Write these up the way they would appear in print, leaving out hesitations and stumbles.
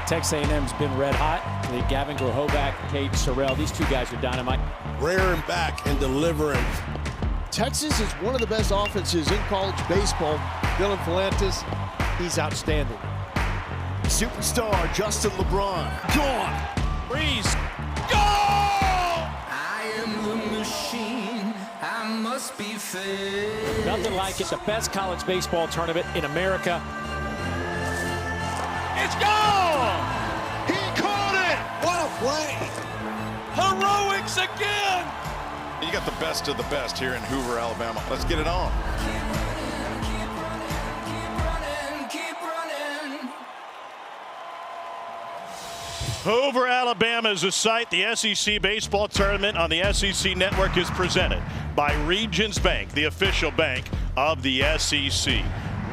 Texas A&M's been red hot. Gavin Grohovac, Kate Sorrell, these two guys are dynamite. Rearing back and delivering. Texas is one of the best offenses in college baseball. Dylan Fuentes, he's outstanding. Superstar Justin LeBron, gone. Breeze, goal! I am the machine, I must be fed. Nothing like it. The best college baseball tournament in America. It's gone! He caught it! What a play! Heroics again! You got the best of the best here in Hoover, Alabama. Let's get it on. Hoover, Alabama is a site. The SEC baseball tournament on the SEC network is presented by Regions Bank, the official bank of the SEC.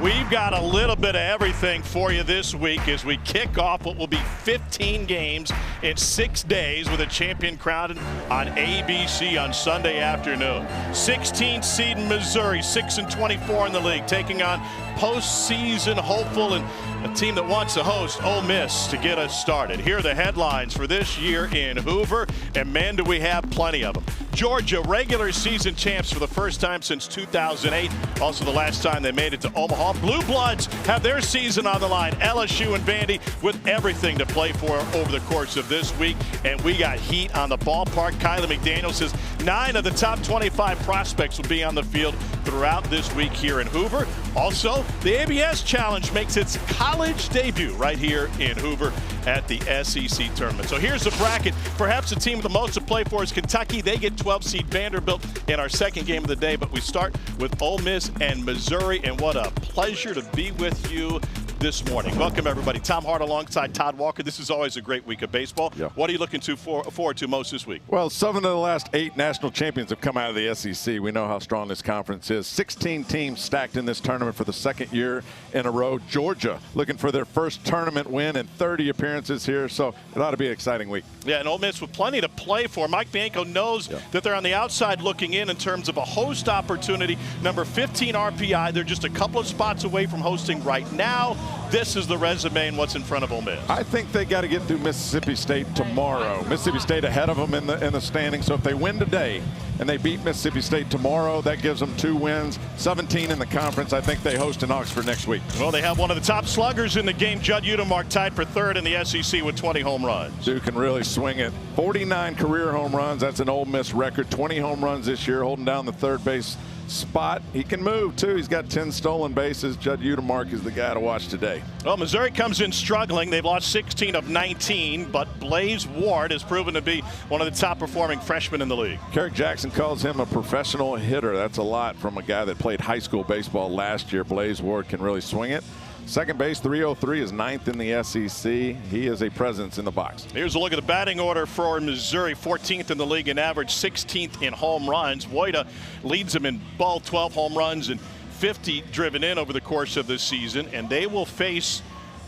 We've got a little bit of everything for you this week as we kick off what will be 15 games in 6 days with a champion crowned on ABC on Sunday afternoon. 16 seed Missouri, 6-24 in the league, taking on postseason hopeful and a team that wants to host Ole Miss to get us started. Here are the headlines for this year in Hoover, and man, do we have plenty of them. Georgia, regular season champs for the first time since 2008. Also the last time they made it to Omaha. Blue Bloods have their season on the line. LSU and Vandy with everything to play for over the course of this week. And we got heat on the ballpark. Kylie McDaniel says 9 of the top 25 prospects will be on the field throughout this week here in Hoover. Also, the ABS Challenge makes its college debut right here in Hoover at the SEC tournament. So here's the bracket. Perhaps the team with the most to play for is Kentucky. They get 12 seed Vanderbilt in our second game of the day. But we start with Ole Miss and Missouri. And what a pleasure to be with you this morning. Welcome, everybody. Tom Hart alongside Todd Walker. This is always a great week of baseball. Yeah. What are you looking forward to most this week? Well, 7 of the last 8 national champions have come out of the SEC. We know how strong this conference is. 16 teams stacked in this tournament for the second year in a row. Georgia looking for their first tournament win in 30 appearances here, so it ought to be an exciting week. Yeah, and Ole Miss with plenty to play for. Mike Bianco knows that they're on the outside looking in terms of a host opportunity. Number 15 RPI. They're just a couple of spots away from hosting right now. This is the resume and what's in front of Ole Miss. I think they got to get through Mississippi State tomorrow. Mississippi State ahead of them in the standings. So if they win today and they beat Mississippi State tomorrow, that gives them 2 wins, 17 in the conference. I think they host in Oxford next week. Well, they have one of the top sluggers in the game. Judd Udemark tied for 3rd in the SEC with 20 home runs. Dude can really swing it. 49 career home runs. That's an Ole Miss record. 20 home runs this year, holding down the third base spot. He can move too. He's got 10 stolen bases. Judd Udemark is the guy to watch today. Well, Missouri comes in struggling. They've lost 16 of 19, but Blaze Ward has proven to be one of the top performing freshmen in the league. Carrick Jackson calls him a professional hitter. That's a lot from a guy that played high school baseball last year. Blaze Ward can really swing it. Second base, 303 is 9th in the SEC. He is a presence in the box. Here's a look at the batting order for Missouri. 14th in the league in average, 16th in home runs. Wojda leads them in both, 12 home runs and 50 driven in over the course of this season. And they will face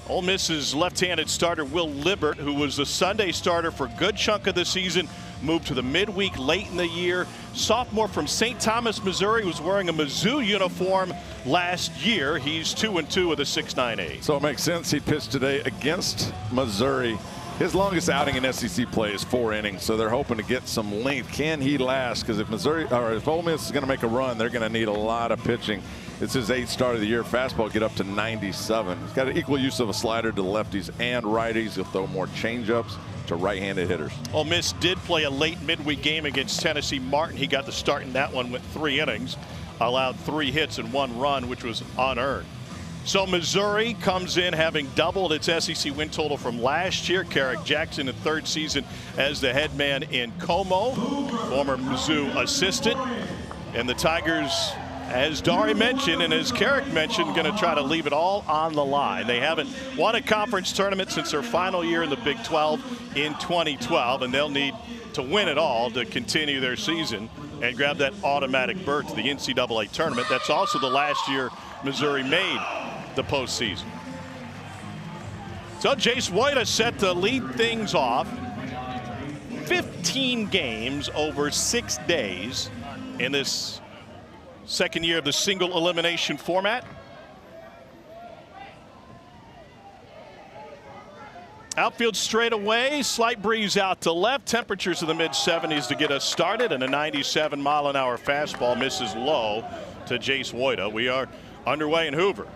Ole Miss's left-handed starter, Will Libbert, who was the Sunday starter for a good chunk of the season, moved to the midweek late in the year. Sophomore from St. Thomas, Missouri, was wearing a Mizzou uniform last year. He's 2-2 with a 6.98. So it makes sense he pitched today against Missouri. His longest outing in SEC play is 4 innings, so they're hoping to get some length. Can he last? Because if Ole Miss is going to make a run, they're going to need a lot of pitching. It's his 8th start of the year. Fastball get up to 97. He's got an equal use of a slider to the lefties and righties. He'll throw more changeups to right-handed hitters. Ole Miss did play a late midweek game against Tennessee Martin. He got the start in that one with 3 innings, allowed 3 hits and 1 run, which was unearned. So Missouri comes in having doubled its SEC win total from last year. Carrick Jackson in 3rd season as the head man in Como, former Mizzou assistant. And the Tigers, as Dari mentioned and as Carrick mentioned, going to try to leave it all on the line. They haven't won a conference tournament since their final year in the Big 12 in 2012, and they'll need to win it all to continue their season and grab that automatic berth to the NCAA tournament. That's also the last year Missouri made the postseason. So Jace Wojda set to lead things off. 15 games over 6 days in this second year of the single elimination format. Outfield straight away, slight breeze out to left, temperatures in the mid-70s to get us started, and a 97-mile-an-hour fastball misses low to Jace Woida. We are underway in Hoover.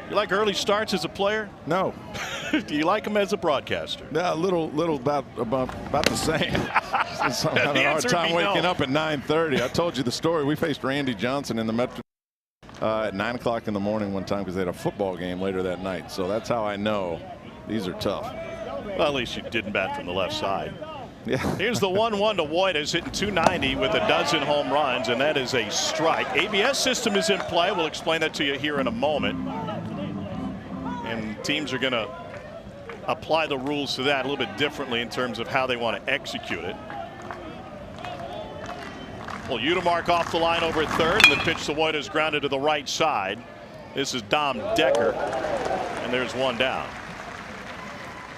You like early starts as a player? No. Do you like them as a broadcaster? Yeah, a little about the same. I'm having a hard time waking up at 9:30. I told you the story. We faced Randy Johnson in the Metro at 9 o'clock in the morning one time because they had a football game later that night. So that's how I know these are tough. Well, at least you didn't bat from the left side. Yeah. Here's the 1-1 to Woidas, hitting 290 with a dozen home runs, and that is a strike. ABS system is in play. We'll explain that to you here in a moment. And teams are going to apply the rules to that a little bit differently in terms of how they want to execute it. Well, Udemark off the line over at third, and the pitch to Woidas grounded to the right side. This is Dom Decker, and there's one down.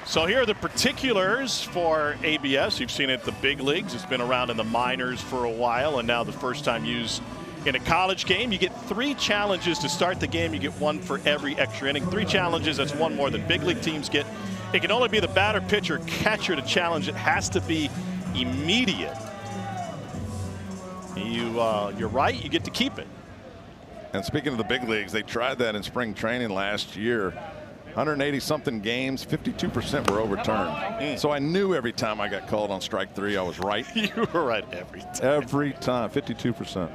So here are the particulars for ABS. You've seen it at the big leagues. It's been around in the minors for a while, and now the first time used in a college game. You get 3 challenges to start the game. You get 1 for every extra inning. 3 challenges, that's 1 more than big league teams get. It can only be the batter, pitcher, catcher to challenge. It has to be immediate. You're right, you get to keep it. And speaking of the big leagues, they tried that in spring training last year. 180-something games, 52% were overturned. So I knew every time I got called on strike 3, I was right. You were right every time. Every time, 52%.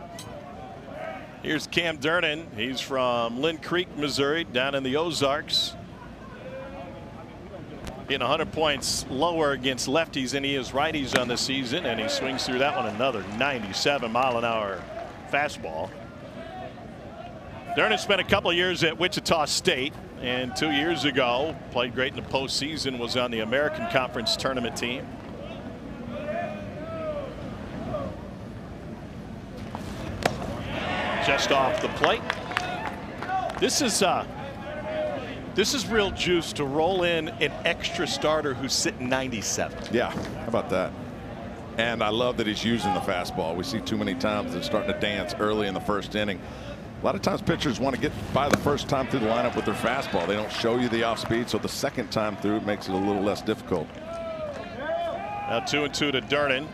Here's Cam Durnin. He's from Lynn Creek, Missouri, down in the Ozarks. In 100 points lower against lefties than he is righties on the season, and he swings through that one. Another 97-mile-an-hour fastball. Durnin spent a couple of years at Wichita State, and 2 years ago played great in the postseason, was on the American Conference tournament team. Just off the plate. This is real juice to roll in an extra starter who's sitting 97. Yeah, how about that? And I love that he's using the fastball. We see too many times they're starting to dance early in the first inning. A lot of times pitchers want to get by the first time through the lineup with their fastball. They don't show you the off speed, so the second time through it makes it a little less difficult. Now 2-2 to Durnin.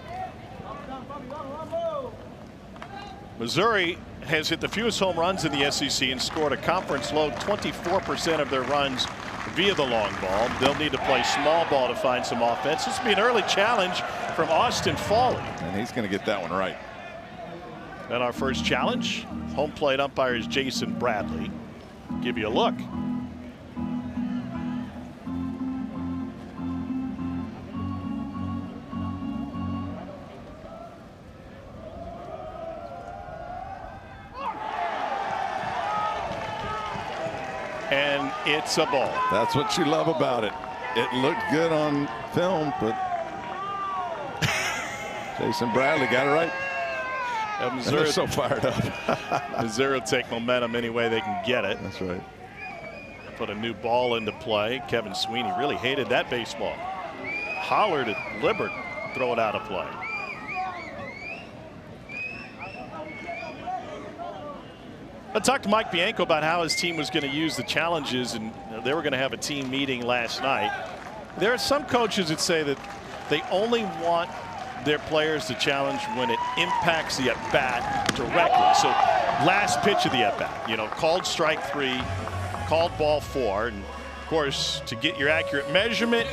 Missouri has hit the fewest home runs in the SEC and scored a conference low 24% of their runs via the long ball. They'll need to play small ball to find some offense. This will be an early challenge from Austin Foley. And he's going to get that one right. And our first challenge, home plate umpire is Jason Bradley. Give you a look. And it's a ball. That's what you love about it. It looked good on film, but Jason Bradley got it right. Missouri, they're so fired up. Missouri will take momentum any way they can get it. That's right. Put a new ball into play. Kevin Sweeney really hated that baseball. Hollered at Libbert, throw it out of play. I talked to Mike Bianco about how his team was going to use the challenges, and they were going to have a team meeting last night. There are some coaches that say that they only want their players to challenge when it impacts the at-bat directly. So last pitch of the at-bat, you know, called strike 3, called ball 4, and of course to get your accurate measurement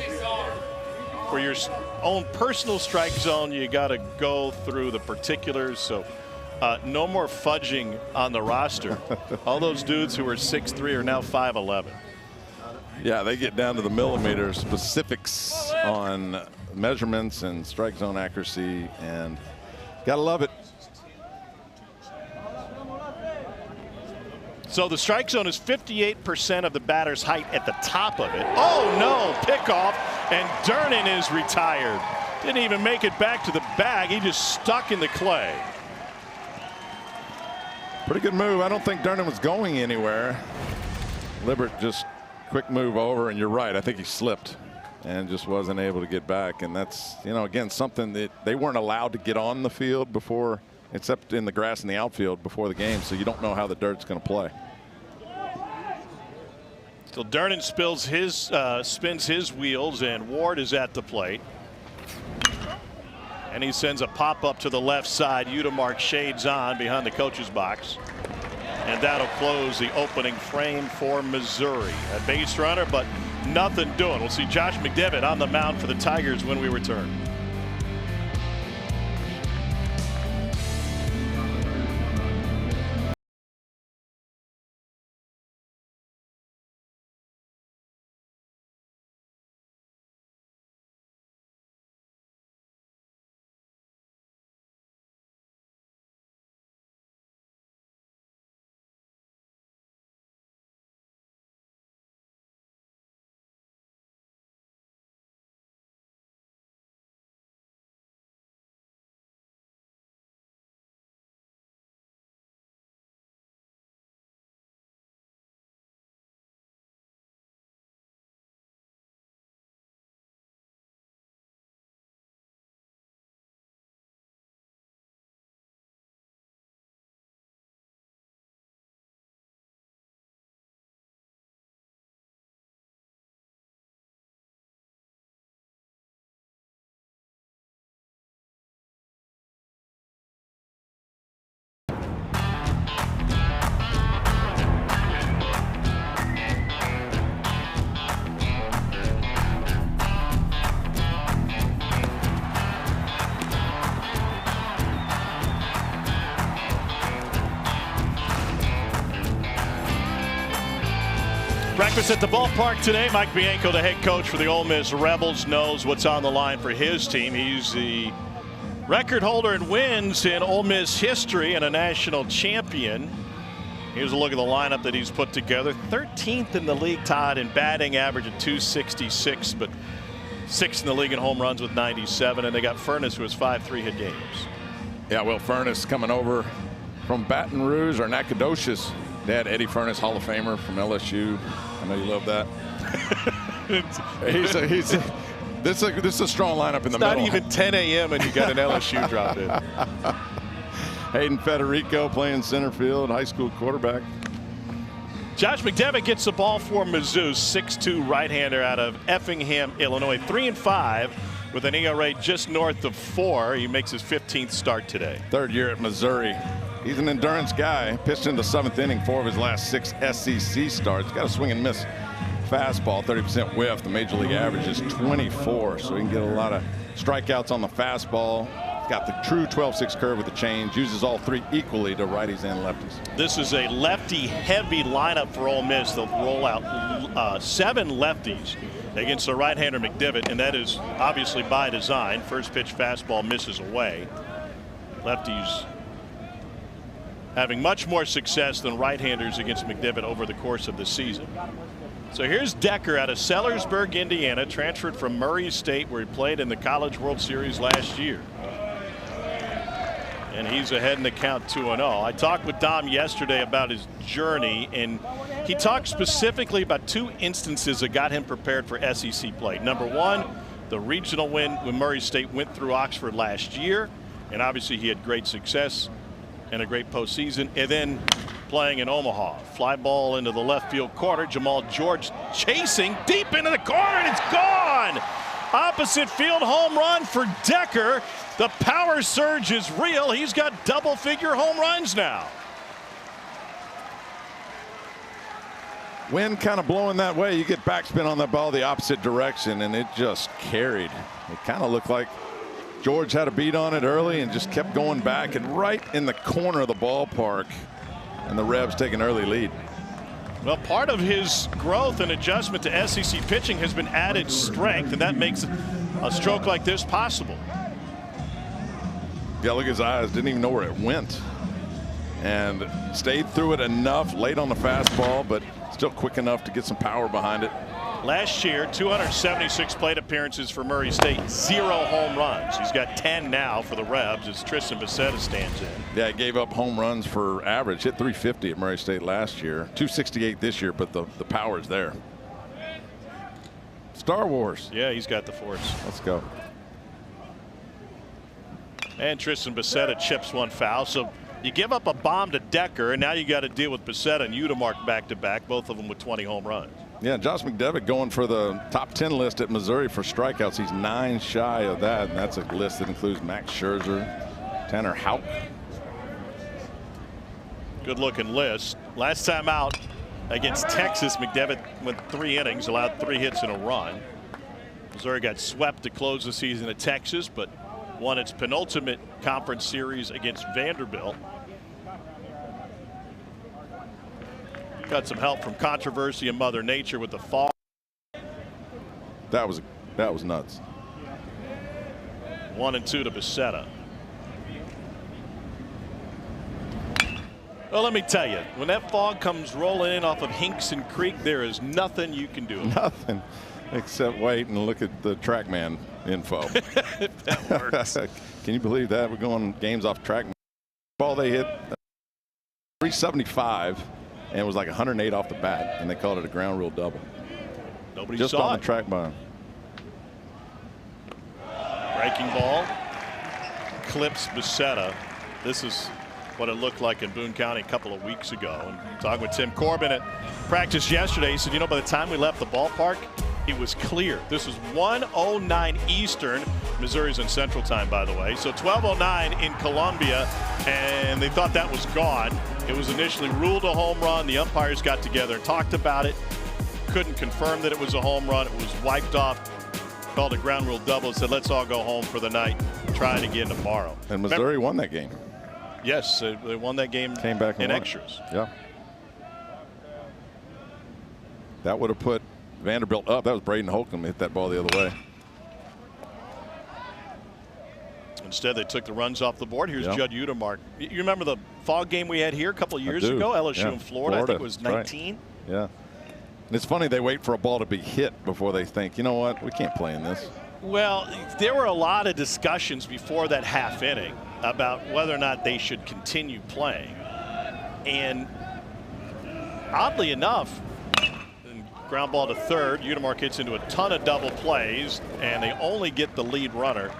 for your own personal strike zone, you got to go through the particulars. So no more fudging on the roster. All those dudes who were 6'3" are now 5'11". Yeah, they get down to the millimeter specifics on measurements and strike zone accuracy, and gotta love it. So the strike zone is 58% of the batter's height at the top of it. Oh no, pickoff, and Durnin is retired. Didn't even make it back to the bag. He just stuck in the clay. Pretty good move. I don't think Durnin was going anywhere. Libbert just quick move over, and you're right. I think he slipped and just wasn't able to get back. And that's, you know, again, something that they weren't allowed to get on the field before, except in the grass in the outfield before the game. So you don't know how the dirt's going to play. So Durnan spins his wheels, and Ward is at the plate. And he sends a pop-up to the left side. Udemark shades on behind the coach's box. And that'll close the opening frame for Missouri. A base runner, but nothing doing. We'll see Josh McDevitt on the mound for the Tigers when we return. Breakfast at the ballpark today. Mike Bianco, the head coach for the Ole Miss Rebels, knows what's on the line for his team. He's the record holder in wins in Ole Miss history and a national champion. Here's a look at the lineup that he's put together. 13th in the league, tied in batting average at .266, but 6th in the league in home runs with 97. And they got Furness, who has 5 3-hit games. Yeah, Will Furness coming over from Baton Rouge or Nacogdoches. Dad, Eddie Furness, Hall of Famer from LSU. I know you love that. This is a strong lineup in the middle. Not even 10 a.m. and you got an LSU drop in. Hayden Federico playing center field, high school quarterback. Josh McDevitt gets the ball for Mizzou, 6'2" right-hander out of Effingham, Illinois. 3-5 with an ERA just north of 4. He makes his 15th start today. Third year at Missouri. He's an endurance guy. Pitched in the 7th inning 4 of his last 6 SEC starts. Got a swing and miss fastball, 30% whiff. The major league average is 24, so he can get a lot of strikeouts on the fastball. He's got the true 12-6 curve with the change. Uses all 3 equally to righties and lefties. This is a lefty-heavy lineup for Ole Miss. They'll roll out 7 lefties against the right-hander McDevitt, and that is obviously by design. First pitch fastball misses away. Lefties having much more success than right-handers against McDevitt over the course of the season. So here's Decker out of Sellersburg, Indiana, transferred from Murray State, where he played in the College World Series last year. And he's ahead in the count 2-0. I talked with Dom yesterday about his journey, and he talked specifically about 2 instances that got him prepared for SEC play. Number 1, the regional win when Murray State went through Oxford last year, and obviously he had great success and a great postseason. And then playing in Omaha, fly ball into the left field corner. Jamal George chasing deep into the corner, and it's gone. Opposite field home run for Decker. The power surge is real. He's got double-figure home runs now. Wind kind of blowing that way. You get backspin on that ball the opposite direction, and it just carried. It kind of looked like George had a beat on it early and just kept going back, and right in the corner of the ballpark, and the Rebs take an early lead. Well, part of his growth and adjustment to SEC pitching has been added strength, and that makes a stroke like this possible. Yeah, look at his eyes. Didn't even know where it went. And stayed through it enough, late on the fastball, but still quick enough to get some power behind it. Last year, 276 plate appearances for Murray State, 0 home runs. He's got 10 now for the Rebs as Tristan Becerra stands in. Yeah, he gave up home runs for average. Hit 350 at Murray State last year. 268 this year, but the power's there. Star Wars. Yeah, he's got the force. Let's go. And Tristan Becerra chips one foul. So you give up a bomb to Decker, and now you got to deal with Becerra and Udemark back-to-back, both of them with 20 home runs. Yeah, Josh McDevitt going for the top 10 list at Missouri for strikeouts. He's 9 shy of that, and that's a list that includes Max Scherzer, Tanner Houck. Good looking list. Last time out against Texas, McDevitt went 3 innings, allowed 3 hits and a run. Missouri got swept to close the season at Texas, but won its penultimate conference series against Vanderbilt. Got some help from controversy and Mother Nature with the fall. That was nuts. 1-2 to Becerra. Well, let me tell you, when that fog comes rolling in off of Hinkson Creek, there is nothing you can do. Nothing except wait and look at the TrackMan info. That works. Can you believe that? We're going games off TrackMan. Ball they hit 375 and it was like 108 off the bat, and they called it a ground rule double. Nobody just saw on it. the track by him. Breaking ball clips Becerra. This is what it looked like in Boone County a couple of weeks ago. And talking with Tim Corbin at practice yesterday, he said, you know, by the time we left the ballpark, it was clear. This was 1:09 Eastern. Missouri's in Central Time, by the way. So 12:09 in Columbia, and they thought that was gone. It was initially ruled a home run. The umpires got together and talked about it. Couldn't confirm that it was a home run. It was wiped off. Called a ground rule double. Said, let's all go home for the night. Try it again tomorrow. And Missouri won that game. Yes, they won that game. Came back and in won. extras. Yeah. That would have put Vanderbilt up. That was Braden Holcomb hit that ball the other way. Instead, they took the runs off the board. Here's Yep. Judd Utermark. You remember the fog game we had here a couple of years ago? LSU and Florida. I think it was 19. Right. Yeah. And it's funny, they wait for a ball to be hit before they think, you know what, we can't play in this. Well, there were a lot of discussions before that half inning about whether or not they should continue playing. And oddly enough, ground ball to third, Utermark hits into a ton of double plays, and they only get the lead runner.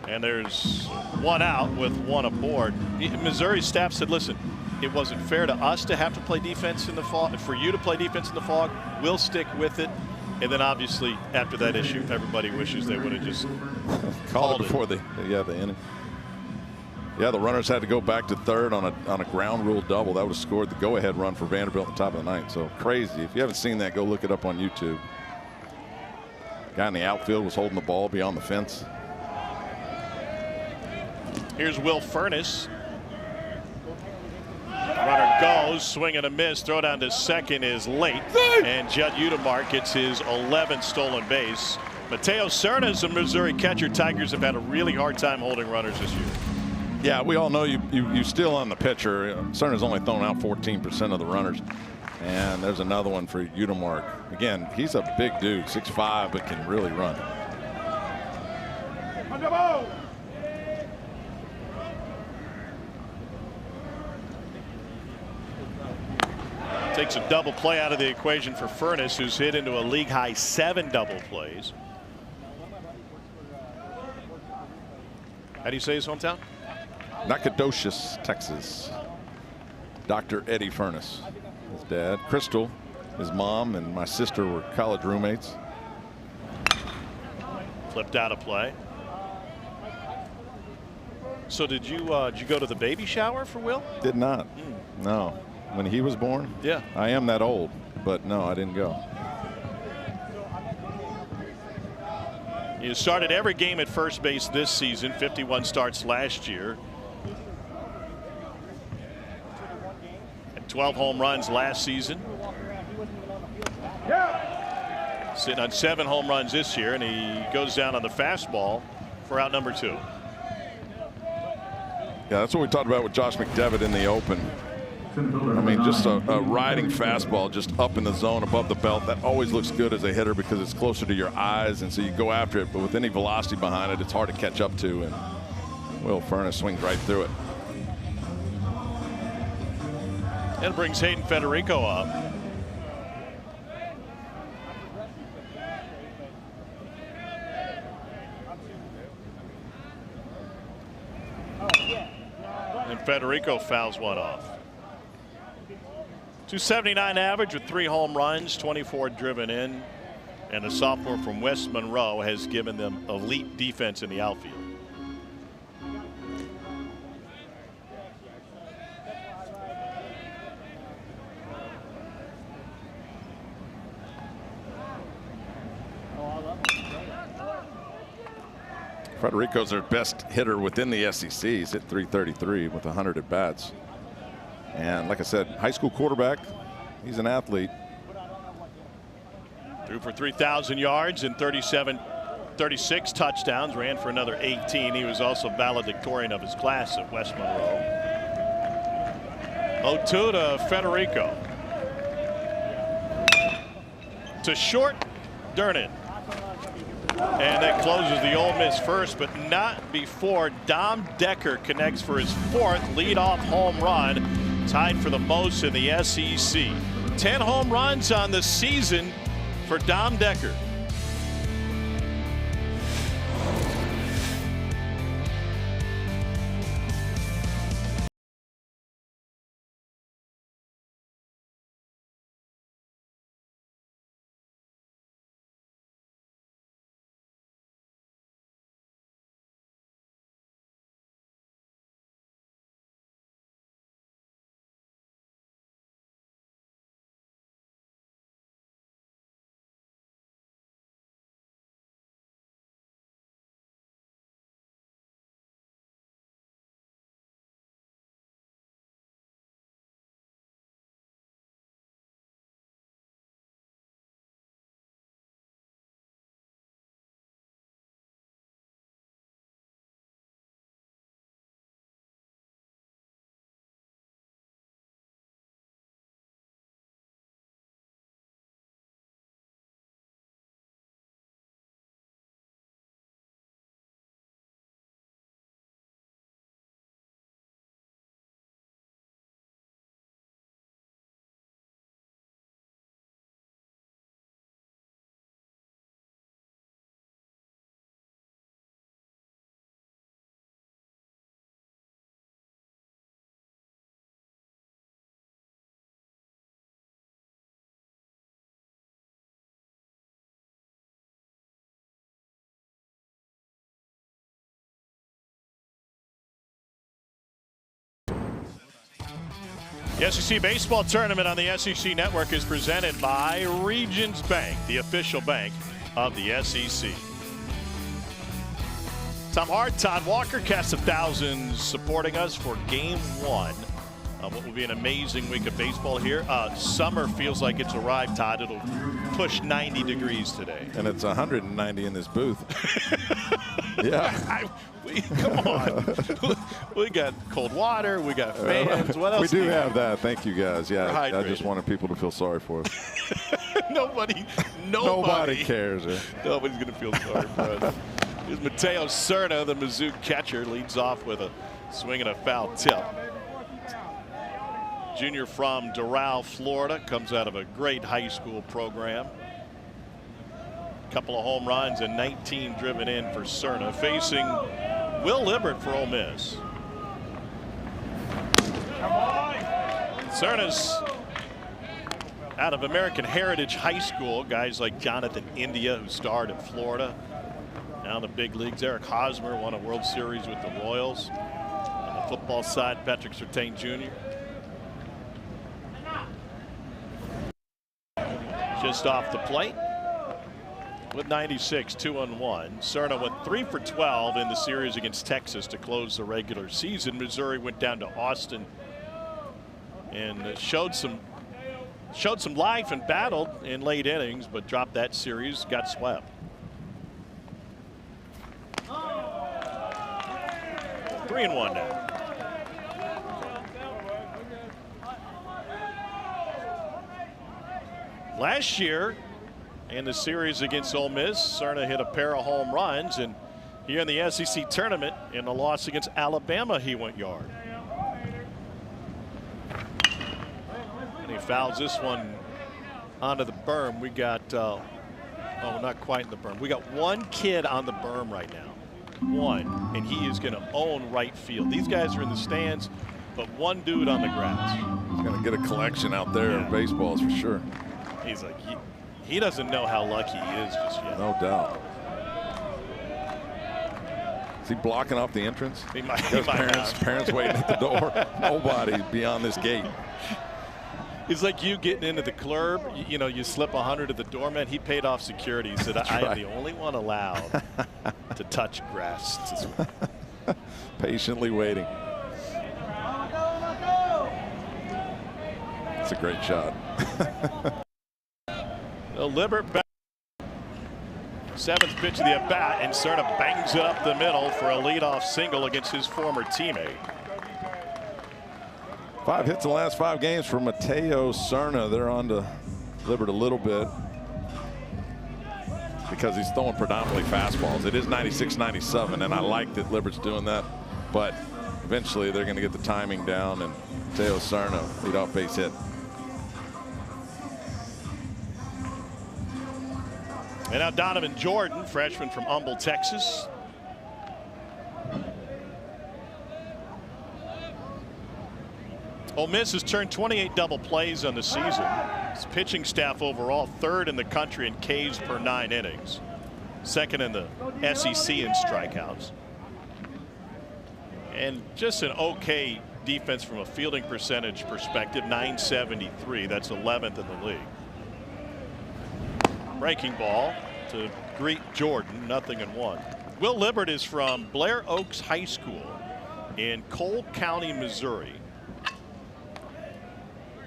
And there's one out with one aboard. Missouri staff said, listen, it wasn't fair to us to have to play defense in the fog. For you to play defense in the fog, we'll stick with it. And then obviously after that issue, everybody wishes they would have just called it before the inning. Yeah, the runners had to go back to third on a ground rule double. That would have scored the go-ahead run for Vanderbilt at the top of the ninth. So crazy. If you haven't seen that, go look it up on YouTube. Guy in the outfield was holding the ball beyond the fence. Here's Will Furness. Runner goes, swing and a miss. Throw down to second is late. And Judd Utermark gets his 11th stolen base. Mateo Cernas, the Missouri catcher. Tigers have had a really hard time holding runners this year. Yeah, we all know you still on the pitcher. Cerna's only thrown out 14% of the runners. And there's another one for Utermark. Again, he's a big dude, 6'5", but can really run. Takes a double play out of the equation for Furness, who's hit into a league-high 7 double plays. How do you say his hometown? Nacogdoches, Texas. Dr. Eddie Furness, his dad. Crystal, his mom, and my sister were college roommates. Flipped out of play. So did you go to the baby shower for Will? Did not. No. When he was born? Yeah. I am that old, but no, I didn't go. He started every game at first base this season, 51 starts last year. And 12 home runs last season. Sitting on 7 home runs this year, and he goes down on the fastball for out number 2. Yeah, that's what we talked about with Josh McDevitt in the open. I mean, just a riding fastball just up in the zone above the belt. That always looks good as a hitter because it's closer to your eyes, and so you go after it. But with any velocity behind it, it's hard to catch up to. And Will Furness swings right through it. And brings Hayden Federico up. And Federico fouls one off. .279 average with 3 home runs, 24 driven in, and a sophomore from West Monroe has given them elite defense in the outfield. Federico's their best hitter within the SEC. He's hit .333 with 100 at bats. And like I said, high school quarterback. He's an athlete. Threw for 3,000 yards and 36 touchdowns. Ran for another 18. He was also valedictorian of his class at West Monroe. 0-2 to Federico. To short, Durnin. And that closes the Ole Miss first, but not before Dom Decker connects for his 4th leadoff home run, tied for the most in the SEC. 10 home runs on the season for Dom Decker. The SEC Baseball Tournament on the SEC Network is presented by Regions Bank, the official bank of the SEC. Tom Hart, Todd Walker, cast of thousands supporting us for Game 1. What will be an amazing week of baseball here. Summer feels like it's arrived, Todd. It'll push 90 degrees today. And it's 190 in this booth. Yeah. Come on. We got cold water. We got fans. What else? We do have that. Thank you, guys. Yeah, I just hydrated. wanted people to feel sorry for us. Nobody cares. Nobody's going to feel sorry for us. Here's Mateo Cerna, the Mizzou catcher, leads off with a swing and a foul tip. Junior from Doral, Florida, comes out of a great high school program. Couple of home runs and 19 driven in for Cerna, facing Will Libbert for Ole Miss. Cerna's out of American Heritage High School. Guys like Jonathan India, who starred in Florida, now in the big leagues. Eric Hosmer won a World Series with the Royals. On the football side, Patrick Surtain Jr. Just off the plate with 96, 2-1. Cerna went 3 for 12 in the series against Texas to close the regular season. Missouri went down to Austin and showed some life and battled in late innings, but dropped that series, got swept. 3-1 now. Last year, in the series against Ole Miss, Cerna hit a pair of home runs, and here in the SEC tournament, in the loss against Alabama, he went yard. And he fouls this one onto the berm. We got, oh, not quite in the berm. We got one kid on the berm right now. One, and he is going to own right field. These guys are in the stands. but one dude on the grass. He's going to get a collection out there of baseballs for sure. He's like, he doesn't know how lucky he is just yet. No doubt. Is he blocking off the entrance? He might Parents waiting at the door. Nobody beyond this gate. It's like you getting into the club. You know, you slip 100 at the doorman. He paid off security. He said, I am the only one allowed to touch grass. Patiently waiting. It's a great shot. Libert back. 7th pitch of the at-bat, and Serna bangs it up the middle for a leadoff single against his former teammate. 5 hits in the last 5 games for Mateo Serna. They're on to Libert a little bit because he's throwing predominantly fastballs. It is 96-97, and I like that Libert's doing that, but eventually they're going to get the timing down, and Mateo Serna, leadoff base hit. And now Donovan Jordan, freshman from Humble, Texas. Ole Miss has turned 28 double plays on the season. His pitching staff overall 3rd in the country in Ks per 9 innings. 2nd in the SEC in strikeouts. And just an okay defense from a fielding percentage perspective, 973. That's 11th in the league. Breaking ball to greet Jordan, 0-1. Will Libert is from Blair Oaks High School in Cole County, Missouri.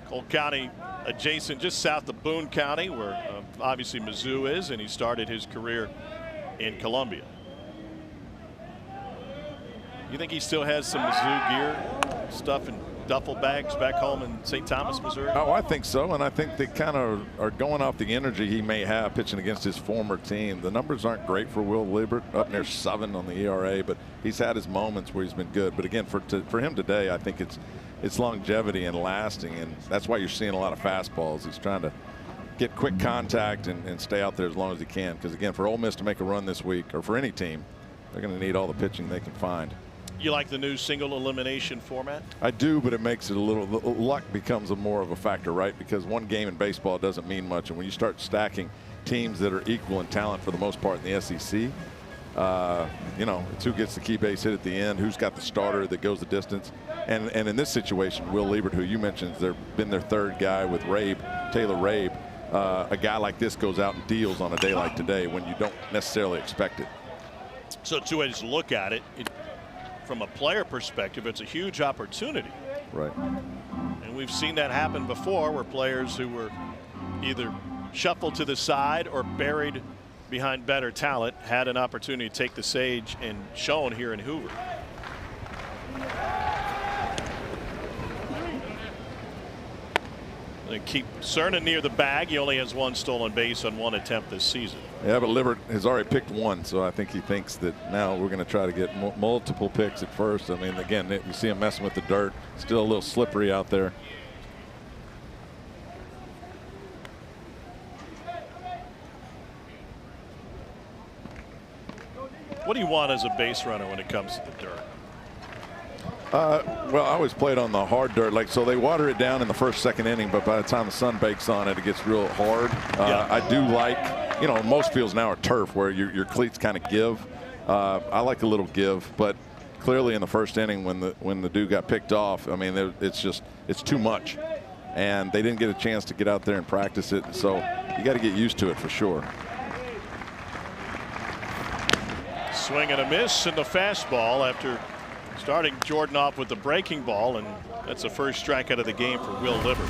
Cole County adjacent just south of Boone County, where obviously Mizzou is, and he started his career in Columbia. You think he still has some Mizzou gear stuff in duffel bags back home in St. Thomas, Missouri? Oh, I think so, and I think they kind of are going off the energy he may have pitching against his former team. The numbers aren't great for Will Libert, up near 7 on the ERA, but he's had his moments where he's been good. But again, for him today, I think it's longevity and lasting, and that's why you're seeing a lot of fastballs. He's trying to get quick contact and stay out there as long as he can, because again, for Ole Miss to make a run this week, or for any team, they're going to need all the pitching they can find. You like the new single elimination format? I do, but it makes it a little, luck becomes more of a factor, right? Because one game in baseball doesn't mean much, and when you start stacking teams that are equal in talent for the most part in the SEC, you know, it's who gets the key base hit at the end, who's got the starter that goes the distance. And in this situation, Will Libert, who you mentioned, has been their 3rd guy with Taylor Rabe. A guy like this goes out and deals on a day like today when you don't necessarily expect it. So 2 ways to look at it. From a player perspective, it's a huge opportunity. Right. And we've seen that happen before, where players who were either shuffled to the side or buried behind better talent had an opportunity to take the stage and shown here in Hoover. They keep Serna near the bag. He only has 1 stolen base on 1 attempt this season. Yeah, but Libert has already picked 1, so I think he thinks that now we're going to try to get multiple picks at first. I mean, again, you see him messing with the dirt. Still a little slippery out there. What do you want as a base runner when it comes to the dirt? Well, I always played on the hard dirt, so they water it down in the 1st, 2nd inning, but by the time the sun bakes on it, it gets real hard. I do like, you know, most fields now are turf where your cleats kind of give. I like a little give, but clearly in the 1st inning when the dude got picked off, I mean, it's too much, and they didn't get a chance to get out there and practice it. So you got to get used to it for sure. Swing and a miss, and the fastball after starting Jordan off with the breaking ball, and that's the first strikeout of the game for Will Libert.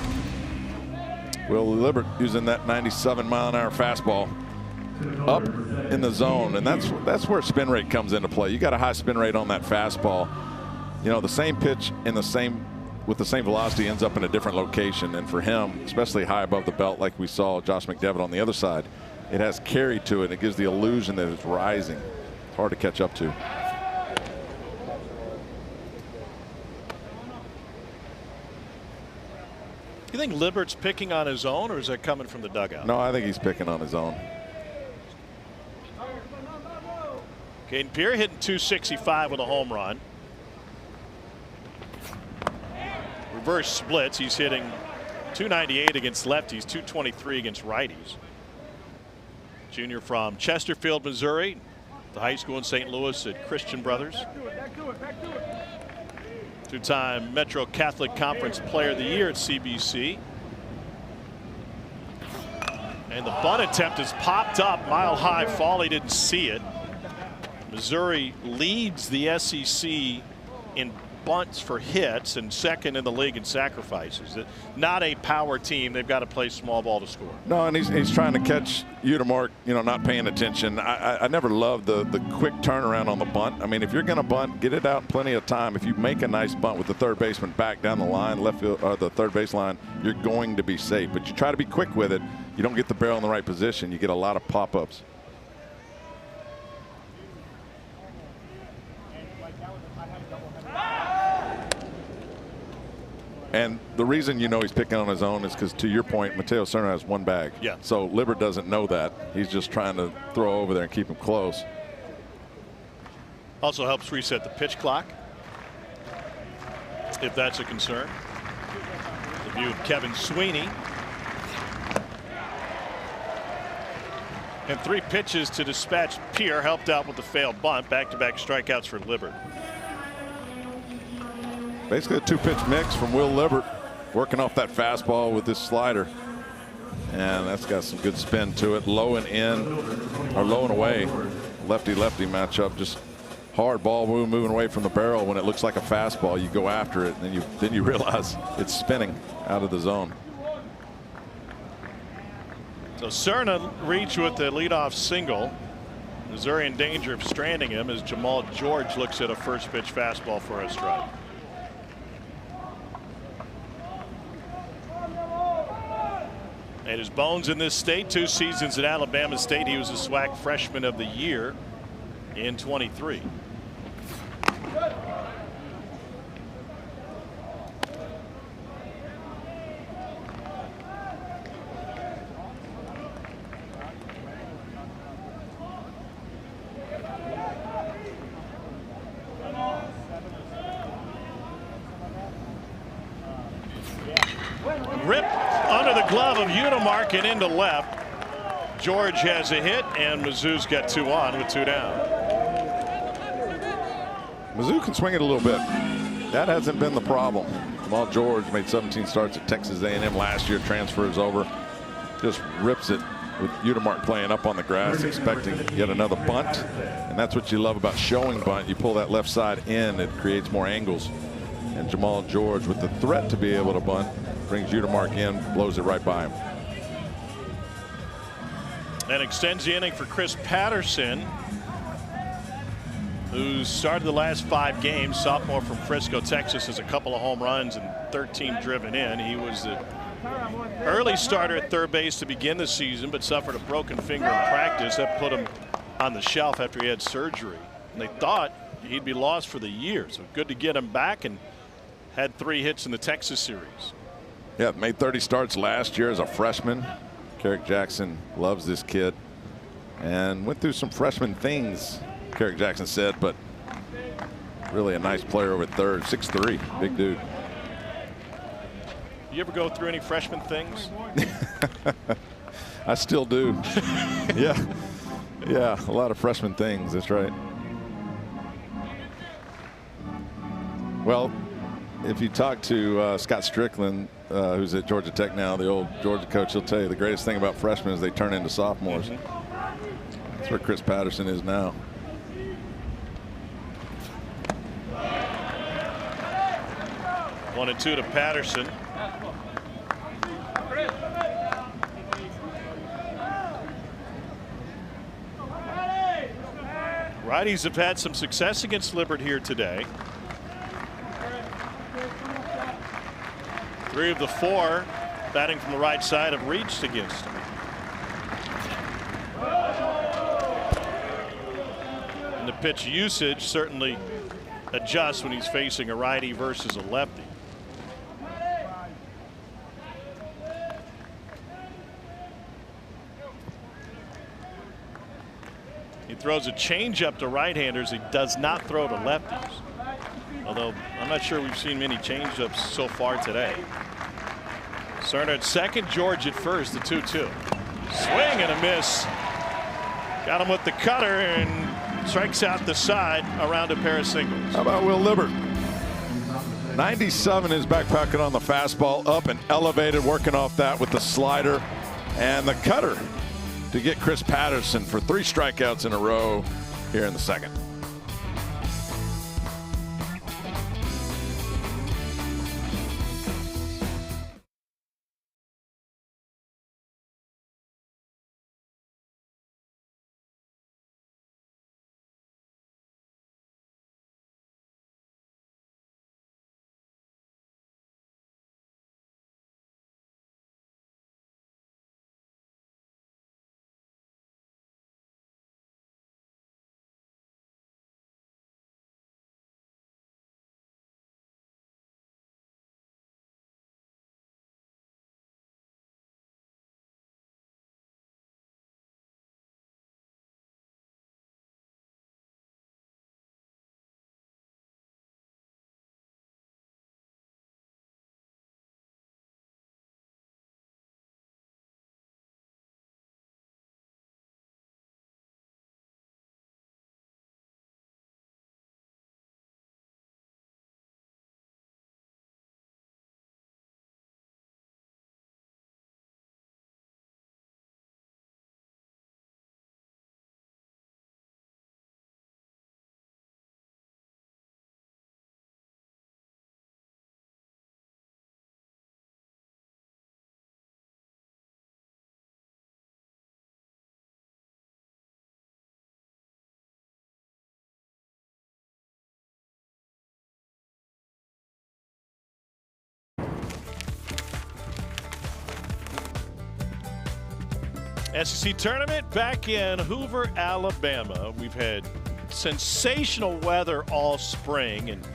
Will Libert using that 97-mile-an-hour fastball up in the zone, and that's where spin rate comes into play. You got a high spin rate on that fastball. You know, the same pitch with the same velocity ends up in a different location, and for him, especially high above the belt like we saw Josh McDevitt on the other side, it has carry to it. It gives the illusion that it's rising. It's hard to catch up to. You think Libert's picking on his own, or is that coming from the dugout? No, I think he's picking on his own. Caden Pierre hitting .265 with a home run. reverse splits. He's hitting .298 against lefties, .223 against righties. Junior from Chesterfield, Missouri, the high school in St. Louis at Christian Brothers. Two-time Metro Catholic Conference Player of the Year at CBC. And the bunt attempt is popped up, mile high fall. He didn't see it. Missouri leads the SEC in bunts for hits and second in the league in sacrifices. Not a power team. They've got to play small ball to score. No, and he's trying to catch Udemark, not paying attention. I never loved the quick turnaround on the bunt. I mean, if you're going to bunt, get it out in plenty of time. If you make a nice bunt with the third baseman back down the line, left field, or the third base line, you're going to be safe. But you try to be quick with it. You don't get the barrel in the right position. You get a lot of pop-ups. And the reason he's picking on his own is because, to your point, Mateo Cerna has one bag. Yeah. So Libbert doesn't know that. He's just trying to throw over there and keep him close. Also helps reset the pitch clock, if that's a concern. The view of Kevin Sweeney. And 3 pitches to dispatch Pierre, helped out with the failed bunt. Back-to-back strikeouts for Libbert. Basically a 2-pitch mix from Will Libbert, working off that fastball with this slider. And that's got some good spin to it. Low and in, or low and away. Lefty-lefty matchup. Just hard ball moving away from the barrel. When it looks like a fastball, you go after it, and then you realize it's spinning out of the zone. So Cerna reached with the leadoff single. Missouri in danger of stranding him as Jamal George looks at a first pitch fastball for a strike. And his bones in this state, 2 seasons at Alabama State. He was a SWAC Freshman of the Year in 23. Ripped under the glove of Udemark and into left. George has a hit, and Mizzou's got 2 on with 2 down. Mizzou can swing it a little bit. That hasn't been the problem. Jamal George made 17 starts at Texas A&M last year, transfers over, just rips it with Udemark playing up on the grass, expecting yet another bunt. And that's what you love about showing bunt. You pull that left side in, it creates more angles. And Jamal George, with the threat to be able to bunt, brings Udemark in, blows it right by him. And extends the inning for Chris Patterson, who started the last 5 games. Sophomore from Frisco, Texas, has a couple of home runs and 13 driven in. He was the early starter at third base to begin the season, but suffered a broken finger in practice. That put him on the shelf after he had surgery. And they thought he'd be lost for the year. So good to get him back, and had 3 hits in the Texas series. Yeah, made 30 starts last year as a freshman. Carrick Jackson loves this kid and went through some freshman things, Carrick Jackson said, but really a nice player over at third. 6'3", big dude. You ever go through any freshman things? I still do. Yeah, a lot of freshman things. That's right. Well, if you talk to Scott Strickland, who's at Georgia Tech now, the old Georgia coach, he'll tell you the greatest thing about freshmen is they turn into sophomores. That's where Chris Patterson is now. One and 2 to Patterson. Righties have had some success against Libbert here today. 3 of the 4 batting from the right side have reached against him. And the pitch usage certainly adjusts when he's facing a righty versus a lefty. He throws a changeup to right-handers. He does not throw to lefties. Although I'm not sure we've seen many changeups so far today. Cerner at second, George at first, the 2-2. Swing and a miss. Got him with the cutter and strikes out the side around a pair of singles. How about Will Libbert? 97 is back pocket on the fastball, up and elevated, working off that with the slider and the cutter to get Chris Patterson for 3 strikeouts in a row here in the second. SEC tournament back in Hoover, Alabama. We've had sensational weather all spring, and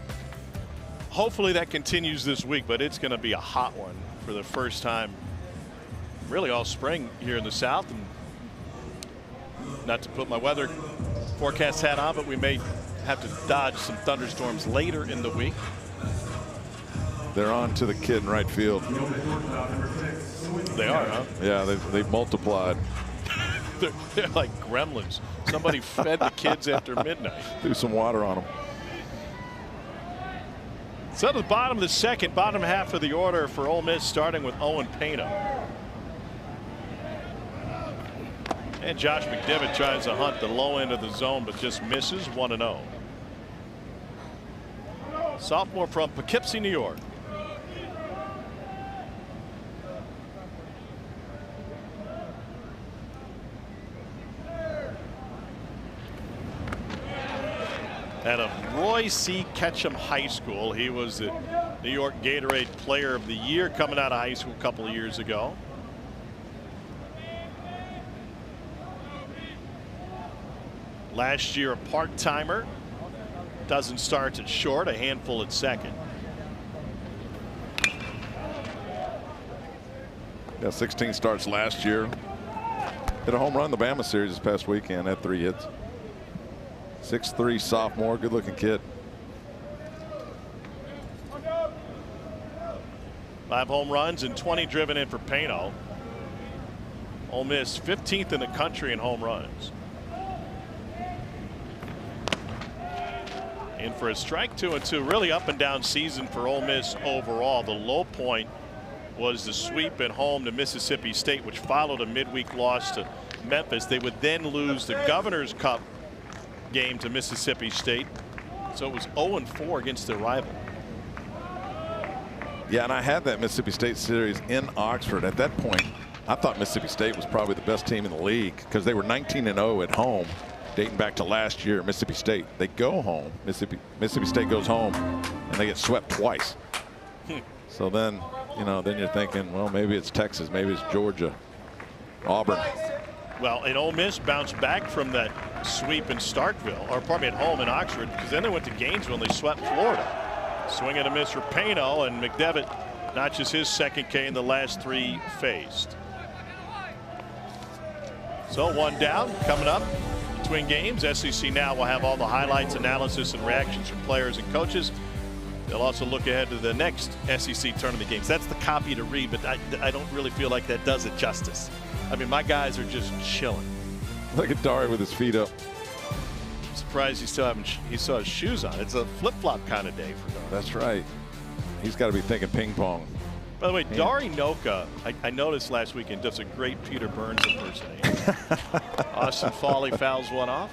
hopefully that continues this week, but it's going to be a hot one for the first time really all spring here in the South. And not to put my weather forecast hat on, but we may have to dodge some thunderstorms later in the week. They're on to the kid in right field. They are, huh? Yeah, they've multiplied. they're like gremlins. Somebody fed the kids after midnight. Threw some water on them. So to the bottom of the second, bottom half of the order for Ole Miss, starting with Owen Pano. And Josh McDevitt tries to hunt the low end of the zone, but just misses. 1-0. Sophomore from Poughkeepsie, New York. Out of Roy C. Ketchum High School. He was the New York Gatorade Player of the Year coming out of high school a couple of years ago. Last year a part-timer. Dozen starts at short, a handful at second. Yeah, 16 starts last year. Hit a home run in the Bama series this past weekend, had 3 hits. 6'3" sophomore, good looking kid. 5 home runs and 20 driven in for Pano. Ole Miss 15th in the country in home runs. In for a strike, 2-2. Really up and down season for Ole Miss overall. The low point was the sweep at home to Mississippi State, which followed a midweek loss to Memphis. They would then lose the Governor's Cup game to Mississippi State. So it was 0-4 against their rival. Yeah, and I had that Mississippi State series in Oxford. At that point, I thought Mississippi State was probably the best team in the league because they were 19-0 at home, dating back to last year. Mississippi State, they go home. Mississippi State goes home, and they get swept twice. So then, you know, then you're thinking, well, maybe it's Texas, maybe it's Georgia, Auburn. Well, and Ole Miss bounced back from that sweep in Starkville, or pardon me, at home in Oxford, because then they went to Gainesville and they swept Florida. Swing and a miss for Pano, and McDevitt notches his second K in the last 3 faced. So 1 down coming up between games. SEC Now will have all the highlights, analysis, and reactions from players and coaches. They'll also look ahead to the next SEC tournament games. That's the copy to read, but I don't really feel like that does it justice. I mean, my guys are just chilling. Look at Dari with his feet up. I'm surprised he still his shoes on. It's a flip-flop kind of day for Dari. That's right. He's got to be thinking ping pong. By the way, Dari Noka, I noticed last weekend, does a great Peter Burns impersonation. Austin Foley fouls one off.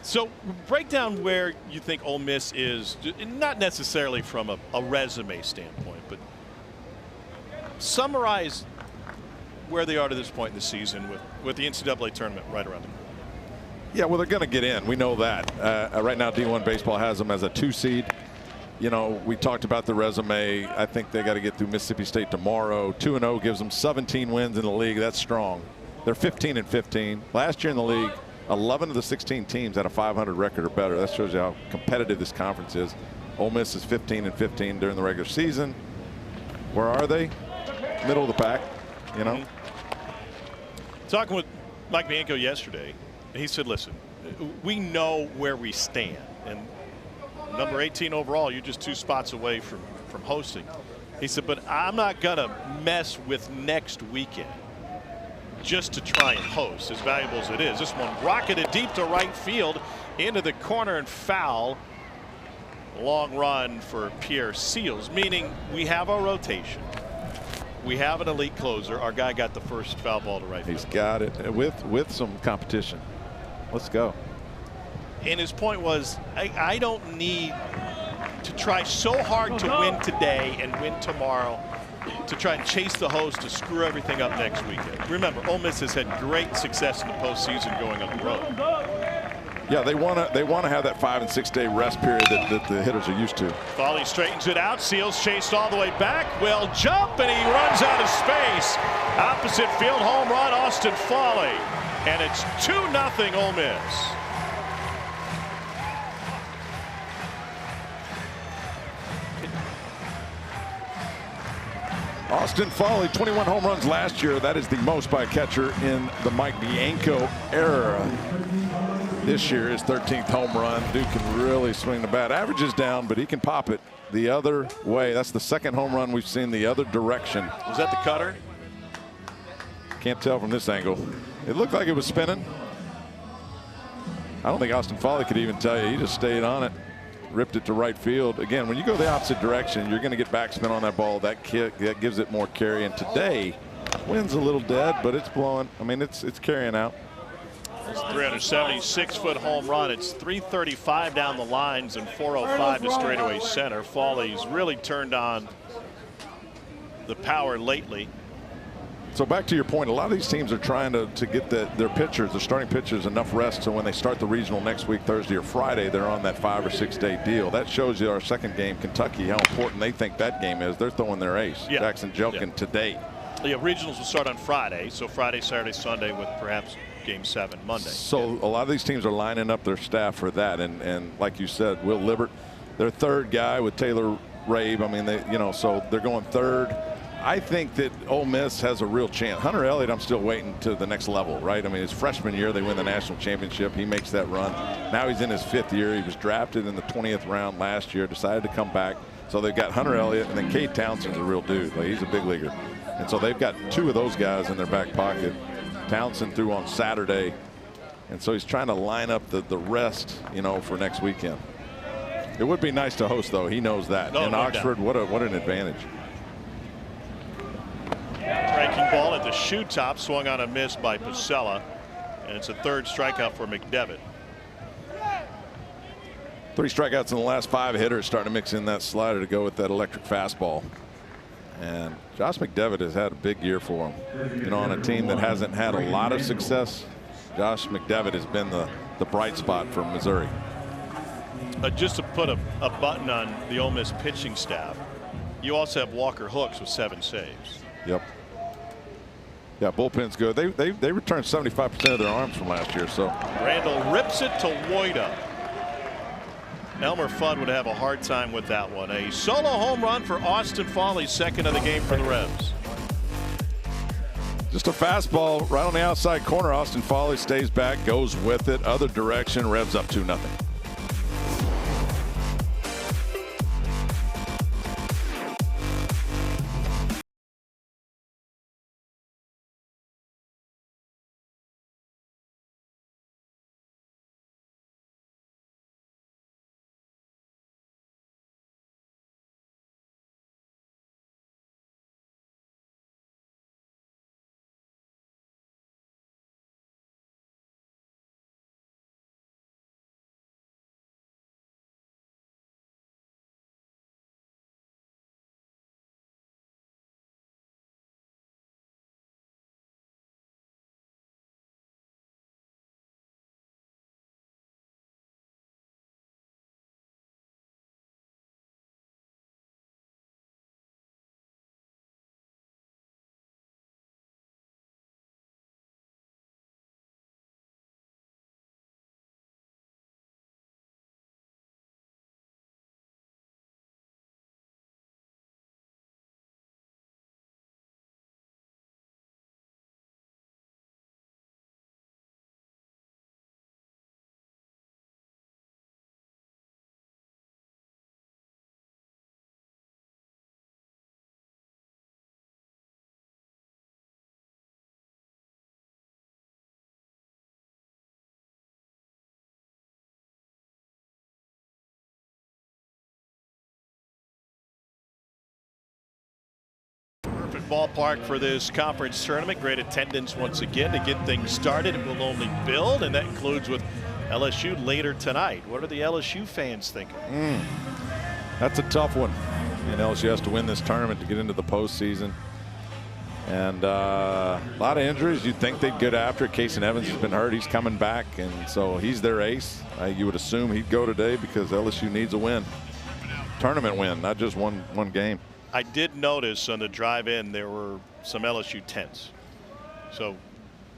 So break down where you think Ole Miss is, not necessarily from a resume standpoint, but summarize where they are to this point in the season with the NCAA tournament right around the corner. Yeah, well, they're going to get in. We know that. Right now, D1 Baseball has them as a 2 seed. You know, we talked about the resume. I think they got to get through Mississippi State tomorrow. 2-0 gives them 17 wins in the league. That's strong. They're 15-15. Last year in the league, 11 of the 16 teams had a 500 record or better. That shows you how competitive this conference is. Ole Miss is 15-15 during the regular season. Where are they? Middle of the pack, you know. Talking with Mike Bianco yesterday, he said, listen, we know where we stand. And number 18 overall, you're just 2 spots away from hosting. He said, but I'm not going to mess with next weekend just to try and host, as valuable as it is. This one rocketed deep to right field into the corner and foul. Long run for Pierre Seals, meaning we have our rotation. We have an elite closer. Our guy got the first foul ball to right field. He's got it with some competition. Let's go. And his point was, I don't need to try so hard to win today and win tomorrow to try and chase the host to screw everything up next weekend. Remember, Ole Miss has had great success in the postseason going on the road. Yeah, they want to have that 5- and 6-day rest period that the hitters are used to. Foley straightens it out. Seals chased all the way back. Will jump, and he runs out of space. Opposite field home run, Austin Foley, and it's 2-0 Ole Miss. Austin Foley, 21 home runs last year. That is the most by a catcher in the Mike Bianco era. This year, his 13th home run. Dude can really swing the bat. Average is down, but he can pop it the other way. That's the second home run we've seen the other direction. Was that the cutter? Can't tell from this angle. It looked like it was spinning. I don't think Austin Foley could even tell you. He just stayed on it. Ripped it to right field. Again, when you go the opposite direction, you're going to get backspin on that ball. That kick, that gives it more carry. And today, wind's a little dead, but it's blowing. I mean, it's carrying out. It's a 376-foot home run. It's 335 down the lines and 405 to straightaway center. Foley's really turned on the power lately. So back to your point, a lot of these teams are trying to get their pitchers, their starting pitchers, enough rest so when they start the regional next week, Thursday or Friday, they're on that 5- or 6-day deal. That shows you our second game, Kentucky, how important they think that game is. They're throwing their ace, Jackson Jelkin, today. Yeah, regionals will start on Friday, so Friday, Saturday, Sunday with perhaps Game 7 Monday. So a lot of these teams are lining up their staff for that, and like you said, Will Libbert, their third guy with Taylor Rabe. I mean, so they're going third. I think that Ole Miss has a real chance. Hunter Elliott, I'm still waiting to the next level, right? I mean, his freshman year, they win the national championship. He makes that run. Now he's in his 5th year. He was drafted in the 20th round last year, decided to come back. So they've got Hunter Elliott, and then Cade Townsend's a real dude. Like, he's a big leaguer. And so they've got 2 of those guys in their back pocket. Townsend threw on Saturday. And so he's trying to line up the rest, for next weekend. It would be nice to host, though. He knows that. In Oxford, what an advantage. Breaking ball at the shoe top, swung on a miss by Pasella, and it's a 3rd strikeout for McDevitt. 3 strikeouts in the last 5 hitters, starting to mix in that slider to go with that electric fastball. And Josh McDevitt has had a big year for him. On a team that hasn't had a lot of success, Josh McDevitt has been the bright spot for Missouri. Just to put a button on the Ole Miss pitching staff, you also have Walker Hooks with 7 saves. Yep. Yeah, bullpen's good. They returned 75% of their arms from last year. So Randall rips it to Woida. Elmer Fudd would have a hard time with that one. A solo home run for Austin Foley, 2nd of the game for the Rebs. Just a fastball right on the outside corner. Austin Foley stays back, goes with it. Other direction. Rebs up 2-0. ballpark for this conference tournament. Great attendance once again to get things started. It will only build, and that includes with LSU later tonight. What are the LSU fans thinking? That's a tough one. And LSU has to win this tournament to get into the postseason. And a lot of injuries. You'd think they'd get after it. Casey Evans has been hurt. He's coming back, and so he's their ace. You would assume he'd go today because LSU needs a win. Tournament win, not just one game. I did notice on the drive in there were some LSU tents. So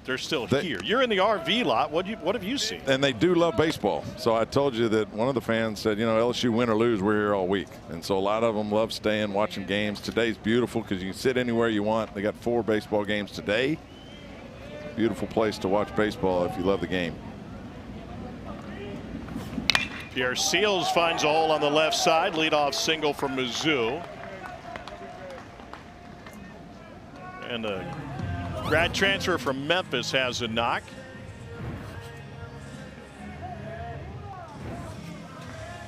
they're still here. You're in the RV lot. What have you seen? And they do love baseball. So I told you that one of the fans said, you know, LSU win or lose, we're here all week. And so a lot of them love staying, watching games. Today's beautiful because you can sit anywhere you want. They got 4 baseball games today. Beautiful place to watch baseball if you love the game. Pierre Seals finds a hole on the left side. Leadoff single from Mizzou. And a grad transfer from Memphis has a knock.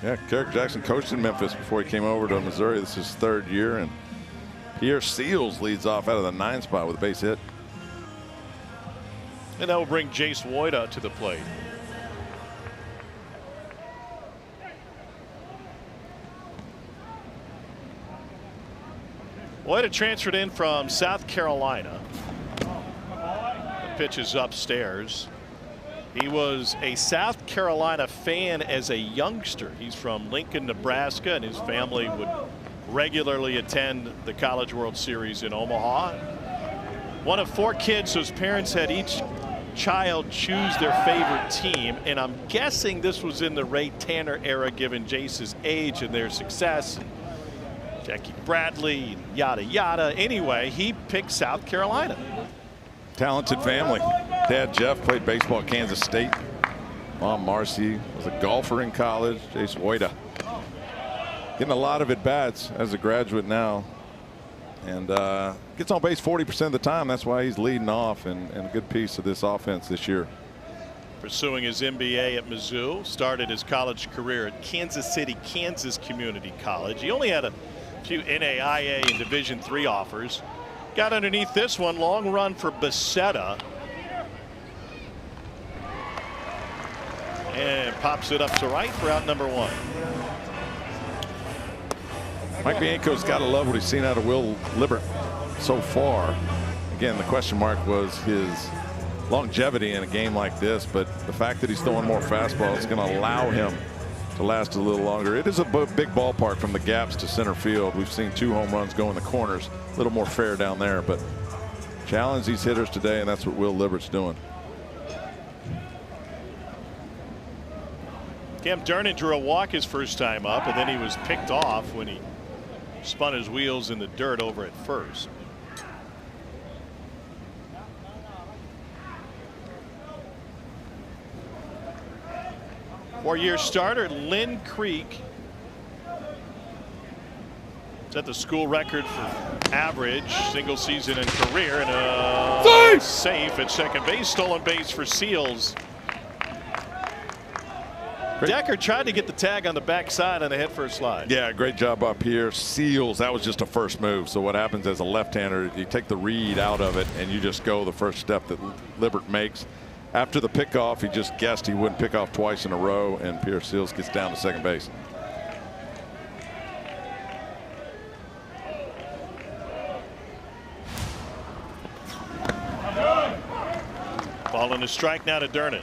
Yeah, Carrick Jackson coached in Memphis before he came over to Missouri. This is his 3rd year, and Pierre Seals leads off out of the 9 spot with a base hit. And that will bring Jace Woida to the plate. Woida transferred in from South Carolina. Pitch is upstairs. He was a South Carolina fan as a youngster. He's from Lincoln, Nebraska, and his family would regularly attend the College World Series in Omaha. One of 4 kids whose parents had each child choose their favorite team, and I'm guessing this was in the Ray Tanner era given Jace's age and their success. Jackie Bradley, yada yada. Anyway, he picked South Carolina. Talented family. Dad Jeff played baseball at Kansas State. Mom Marcy was a golfer in college. Jace Woida getting a lot of at-bats as a graduate now, and gets on base 40% of the time. That's why he's leading off and a good piece of this offense this year. Pursuing his MBA at Mizzou, started his college career at Kansas City, Kansas Community College. He only had a few NAIA and Division III offers. Got underneath this one, long run for Becerra. And pops it up to right for out number 1. Mike Bianco's got to love what he's seen out of Will Libbert so far. Again, the question mark was his longevity in a game like this, but the fact that he's throwing more fastballs is going to allow him to last a little longer. It is a big ballpark from the gaps to center field. We've seen 2 home runs go in the corners. A little more fair down there, but challenge these hitters today, and that's what Will Libbert's doing. Cam Durnan drew a walk his first time up, and then he was picked off when he spun his wheels in the dirt over at first. Four-year starter Lynn Creek set the school record for average single season and career, and a safe at second base. Stolen base for Seals. Decker tried to get the tag on the backside on the head first slide. Yeah, great job up here. Seals, that was just a first move. So what happens as a left-hander, you take the read out of it and you just go the first step that Libbert makes. After the pickoff, he just guessed he wouldn't pick off twice in a row, and Pierre Seals gets down to second base. Ball and a strike now to Durnan.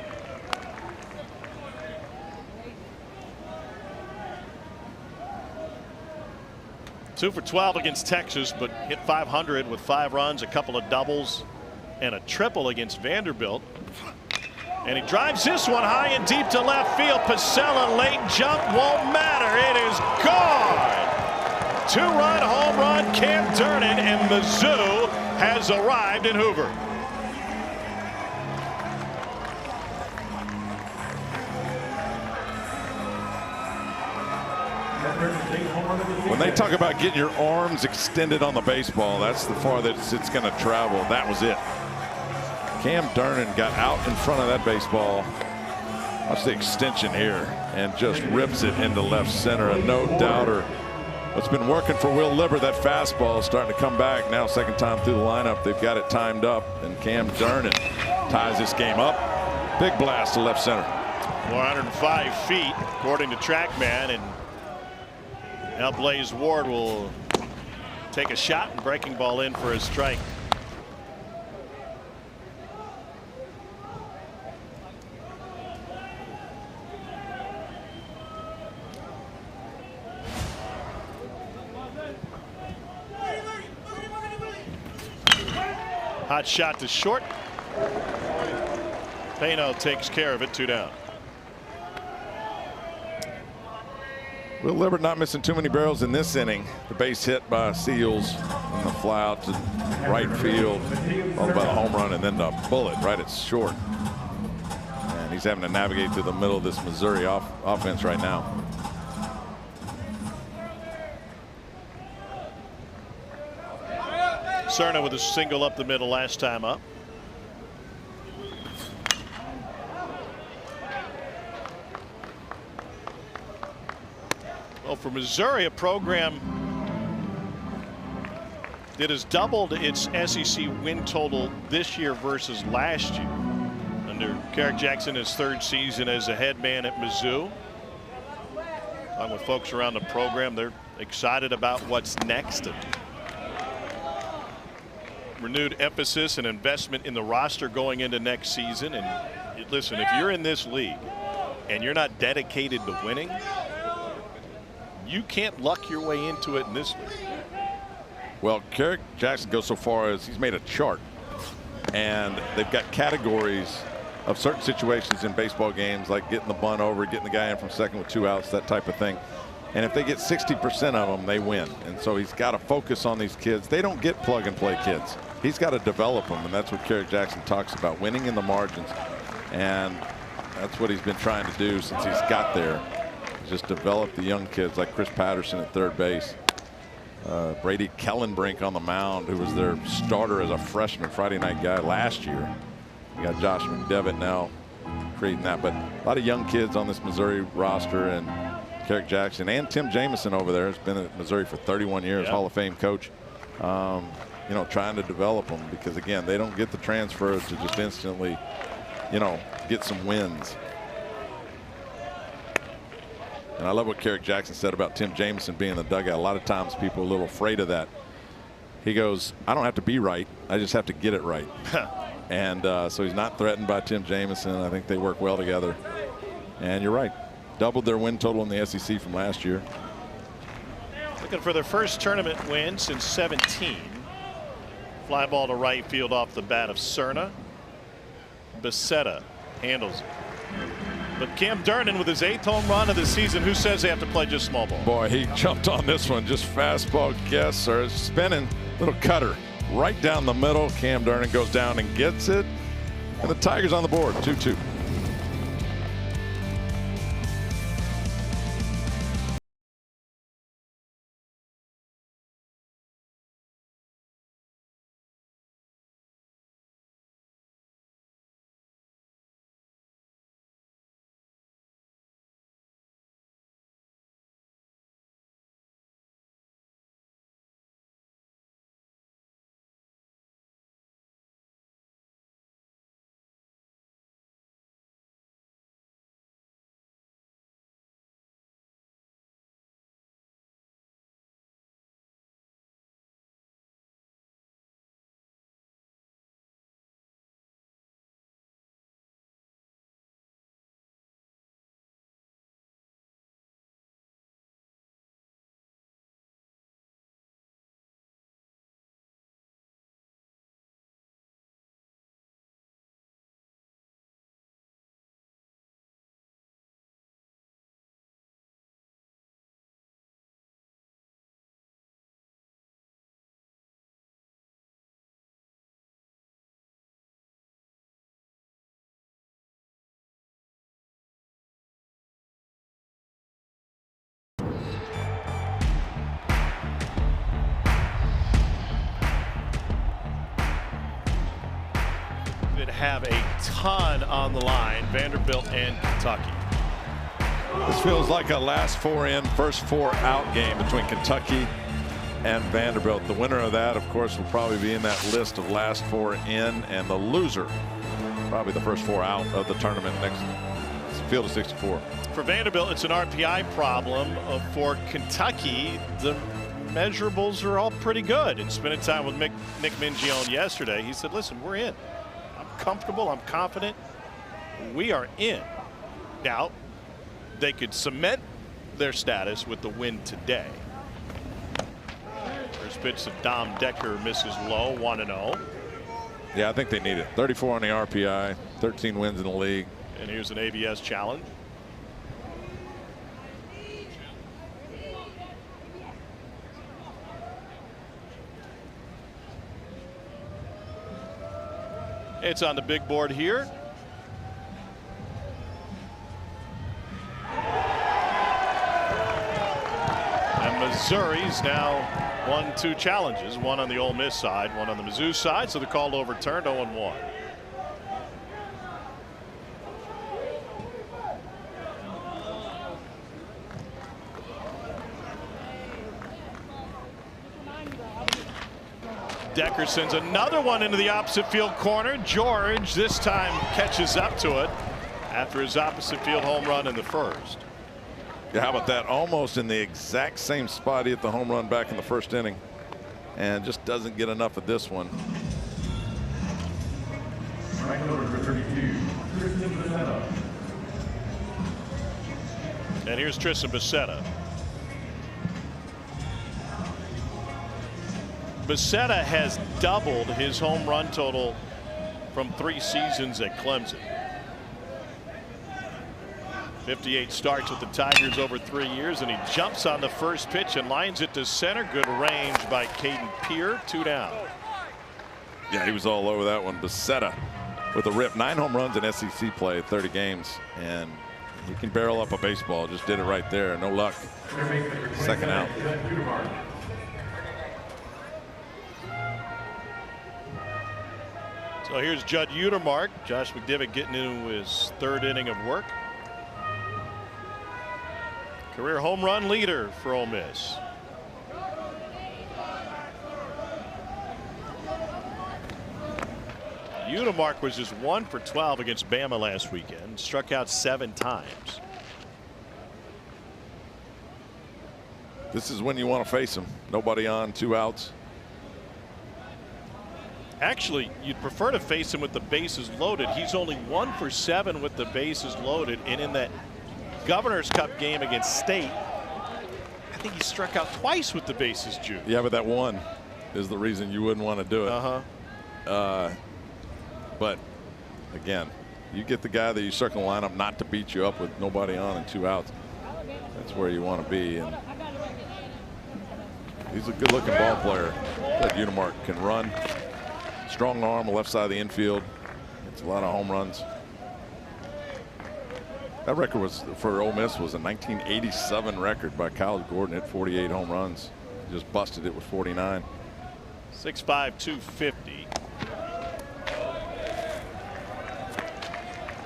Two for 12 against Texas, but hit 500 with 5 runs, a couple of doubles, and a triple against Vanderbilt. And he drives this one high and deep to left field. Pacella, late jump, won't matter. It is gone. 2-run home run. Cam Durnan, and Mizzou has arrived in Hoover. When they talk about getting your arms extended on the baseball, that's the farthest it's going to travel. That was it. Cam Durnan got out in front of that baseball. Watch the extension here and just rips it into left center. A no doubter What's been working for Will Libber, that fastball is starting to come back. Now second time through the lineup. They've got it timed up. And Cam Durnan ties this game up. Big blast to left center. 405 feet, according to TrackMan. And now Blaze Ward will take a shot and breaking ball in for a strike. Hot shot to short. Payno takes care of it, 2 down. Will Libber not missing too many barrels in this inning. The base hit by Seals and the fly out to right field, followed by the home run, and then the bullet right at short. And he's having to navigate through the middle of this Missouri offense right now. Cerna with a single up the middle last time up. Well, for Missouri, a program that has doubled its SEC win total this year versus last year. Under Kerrick Jackson, his 3rd season as a head man at Mizzou. Along with folks around the program, they're excited about what's next. Renewed emphasis and investment in the roster going into next season. And listen, if you're in this league and you're not dedicated to winning, you can't luck your way into it in this league. Well, Kerrick Jackson goes so far as he's made a chart, and they've got categories of certain situations in baseball games, like getting the bunt over, getting the guy in from second with 2 outs, that type of thing. And if they get 60% of them, they win. And so he's got to focus on these kids. They don't get plug and play kids. He's got to develop them, and that's what Kerrick Jackson talks about, winning in the margins. And that's what he's been trying to do since he's got there. Just develop the young kids like Chris Patterson at third base. Brady Kellenbrink on the mound, who was their starter as a freshman Friday night guy last year. You got Josh McDevitt now creating that. But a lot of young kids on this Missouri roster, and Kerrick Jackson and Tim Jamison over there has been at Missouri for 31 years, Hall of Fame coach. You know, trying to develop them, because again, they don't get the transfer to just instantly, you know, get some wins. And I love what Kerrick Jackson said about Tim Jamison being in the dugout. A lot of times people are a little afraid of that. He goes, I don't have to be right, I just have to get it right. And so he's not threatened by Tim Jamison. I think they work well together. And you're right, doubled their win total in the SEC from last year. Looking for their first tournament win since 17. Fly ball to right field off the bat of Cerna. Becerra handles it. But Cam Durnan with his 8th home run of the season. Who says they have to play just small ball? Boy, he jumped on this one. Just fastball, guess, or spinning little cutter right down the middle. Cam Durnan goes down and gets it. And the Tigers on the board, 2-2. Have a ton on the line, Vanderbilt and Kentucky. This feels like a last four in, first four out game between Kentucky and Vanderbilt. The winner of that, of course, will probably be in that list of last four in, and the loser, probably the first four out of the tournament next field of 64. For Vanderbilt, it's an RPI problem. For Kentucky, the measurables are all pretty good. And spending time with Nick Mingione yesterday, he said, listen, we're in. I'm comfortable. I'm confident. We are in. Now, they could cement their status with the win today. First pitch to Dom Decker misses low, 1-0. Yeah, I think they need it. 34 on the RPI, 13 wins in the league. And here's an ABS challenge. It's on the big board here. And Missouri's now won two challenges, one on the Ole Miss side, one on the Mizzou side, so the call overturned, 0-1. Decker sends another one into the opposite field corner. George this time catches up to it after his opposite field home run in the first. Yeah, how about that? Almost in the exact same spot he hit the home run back in the first inning, and just doesn't get enough of this one. And here's Tristan Becerra. Becerra has doubled his home run total from 3 seasons at Clemson. 58 starts with the Tigers over 3 years, and he jumps on the first pitch and lines it to center. Good range by Caden Peer. 2 down. Yeah, he was all over that one. Becerra with a rip. 9 home runs in SEC play, 30 games, and he can barrel up a baseball. Just did it right there. No luck. Second out. So here's Judd Utermark. Josh McDivitt getting into his 3rd inning of work. Career home run leader for Ole Miss. Utermark was just 1 for 12 against Bama last weekend. Struck out 7 times. This is when you want to face him. Nobody on, 2 outs. Actually, you'd prefer to face him with the bases loaded. He's only 1 for 7 with the bases loaded, and in that Governor's Cup game against State, I think he struck out twice with the bases, Jude. Yeah, but that one is the reason you wouldn't want to do it. But again, you get the guy that you circle the lineup not to beat you up with nobody on and 2 outs. That's where you want to be. And he's a good-looking ball player. That Utermark can run. Strong arm, left side of the infield. It's a lot of home runs. That record was for Ole Miss was a 1987 record by Kyle Gordon at 48 home runs. Just busted it with 49. 6'5", 250.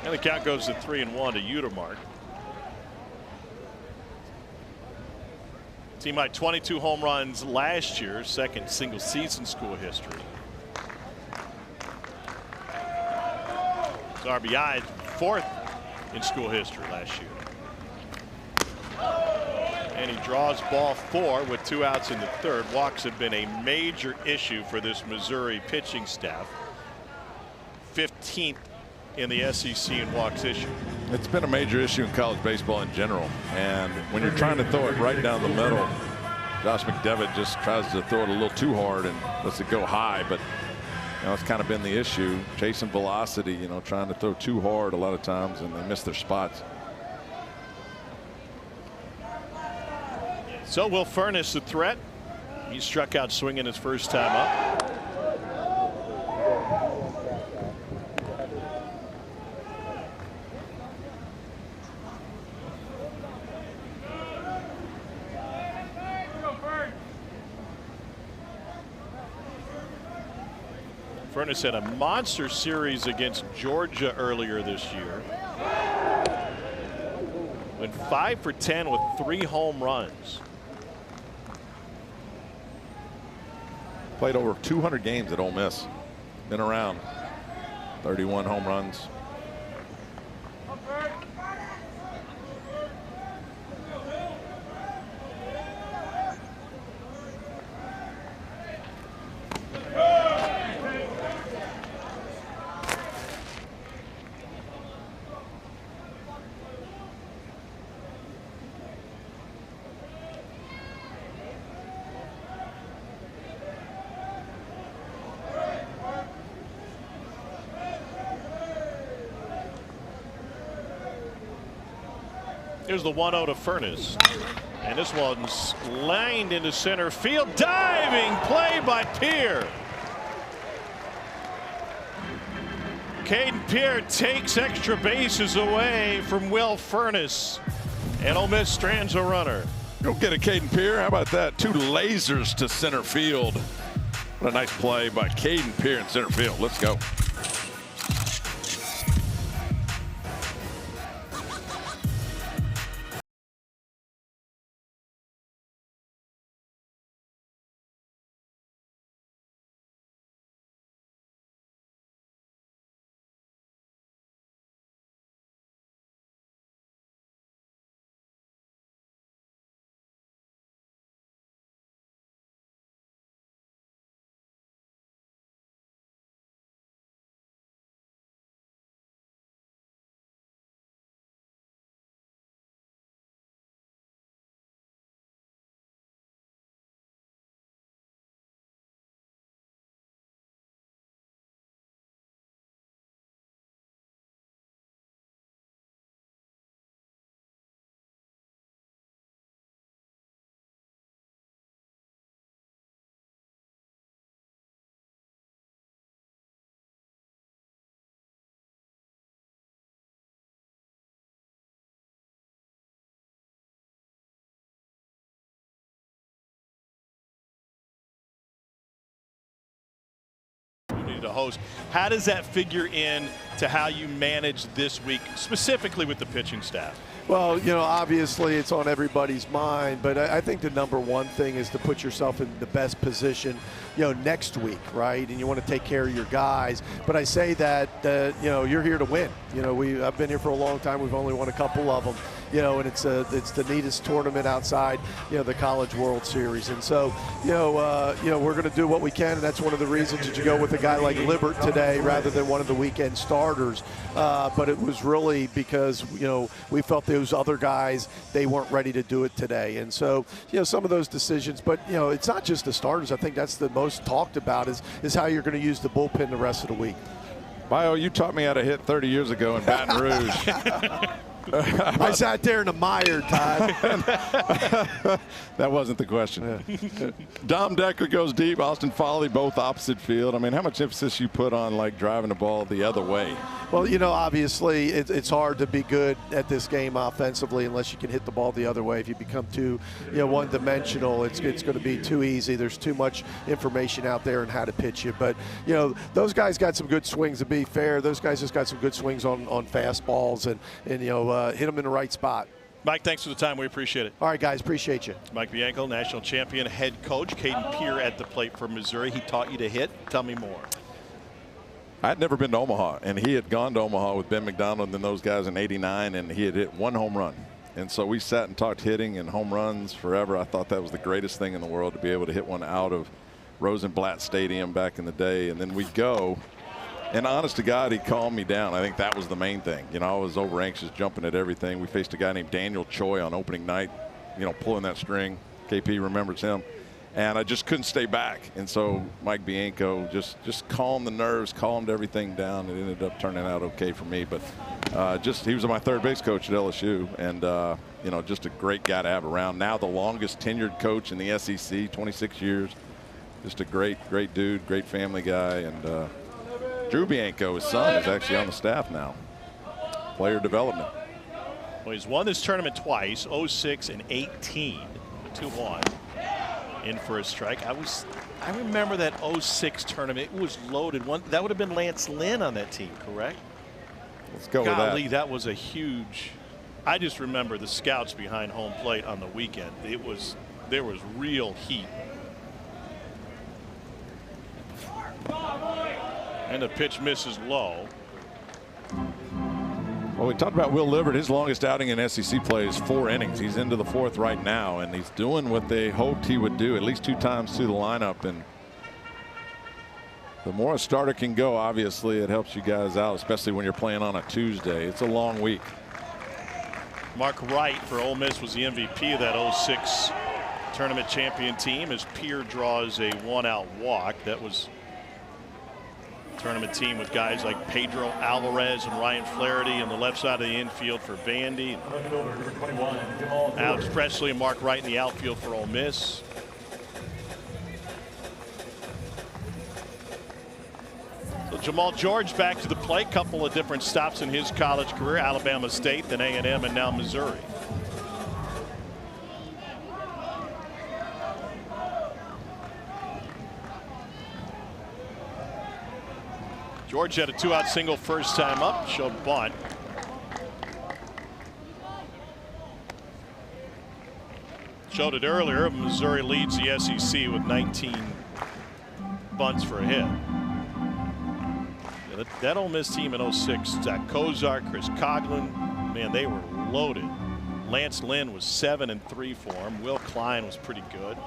And the count goes to 3-1 to Utermark. Team had 22 home runs last year, 2nd single season school history. RBI 4th in school history last year. And he draws ball 4 with 2 outs in the 3rd. Walks have been a major issue for this Missouri pitching staff. 15th in the SEC in walks issue. It's been a major issue in college baseball in general, and when you're trying to throw it right down the middle, Josh McDevitt just tries to throw it a little too hard and lets it go high, but it's kind of been the issue, chasing velocity, trying to throw too hard a lot of times, and they miss their spots. So Will Furniss the threat. He struck out swinging his first time up. Furniss had a monster series against Georgia earlier this year. Went 5 for 10 with 3 home runs. Played over 200 games at Ole Miss. Been around. 31 home runs. Here's the 1-0 to Furness. And this one's lined into center field. Diving play by Pierre. Caden Pierre takes extra bases away from Will Furness. And Ole Miss strands a runner. Go get it, Caden Pierre. How about that? 2 lasers to center field. What a nice play by Caden Pierre in center field. Let's go. To host. How does that figure in to how you manage this week, specifically with the pitching staff? Well, you know, obviously it's on everybody's mind, but I think the number one thing is to put yourself in the best position, you know, next week, right? And you want to take care of your guys. But I say that, you know, you're here to win. You know, I've been here for a long time. We've only won a couple of them, you know, and it's the neatest tournament outside, you know, the College World Series. And so, you know, we're going to do what we can, and that's one of the reasons that you go with a guy like Libert today rather than one of the weekend starters. But it was really because, you know, we felt those other guys, they weren't ready to do it today. And so, you know, some of those decisions, but, you know, it's not just the starters. I think that's the most talked about is how you're going to use the bullpen the rest of the week. Bio, you taught me how to hit 30 years ago in Baton Rouge. I sat there in the mire, Todd. That wasn't the question. Yeah. Dom Decker goes deep. Austin Foley both opposite field. I mean, how much emphasis you put on like driving the ball the other way? Well, you know, obviously it's hard to be good at this game offensively unless you can hit the ball the other way. If you become too, you know, one-dimensional, it's going to be too easy. There's too much information out there on how to pitch you. But, you know, those guys got some good swings. To be fair, those guys just got some good swings on fastballs and you know, hit them in the right spot. Mike, thanks for the time. We appreciate it. All right, guys, appreciate you. Mike Bianco, national champion head coach. Caden Pierre at the plate for Missouri. He taught you to hit. Tell me more. I'd never been to Omaha, and he had gone to Omaha with Ben McDonald and those guys in '89, and he had hit 1 home run. And so we sat and talked hitting and home runs forever. I thought that was the greatest thing in the world to be able to hit one out of Rosenblatt Stadium back in the day. And then we'd go. And honest to God, he calmed me down. I think that was the main thing. You know, I was over anxious, jumping at everything. We faced a guy named Daniel Choi on opening night, you know, pulling that string. KP remembers him. And I just couldn't stay back. And so Mike Bianco just calmed the nerves, calmed everything down. It ended up turning out okay for me. But he was my third base coach at LSU. And, you know, just a great guy to have around. Now the longest tenured coach in the SEC, 26 years. Just a great dude, great family guy. And Drew Bianco, his son, is actually on the staff now. Player development. Well, he's won this tournament twice, 06 and 18. 2-1 in for a strike. I remember that 06 tournament. It was loaded. That would have been Lance Lynn on that team, correct? Let's go Golly, with that. That was a huge I just remember the scouts behind home plate on the weekend. There was real heat. And the pitch misses low. Well, we talked about Will Libbert. His longest outing in SEC play is 4 innings. He's into the 4th right now, and he's doing what they hoped he would do, at least 2 times through the lineup. And the more a starter can go, obviously, it helps you guys out, especially when you're playing on a Tuesday. It's a long week. Mark Wright for Ole Miss was the MVP of that 06 tournament champion team as Pierre draws a 1-out walk. That was tournament team with guys like Pedro Alvarez and Ryan Flaherty on the left side of the infield for Vandy. Alex Presley and Mark Wright in the outfield for Ole Miss. So Jamal George back to the plate. Couple of different stops in his college career. Alabama State, then A&M, and now Missouri. George had a 2-out single first time up, showed bunt. Showed it earlier. Missouri leads the SEC with 19 bunts for a hit. Yeah, that Ole Miss team in 06, Zach Kozar, Chris Coughlin, man, they were loaded. Lance Lynn was 7-3 for him. Will Klein was pretty good.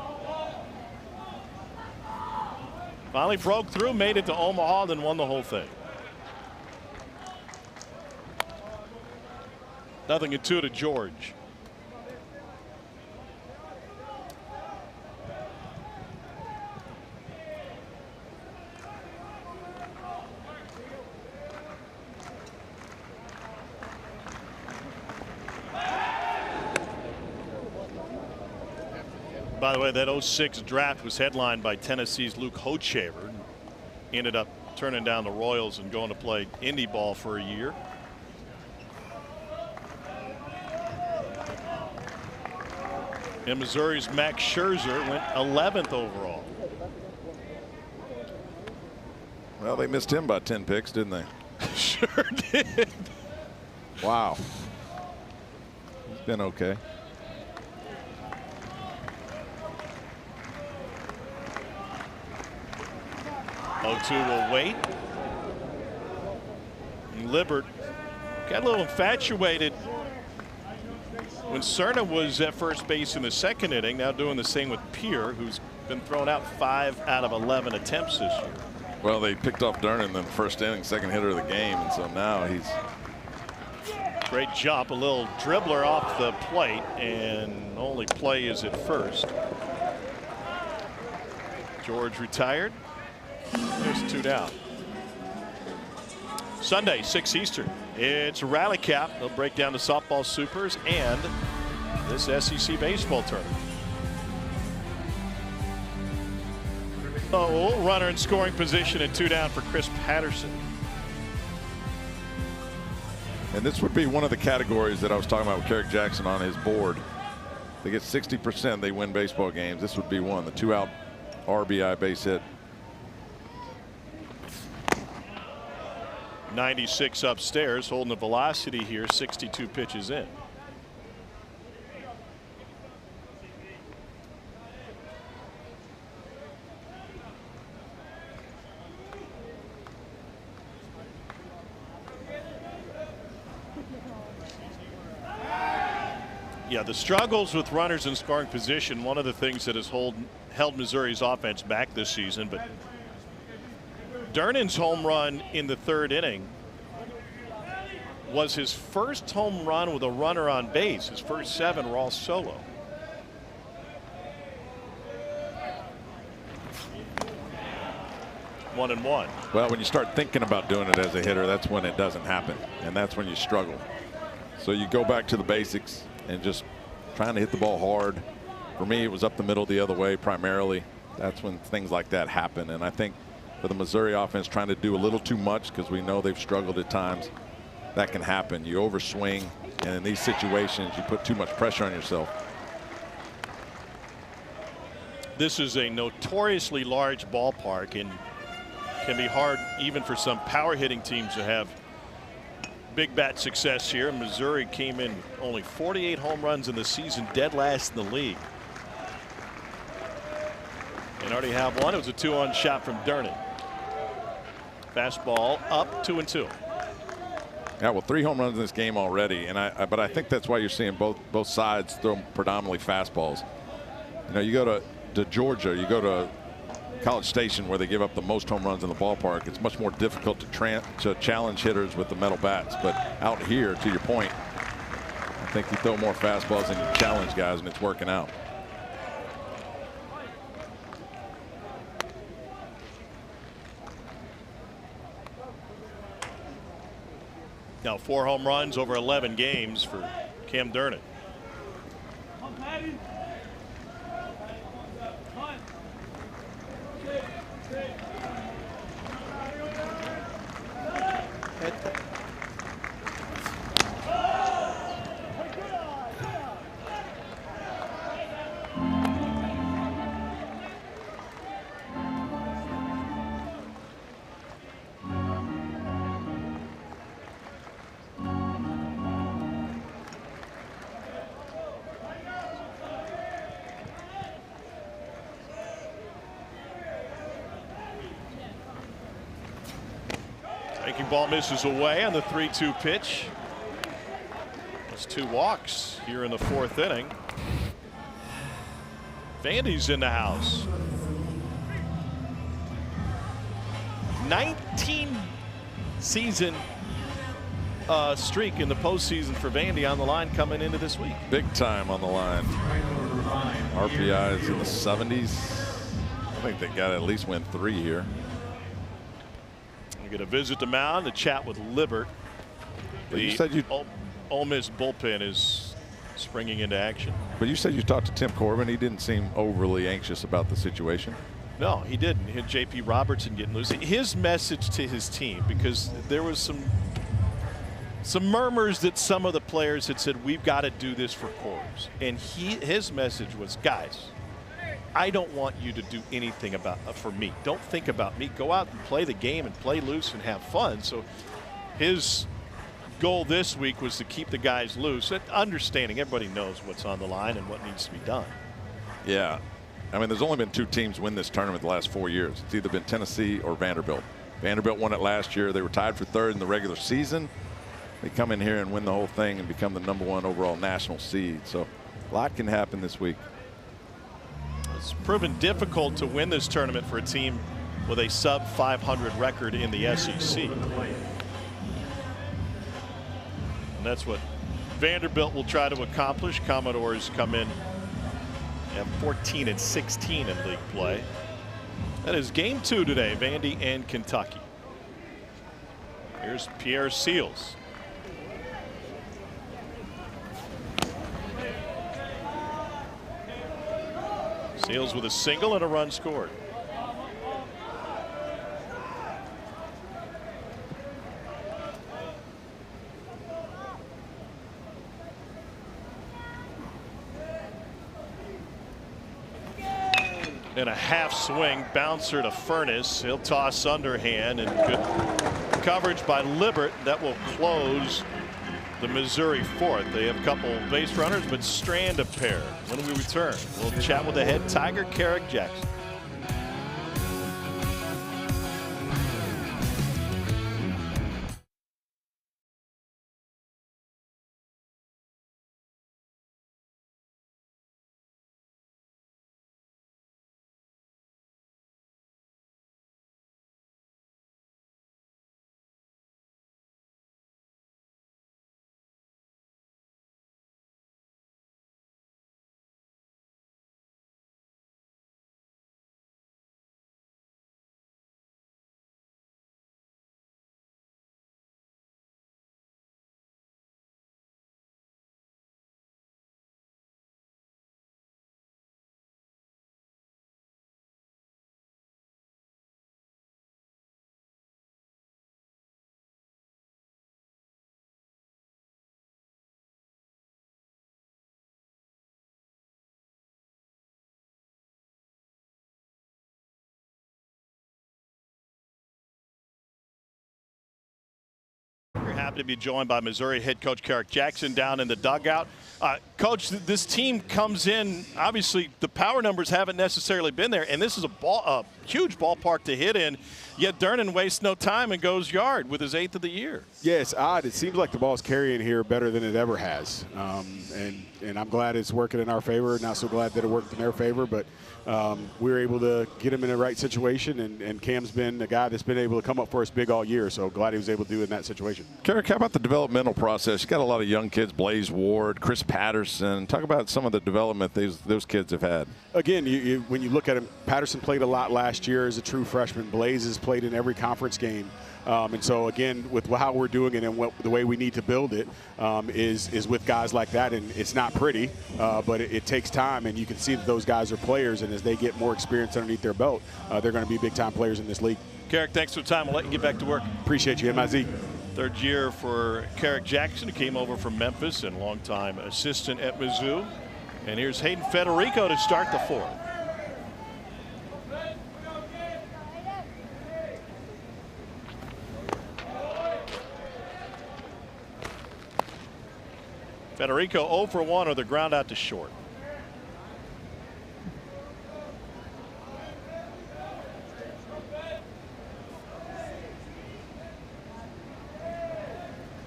Finally broke through, made it to Omaha, then won the whole thing. 0-2 to George. By the way, that 06 draft was headlined by Tennessee's Luke Hochhaver. Ended up turning down the Royals and going to play Indy ball for a year. And Missouri's Max Scherzer went 11th overall. Well, they missed him by 10 picks, didn't they? Sure did. Wow. He's been okay. Will wait. And Libbert got a little infatuated when Cerna was at first base in the 2nd inning. Now doing the same with Pierre, who's been thrown out 5 out of 11 attempts this year. Well, they picked off Durnan in the 1st inning, 2nd hitter of the game, and so now he's great jump, a little dribbler off the plate, and only play is at first. George retired. There's 2 down. Sunday, 6 Eastern. It's Rally Cap. They'll break down the softball supers and this SEC baseball tournament. Oh, runner in scoring position and 2 down for Chris Patterson. And this would be one of the categories that I was talking about with Carrick Jackson on his board. They get 60%, they win baseball games. This would be one, the 2-out RBI base hit. 96 upstairs, holding the velocity here, 62 pitches in. Yeah, the struggles with runners in scoring position, one of the things that has held Missouri's offense back this season. But Durnan's home run in the 3rd inning was his first home run with a runner on base. His first 7 were all solo. One and one. Well, when you start thinking about doing it as a hitter, that's when it doesn't happen, and that's when you struggle. So you go back to the basics and just trying to hit the ball hard. For me, it was up the middle the other way primarily. That's when things like that happen. And I think for the Missouri offense trying to do a little too much, because we know they've struggled at times, that can happen. You overswing, and in these situations you put too much pressure on yourself. This is a notoriously large ballpark and can be hard even for some power hitting teams to have big bat success here. Missouri came in only 48 home runs in the season, dead last in the league. And already have one. It was a 2-on shot from Dernan. Fastball up 2-2. Yeah, well, 3 home runs in this game already, and but I think that's why you're seeing both sides throw predominantly fastballs. You know, you go to Georgia, you go to College Station where they give up the most home runs in the ballpark. It's much more difficult to challenge hitters with the metal bats. But out here, to your point, I think you throw more fastballs and you challenge guys, and it's working out. Now 4 home runs over 11 games for Cam Dernan. Breaking ball misses away on the 3-2 pitch. That's 2 walks here in the 4th inning. Vandy's in the house. 19 season streak in the postseason for Vandy on the line coming into this week. Big time on the line. RPIs in the 70s. I think they got to at least win 3 here. We're going to visit the mound to chat with Libbert. The Ole Miss bullpen is springing into action. But you said you talked to Tim Corbin. He didn't seem overly anxious about the situation. No, he didn't. He had J.P. Robertson getting loose. His message to his team, because there was some murmurs that some of the players had said, we've got to do this for Corbs. And his message was, guys, I don't want you to do anything for me. Don't think about me. Go out and play the game and play loose and have fun. So his goal this week was to keep the guys loose, understanding everybody knows what's on the line and what needs to be done. Yeah. I mean, there's only been 2 teams win this tournament the last 4 years. It's either been Tennessee or Vanderbilt. Vanderbilt won it last year. They were tied for 3rd in the regular season. They come in here and win the whole thing and become the #1 overall national seed. So a lot can happen this week. It's proven difficult to win this tournament for a team with a sub 500 record in the SEC. And that's what Vanderbilt will try to accomplish. Commodores come in at 14-16 in league play. That is game 2 today, Vandy and Kentucky. Here's Pierre Seals. Seals with a single and a run scored. And a half swing bouncer to Furness. He'll toss underhand, and good coverage by Libbert. That will close the Missouri 4th. They have a couple base runners, but strand a pair. When we return, we'll chat with the head Tiger, Carrick Jackson. happy to be joined by Missouri head coach Kerrick Jackson down in the dugout. Coach, this team comes in, obviously the power numbers haven't necessarily been there, and this is a huge ballpark to hit in, yet Durnan wastes no time and goes yard with his 8th of the year. Yeah, it's odd. It seems like the ball's carrying here better than it ever has. And I'm glad it's working in our favor. Not so glad that it worked in their favor, but we were able to get him in the right situation, and Cam's been a guy that's been able to come up for us big all year, so glad he was able to do it in that situation. Kerrick, how about the developmental process? You got a lot of young kids, Blaze Ward, Chris Patterson. Talk about some of the development those kids have had. Again, when you look at him, Patterson played a lot last year as a true freshman. Blaze has played in every conference game. And so, again, with how we're doing it and the way we need to build it is with guys like that. And it's not pretty, but it takes time. And you can see that those guys are players. And as they get more experience underneath their belt, they're going to be big-time players in this league. Kerrick, thanks for the time. We'll let you get back to work. Appreciate you, MIZ. Third year for Kerrick Jackson, who came over from Memphis and longtime assistant at Mizzou. And here's Hayden Federico to start the 4th. Federico 0 for 1 or the ground out to short.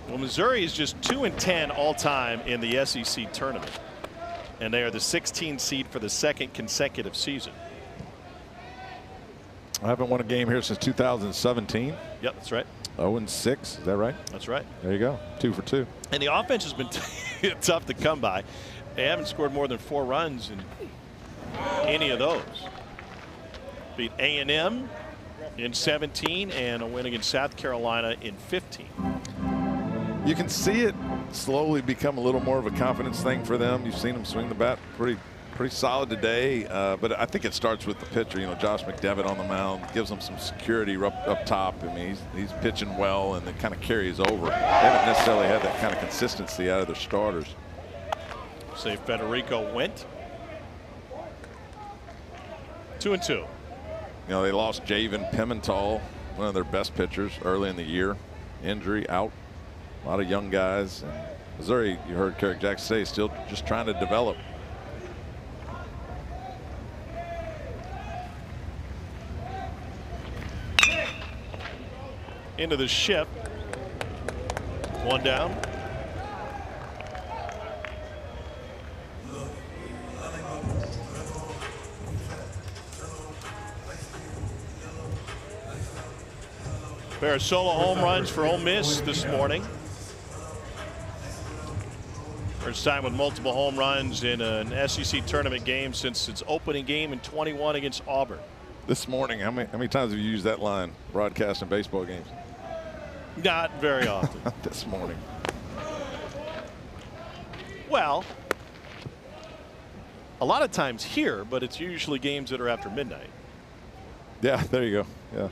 Well, Missouri is just 2-10 all time in the SEC tournament, and they are the 16th seed for the 2nd consecutive season. I haven't won a game here since 2017. Yep, that's right. 0-6, is that right? That's right. There you go, 2 for 2. And the offense has been tough to come by. They haven't scored more than 4 runs in any of those. Beat A&M in 17 and a win against South Carolina in 15. You can see it slowly become a little more of a confidence thing for them. You've seen them swing the bat pretty solid today, but I think it starts with the pitcher. You know, Josh McDevitt on the mound gives them some security up top. I mean, he's pitching well, and it kind of carries over. They haven't necessarily had that kind of consistency out of their starters. Say Federico went 2-2. You know, they lost Javen Pimentel, one of their best pitchers early in the year. Injury, out. A lot of young guys. And Missouri, you heard Kerrick Jackson say, still just trying to develop. Into the shift. 1 down. Pair of solo home runs for Ole Miss this morning. First time with multiple home runs in an SEC tournament game since its opening game in 21 against Auburn. This morning, how many times have you used that line broadcasting baseball games? Not very often. This morning. Well, a lot of times here, but it's usually games that are after midnight. Yeah, there you go. Yeah.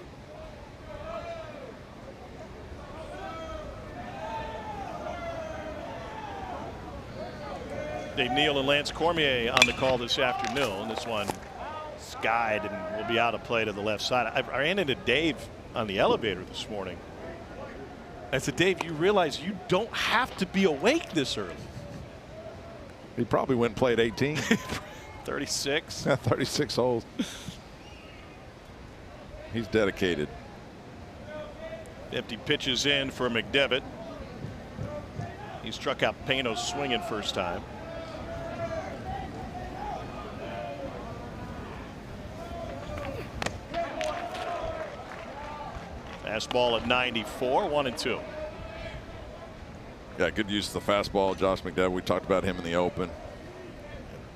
Dave Neal and Lance Cormier on the call this afternoon. This one skied and will be out of play to the left side. I ran into Dave on the elevator this morning. I said, Dave, you realize you don't have to be awake this early. He probably went and played 18. 36. 36 holes. He's dedicated. Empty pitches in for McDevitt. He struck out Pano swinging first time. Fastball at 94, 1-2. Yeah, good use of the fastball. Josh McDevitt, we talked about him in the open.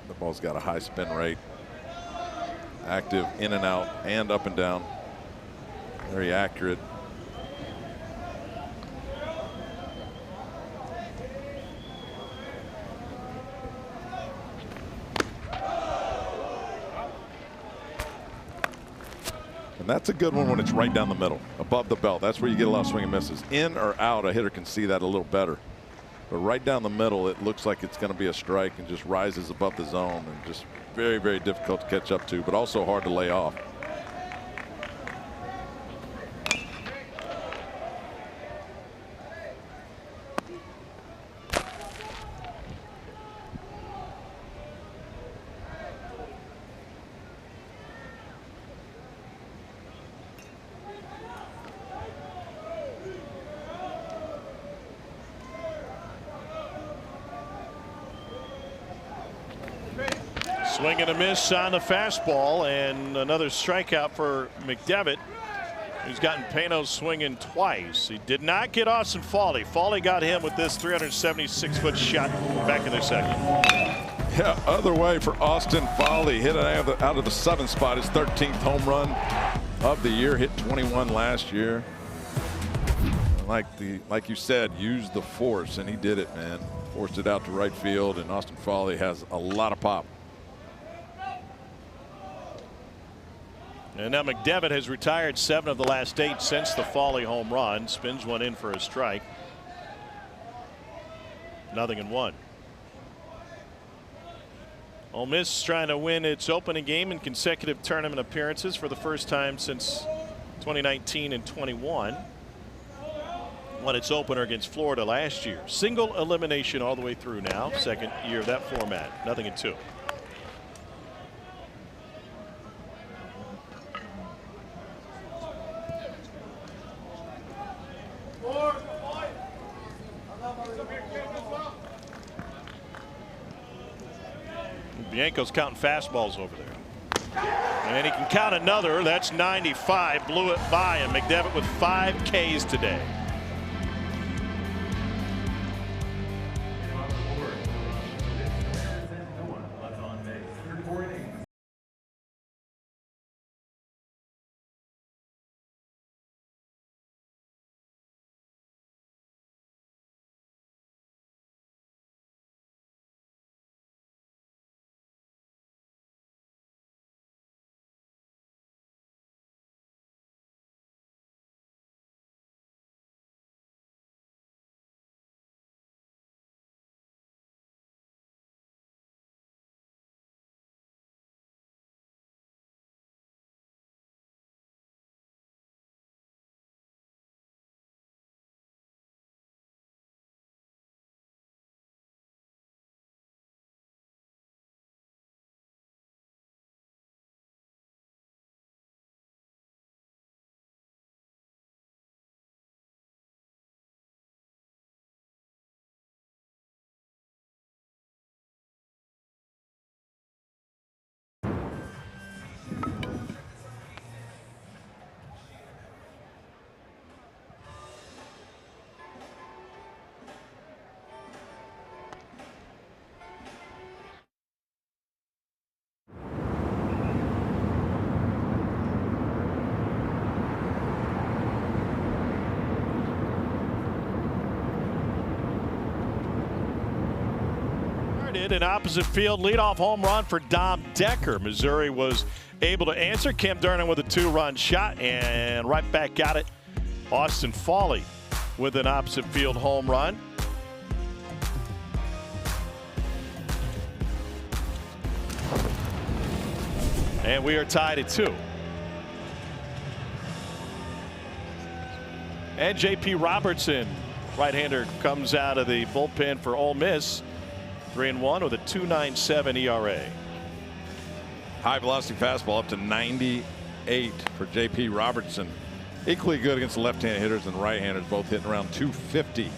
The ball's got a high spin rate. Active in and out and up and down. Very accurate. And that's a good one when it's right down the middle, above the belt. That's where you get a lot of swing and misses. In or out, a hitter can see that a little better. But right down the middle, it looks like it's going to be a strike and just rises above the zone, and just very, very difficult to catch up to, but also hard to lay off. Swing and a miss on the fastball, and another strikeout for McDevitt, who's gotten Pano swinging twice. He did not get Austin Fawley. Fawley got him with this 376-foot shot back in the second. Yeah, other way for Austin Fawley. Hit it out of the 7th spot. His 13th home run of the year. Hit 21 last year. Like you said, use the force, and he did it, man. Forced it out to right field, and Austin Fawley has a lot of pop. And now McDevitt has retired 7 of the last 8 since the Fawley home run. Spins one in for a strike. 0-1. Ole Miss trying to win its opening game in consecutive tournament appearances for the first time since 2019 and 21. Won its opener against Florida last year. Single elimination all the way through now. Second year of that format. 0-2. Bianco's counting fastballs over there. And he can count another. That's 95. Blew it by him. McDevitt with 5 Ks today. An opposite field leadoff home run for Dom Decker. Missouri was able to answer. Cam Durnan with a 2-run shot, and right back at it, Austin Fawley with an opposite field home run. And we are tied at 2. And J.P. Robertson, right-hander, comes out of the bullpen for Ole Miss. 3-1 with a 2.97 ERA. High velocity fastball up to 98 for J.P. Robertson. Equally good against the left-handed hitters and right-handers, both hitting around 250.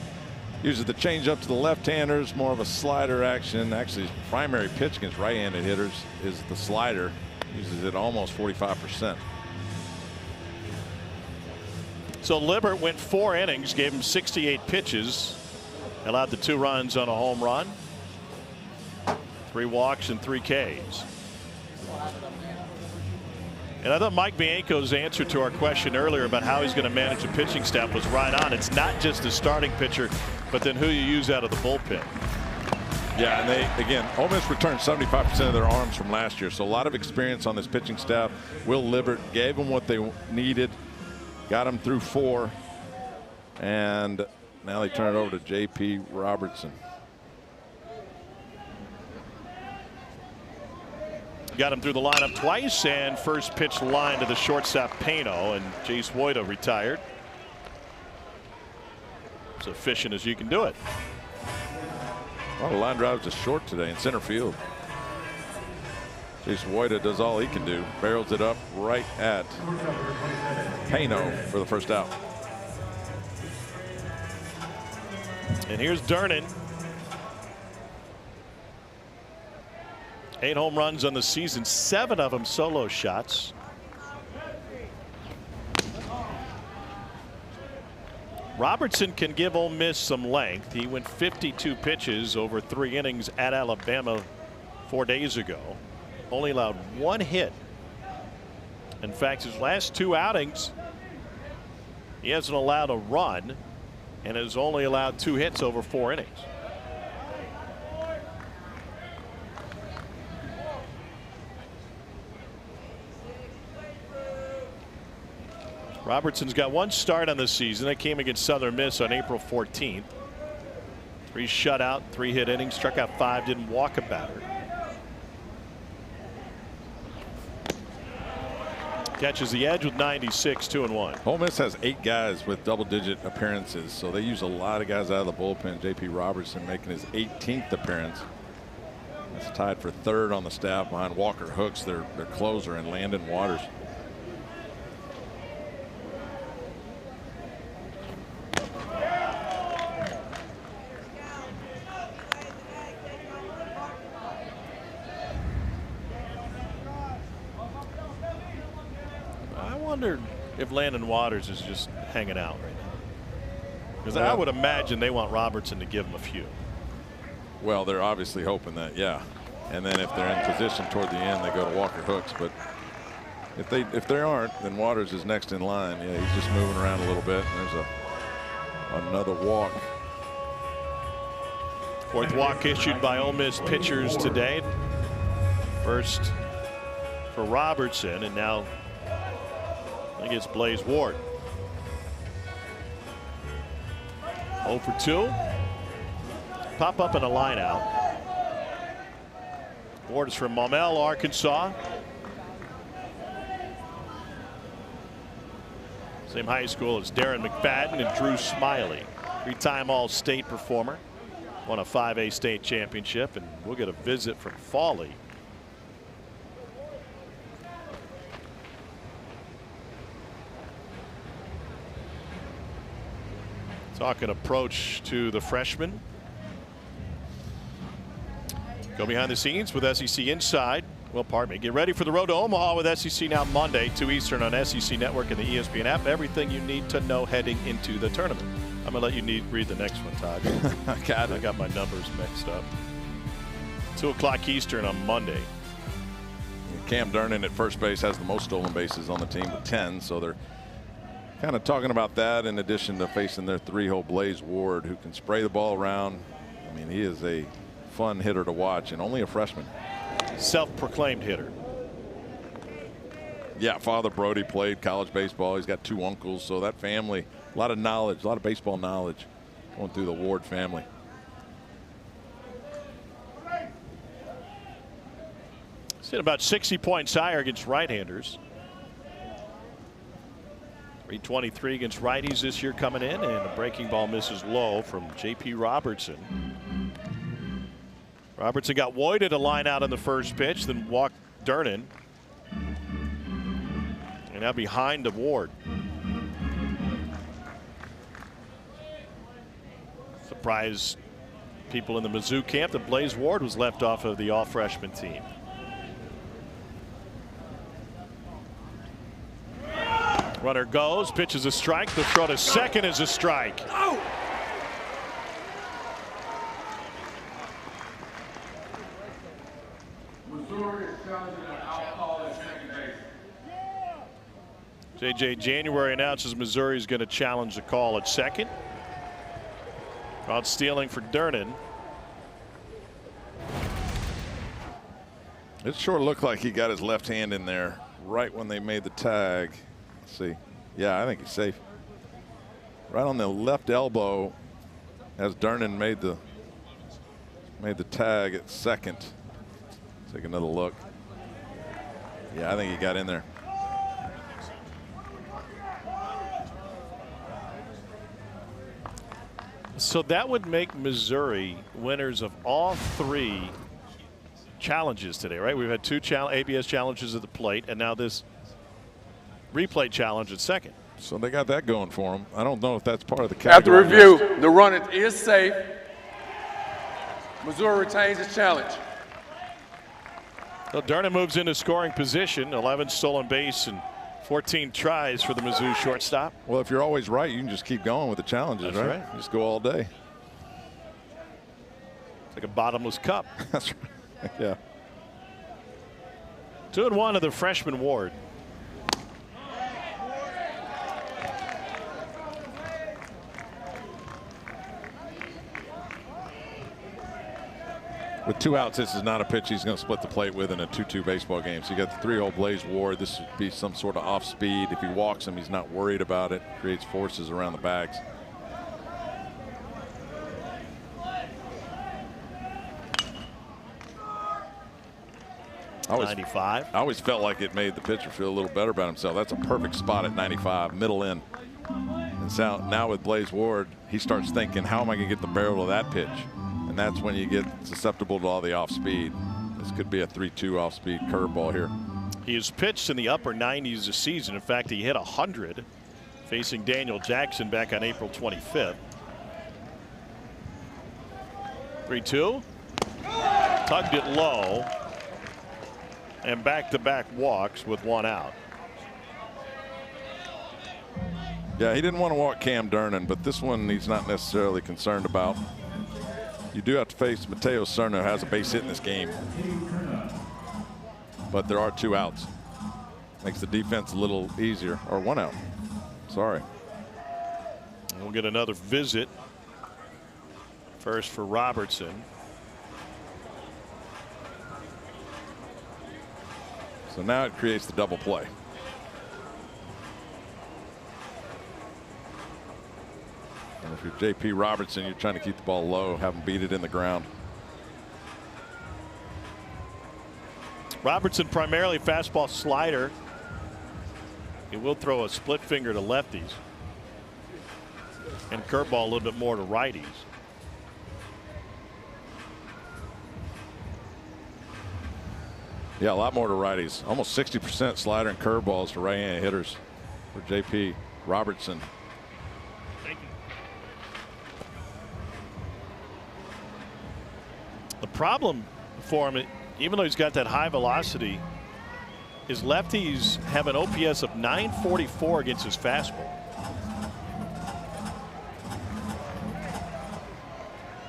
Uses the changeup to the left-handers, more of a slider action. Actually, his primary pitch against right-handed hitters is the slider. Uses it almost 45%. So Libert went 4 innings, gave him 68 pitches, allowed the 2 runs on a home run. 3 walks and 3 Ks. And I thought Mike Bianco's answer to our question earlier about how he's going to manage the pitching staff was right on. It's not just the starting pitcher, but then who you use out of the bullpen. Yeah, and they, again, Ole Miss returned 75% of their arms from last year, so a lot of experience on this pitching staff. Will Libert gave them what they needed, got them through 4, and now they turn it over to J.P. Robertson. Got him through the lineup twice, and first pitch line to the shortstop Pano, and Jace Woida retired. As efficient as you can do it. A lot of line drives to short today in center field. Jace Woida does all he can do. Barrels it up right at Pano for the first out. And here's Durnan. 8 home runs on the season, 7 of them solo shots. Robertson can give Ole Miss some length. He went 52 pitches over 3 innings at Alabama 4 days ago. Only allowed 1 hit. In fact, his last 2 outings, he hasn't allowed a run and has only allowed 2 hits over 4 innings. Robertson's got 1 start on the season. That came against Southern Miss on April 14th. 3 shutout, 3 hit innings, struck out 5, didn't walk a batter. Catches the edge with 96, 2-1. Ole Miss has 8 guys with double-digit appearances, so they use a lot of guys out of the bullpen. J.P. Robertson making his 18th appearance. That's tied for 3rd on the staff behind Walker Hooks, their closer, and Landon Waters. I wonder if Landon Waters is just hanging out right now, because I would imagine they want Robertson to give him a few. Well, they're obviously hoping that, yeah. And then if they're in position toward the end, they go to Walker Hooks. But if they aren't, then Waters is next in line. Yeah, he's just moving around a little bit. And there's another walk. 4th walk issued by Ole Miss pitchers today. First for Robertson, and now I think it's Blaze Ward. 0 for 2. Pop up in a line out. Ward is from Maumelle, Arkansas. Same high school as Darren McFadden and Drew Smiley. 3-time All-State performer. Won a 5A state championship, and we'll get a visit from Fawley. Talking approach to the freshman. Go behind the scenes with SEC Inside. Well, pardon me. Get ready for the road to Omaha with SEC Now Monday, 2 Eastern on SEC Network and the ESPN app. Everything you need to know heading into the tournament. I'm going to let you read the next one, Todd. I got my numbers mixed up. 2 o'clock Eastern on Monday. Cam Durnan at first base has the most stolen bases on the team with 10, so they're kind of talking about that in addition to facing their 3-hole Blaze Ward, who can spray the ball around. I mean, he is a fun hitter to watch, and only a freshman. Self-proclaimed hitter. Yeah, Father Brody played college baseball. He's got 2 uncles, so that family, a lot of knowledge, a lot of baseball knowledge going through the Ward family. He's hit about 60 points higher against right-handers. 323 against righties this year coming in, and the breaking ball misses low from J.P. Robertson. Robertson got Woyd to line out on the first pitch, then walked Durnan. And now behind the Ward. Surprised people in the Mizzou camp that Blaze Ward was left off of the all-freshman team. Runner goes, pitches a strike. The throw to second is a strike. Oh! JJ, January announces Missouri is going to challenge the call at second. Caught stealing for Durnan. It sure looked like he got his left hand in there right when they made the tag. Let's see. Yeah, I think he's safe. Right on the left elbow as Durnan made the tag at second. Take another look. Yeah, I think he got in there. So that would make Missouri winners of all 3 challenges today, right? We've had 2 ABS challenges at the plate, and now this replay challenge at second. So they got that going for them. I don't know if that's part of the category. After review, the run is safe. Missouri retains its challenge. Well, Durnin moves into scoring position. 11 stolen base and 14 tries for the Mizzou shortstop. Well, if you're always right, you can just keep going with the challenges, That's right? Just go all day. It's like a bottomless cup. That's right. Yeah. 2-1 to the freshman Ward. With 2 outs, this is not a pitch he's going to split the plate with in a 2-2 baseball game. So you got the 3-hole Blaze Ward. This would be some sort of off speed. If he walks him, he's not worried about it. Creates forces around the bags. I 95. always felt like it made the pitcher feel a little better about himself. That's a perfect spot at 95, middle in. And so now with Blaze Ward, he starts thinking, how am I going to get the barrel of that pitch? And that's when you get susceptible to all the off speed. This could be a 3-2 off speed curveball here. He has pitched in the upper 90s this season. In fact, he hit 100 facing Daniel Jackson back on April 25th. 3-2. Tugged it low. And back-to-back walks with 1 out. Yeah, he didn't want to walk Cam Durnin, but this one he's not necessarily concerned about. You do have to face Mateo Serna, who has a base hit in this game. But there are 2 outs. Makes the defense a little easier. Or 1 out. Sorry. We'll get another visit. First for Robertson. So now it creates the double play. And if you're J.P. Robertson, you're trying to keep the ball low, have him beat it in the ground. Robertson primarily fastball slider. He will throw a split finger to lefties. And curveball a little bit more to righties. Yeah, a lot more to righties. Almost 60% slider and curveballs for right-handed hitters for J.P. Robertson. Thank you. The problem for him, even though he's got that high velocity, his lefties have an OPS of 944 against his fastball.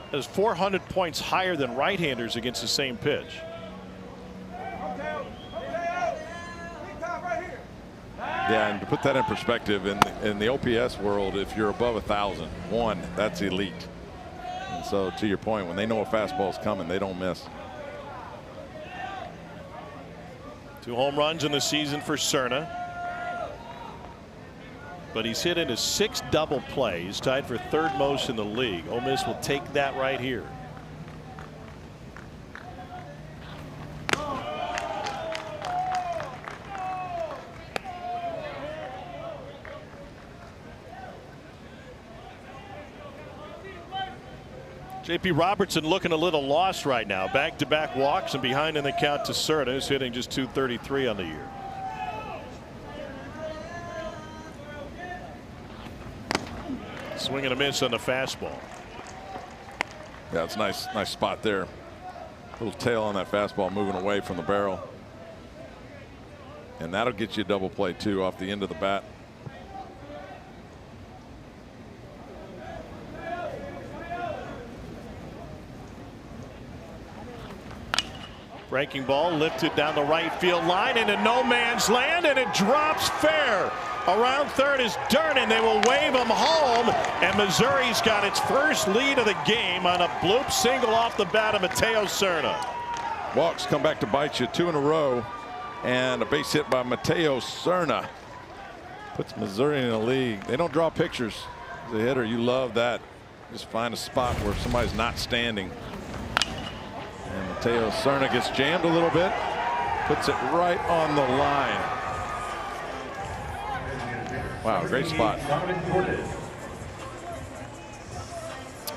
That is 400 points higher than right-handers against the same pitch. Yeah, and to put that in perspective, in the OPS world, if you're above 1,001, that's elite. And so, to your point, when they know a fastball is coming, they don't miss. 2 home runs in the season for Serna. But he's hit into 6 double plays, tied for 3rd most in the league. Ole Miss will take that right here. J.P. Robertson looking a little lost right now. Back-to-back walks and behind in the count to Serna, who's hitting just .233 on the year. Swing and a miss on the fastball. Yeah, it's nice spot there. Little tail on that fastball moving away from the barrel. And that'll get you a double play too off the end of the bat. Breaking ball lifted down the right field line into no man's land, and it drops fair. Around third is Durnin. They will wave him home, and Missouri's got its first lead of the game on a bloop single off the bat of Mateo Serna. Walks come back to bite you, 2 in a row, and a base hit by Mateo Serna puts Missouri in the league. They don't draw pictures. As a hitter, you love that. Just find a spot where somebody's not standing. And Mateo Serna gets jammed a little bit, puts it right on the line. Wow, great spot.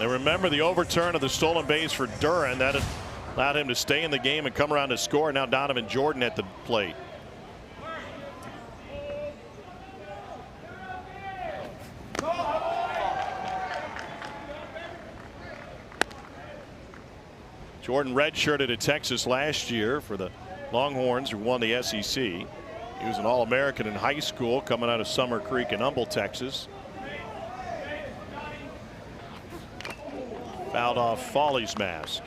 And remember the overturn of the stolen base for Duran. That allowed him to stay in the game and come around to score. Now Donovan Jordan at the plate. Jordan redshirted at Texas last year for the Longhorns, who won the SEC. He was an All-American in high school coming out of Summer Creek in Humble, Texas. Fouled off Foley's mask.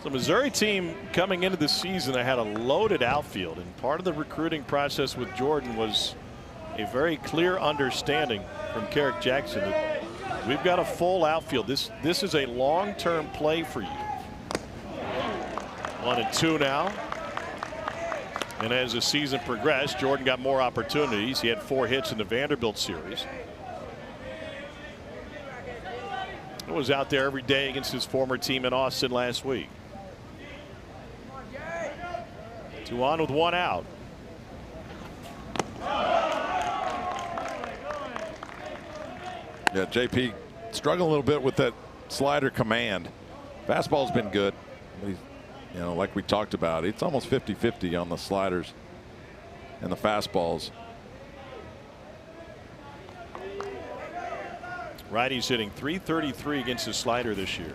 The Missouri team coming into the season, they had a loaded outfield, and part of the recruiting process with Jordan was a very clear understanding from Carrick Jackson that we've got a full outfield. This is a long-term play for you. 1-2 now. And as the season progressed, Jordan got more opportunities. He had 4 hits in the Vanderbilt series. He was out there every day against his former team in Austin last week. 2 on with 1 out. Yeah, JP struggling a little bit with that slider command. Fastball's been good. He's, you know, like we talked about, it's almost 50-50 on the sliders and the fastballs. Righty's hitting .333 against his slider this year.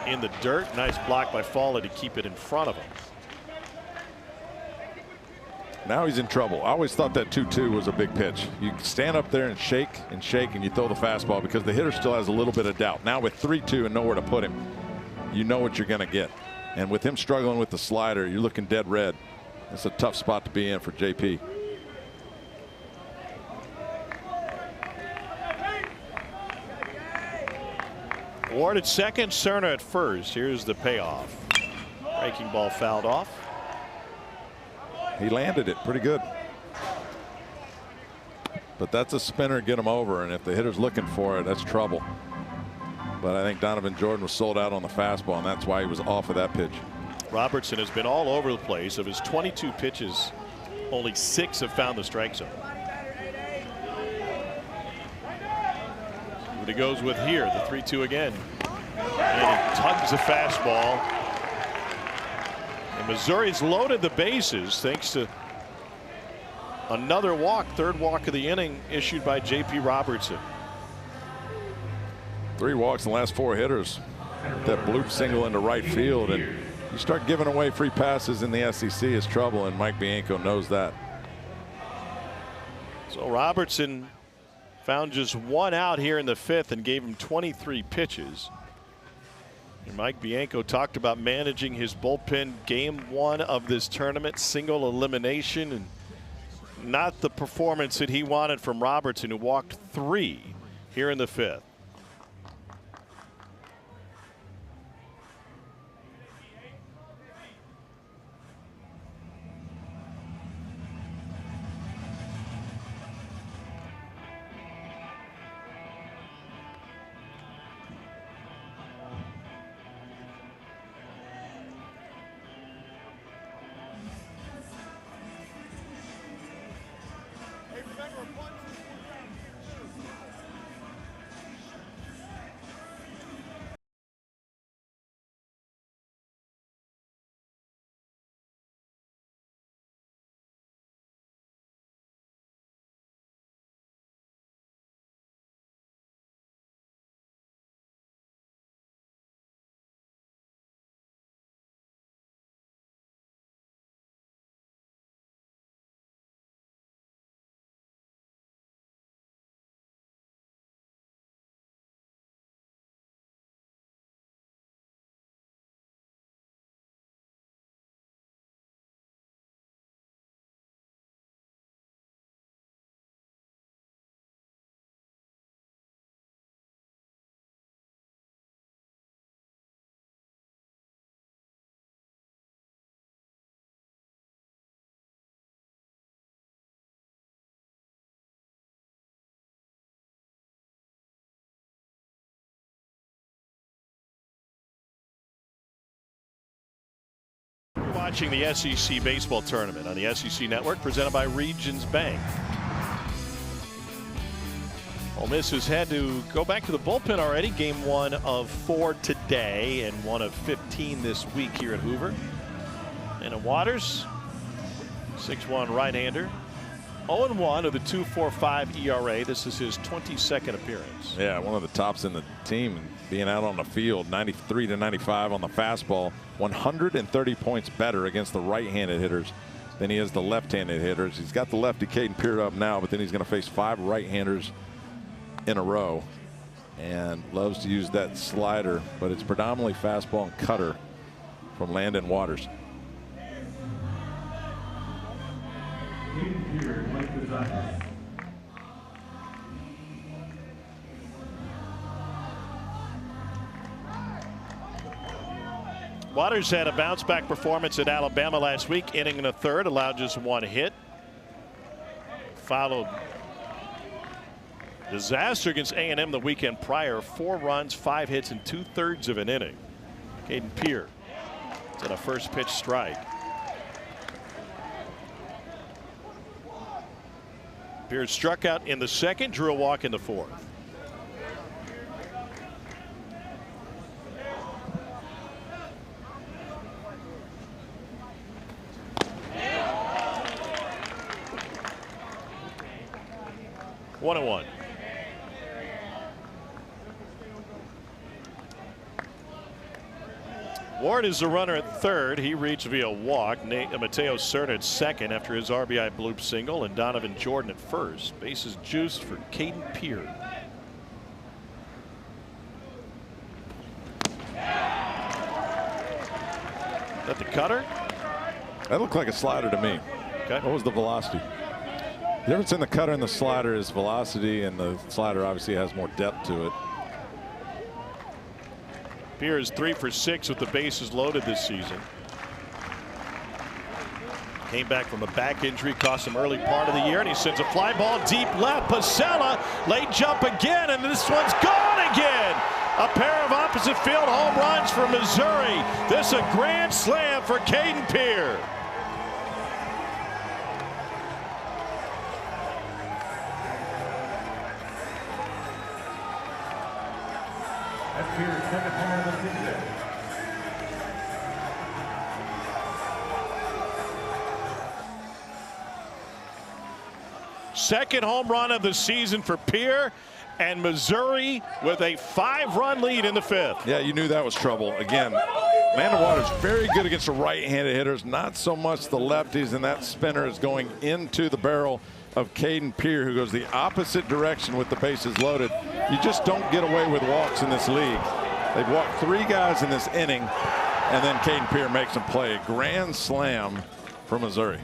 In the dirt, nice block by Foley to keep it in front of him. Now he's in trouble. I always thought that 2-2 was a big pitch. You stand up there and shake, and you throw the fastball because the hitter still has a little bit of doubt. Now with 3-2 and nowhere to put him, you know what you're going to get. And with him struggling with the slider, you're looking dead red. It's a tough spot to be in for JP. Ward at second, Cerna at first. Here's the payoff. Breaking ball fouled off. He landed it pretty good. But that's a spinner, get him over, and if the hitter's looking for it, that's trouble. But I think Donovan Jordan was sold out on the fastball, and that's why he was off of that pitch. Robertson has been all over the place. Of his 22 pitches, only 6 have found the strike zone. What he goes with here, the 3-2 again. And he tugs a fastball. And Missouri's loaded the bases thanks to another walk, 3rd walk of the inning issued by J.P. Robertson. 3 walks in the last 4 hitters. That bloop single into right field, and you start giving away free passes in the SEC is trouble, and Mike Bianco knows that. So Robertson found just 1 out here in the 5th and gave him 23 pitches. And Mike Bianco talked about managing his bullpen game 1 of this tournament, single elimination, and not the performance that he wanted from Robertson, who walked 3 here in the 5th. Watching the SEC baseball tournament on the SEC Network, presented by Regions Bank. Ole Miss has had to go back to the bullpen already. Game 1 of 4 today and 1 of 15 this week here at Hoover. And Waters, 6'1" right-hander, 0-1 with a 2.45 ERA. This is his 22nd appearance. Yeah, one of the tops in the team, being out on the field. 93 to 95 on the fastball. 130 points better against the right-handed hitters than he is the left-handed hitters. He's got the lefty Caden Peer up now, but then he's going to face 5 right-handers in a row, and loves to use that slider, but it's predominantly fastball and cutter from Landon Waters. Waters had a bounce-back performance at Alabama last week, inning in the third, allowed just 1 hit. Followed disaster against A&M the weekend prior. 4 runs, 5 hits, and 2/3 of an inning. Caden Peer at a first pitch strike. Peer struck out in the second, drew a walk in the fourth. One and 1. Ward is the runner at third. He reached via walk. Mateo Cerna at second after his RBI bloop single, and Donovan Jordan at first. Bases juiced for Caden Peer. That the cutter? That looked like a slider to me. Okay. What was the velocity? The difference in the cutter and the slider is velocity, and the slider obviously has more depth to it. Peer is 3 for 6 with the bases loaded this season. Came back from a back injury, cost him early part of the year, and he sends a fly ball deep left. Pasella, late jump again, and this one's gone again. A pair of opposite field home runs for Missouri. This a grand slam for Caden Peer. Second home run of the season for Peer, and Missouri with a 5-run lead in the fifth. Yeah, you knew that was trouble. Again, Landon Waters very good against the right-handed hitters, not so much the lefties, and that spinner is going into the barrel of Caden Peer, who goes the opposite direction with the bases loaded. You just don't get away with walks in this league. They've walked 3 guys in this inning, and then Caden Peer makes them play. A grand slam for Missouri.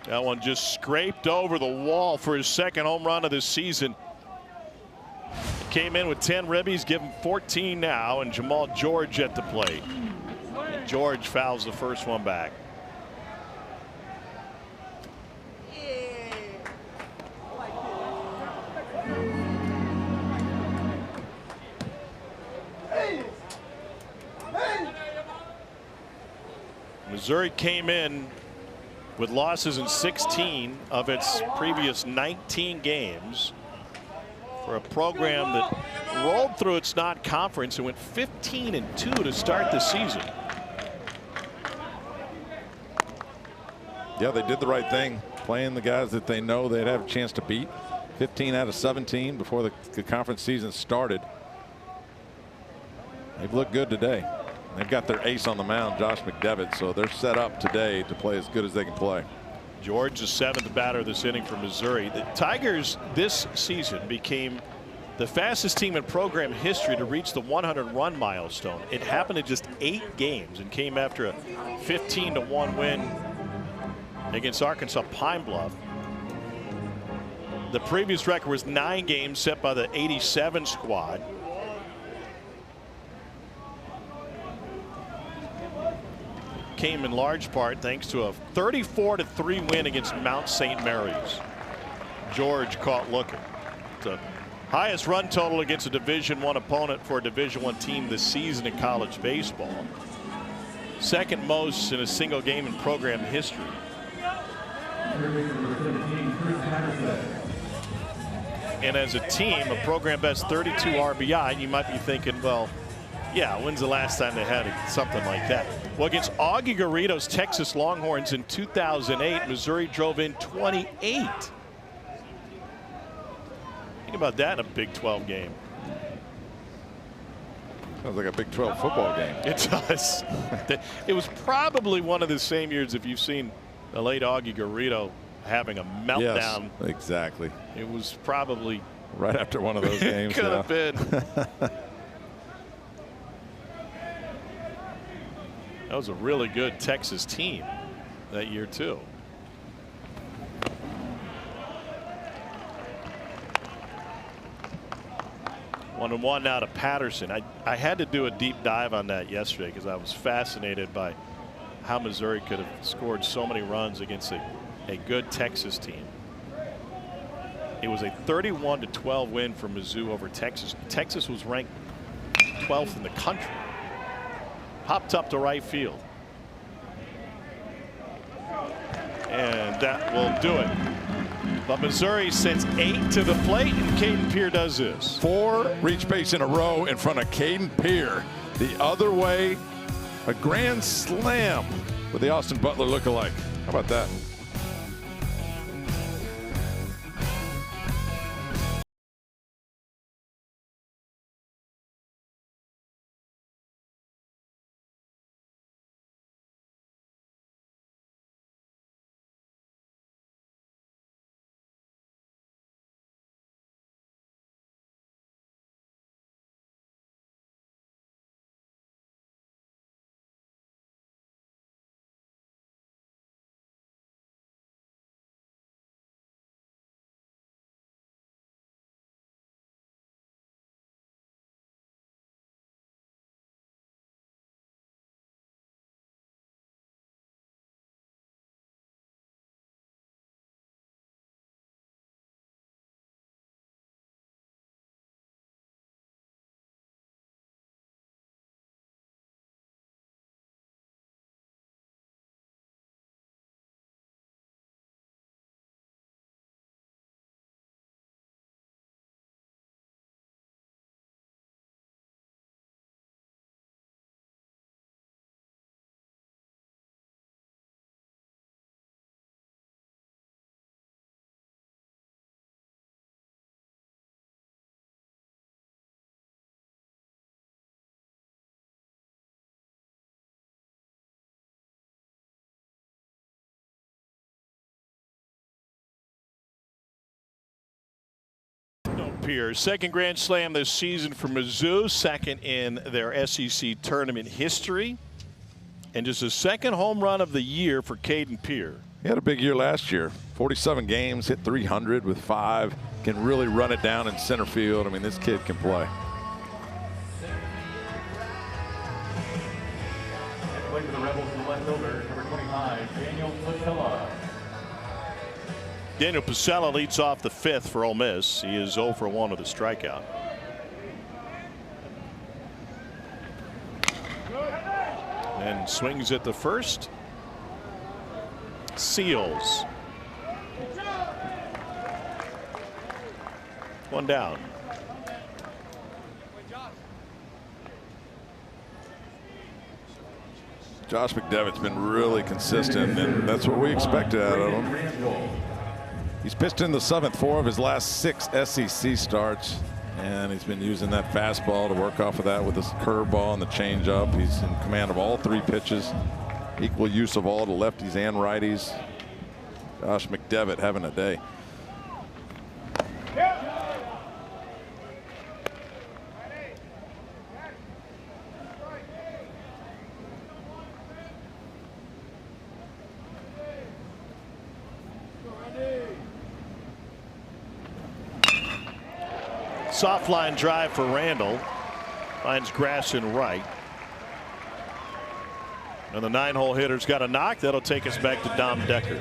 That one just scraped over the wall for his second home run of the season. Came in with 10 ribbies, give him 14 now, and Jamal George at the plate. And George fouls the first one back. Missouri came in with losses in 16 of its previous 19 games for a program that rolled through its non-conference and went 15-2 to start the season. Yeah, they did the right thing, playing the guys that they know they'd have a chance to beat. 15 out of 17 before the conference season started. They've looked good today. They've got their ace on the mound, Josh McDevitt, so they're set up today to play as good as they can play. George, the 7th batter this inning for Missouri. The Tigers this season became the fastest team in program history to reach the 100-run milestone. It happened in just 8 games and came after a 15-1 win against Arkansas Pine Bluff. The previous record was 9 games set by the '87 squad. Came in large part thanks to a 34-3 win against Mount St. Mary's. George caught looking. The highest run total against a Division I opponent for a Division I team this season in college baseball. Second most in a single game in program history. And as a team, a program best 32 RBI, you might be thinking, well, Yeah, when's the last time they had something like that? Well, against Augie Garrido's Texas Longhorns in 2008, Missouri drove in 28. Think about that in a Big 12 game. Sounds like a Big 12 football game. It does. It was probably one of the same years if you've seen the late Augie Garrido having a meltdown. Yes, exactly. It was probably right after one of those games. Could have been. That was a really good Texas team that year too. One and one now to Patterson. I had to do a deep dive on that yesterday because I was fascinated by how Missouri could have scored so many runs against a good Texas team. It was a 31-12 win for Mizzou over Texas. Texas was ranked 12th in the country. Popped up to right field. And that will do it. But Missouri sends 8 to the plate, and Caden Peer does this. 4 reach base in a row in front of Caden Peer. The other way, a grand slam with the Austin Butler lookalike. How about that? Peer, second grand slam this season for Mizzou, second in their SEC tournament history, and just a second home run of the year for Caden Peer. He had a big year last year. 47 games, hit 300 with 5. Can really run it down in center field. I mean, this kid can play. Play for the Rebels in the left fielder, number 25, Daniel Patella. Daniel Pasella leads off the 5th for Ole Miss. He is 0 for 1 with a strikeout. And swings at the first. Seals. 1 down. Josh McDevitt's been really consistent, and that's what we expected out of him. He's pitched in the 7th 4 of his last 6 SEC starts, and he's been using that fastball to work off of that with his curveball and the changeup. He's in command of all 3 pitches, equal use of all the lefties and righties. Josh McDevitt having a day. Soft line drive for Randall. Finds grass in right. And the 9-hole hitter's got a knock. That'll take us back to Dom Decker.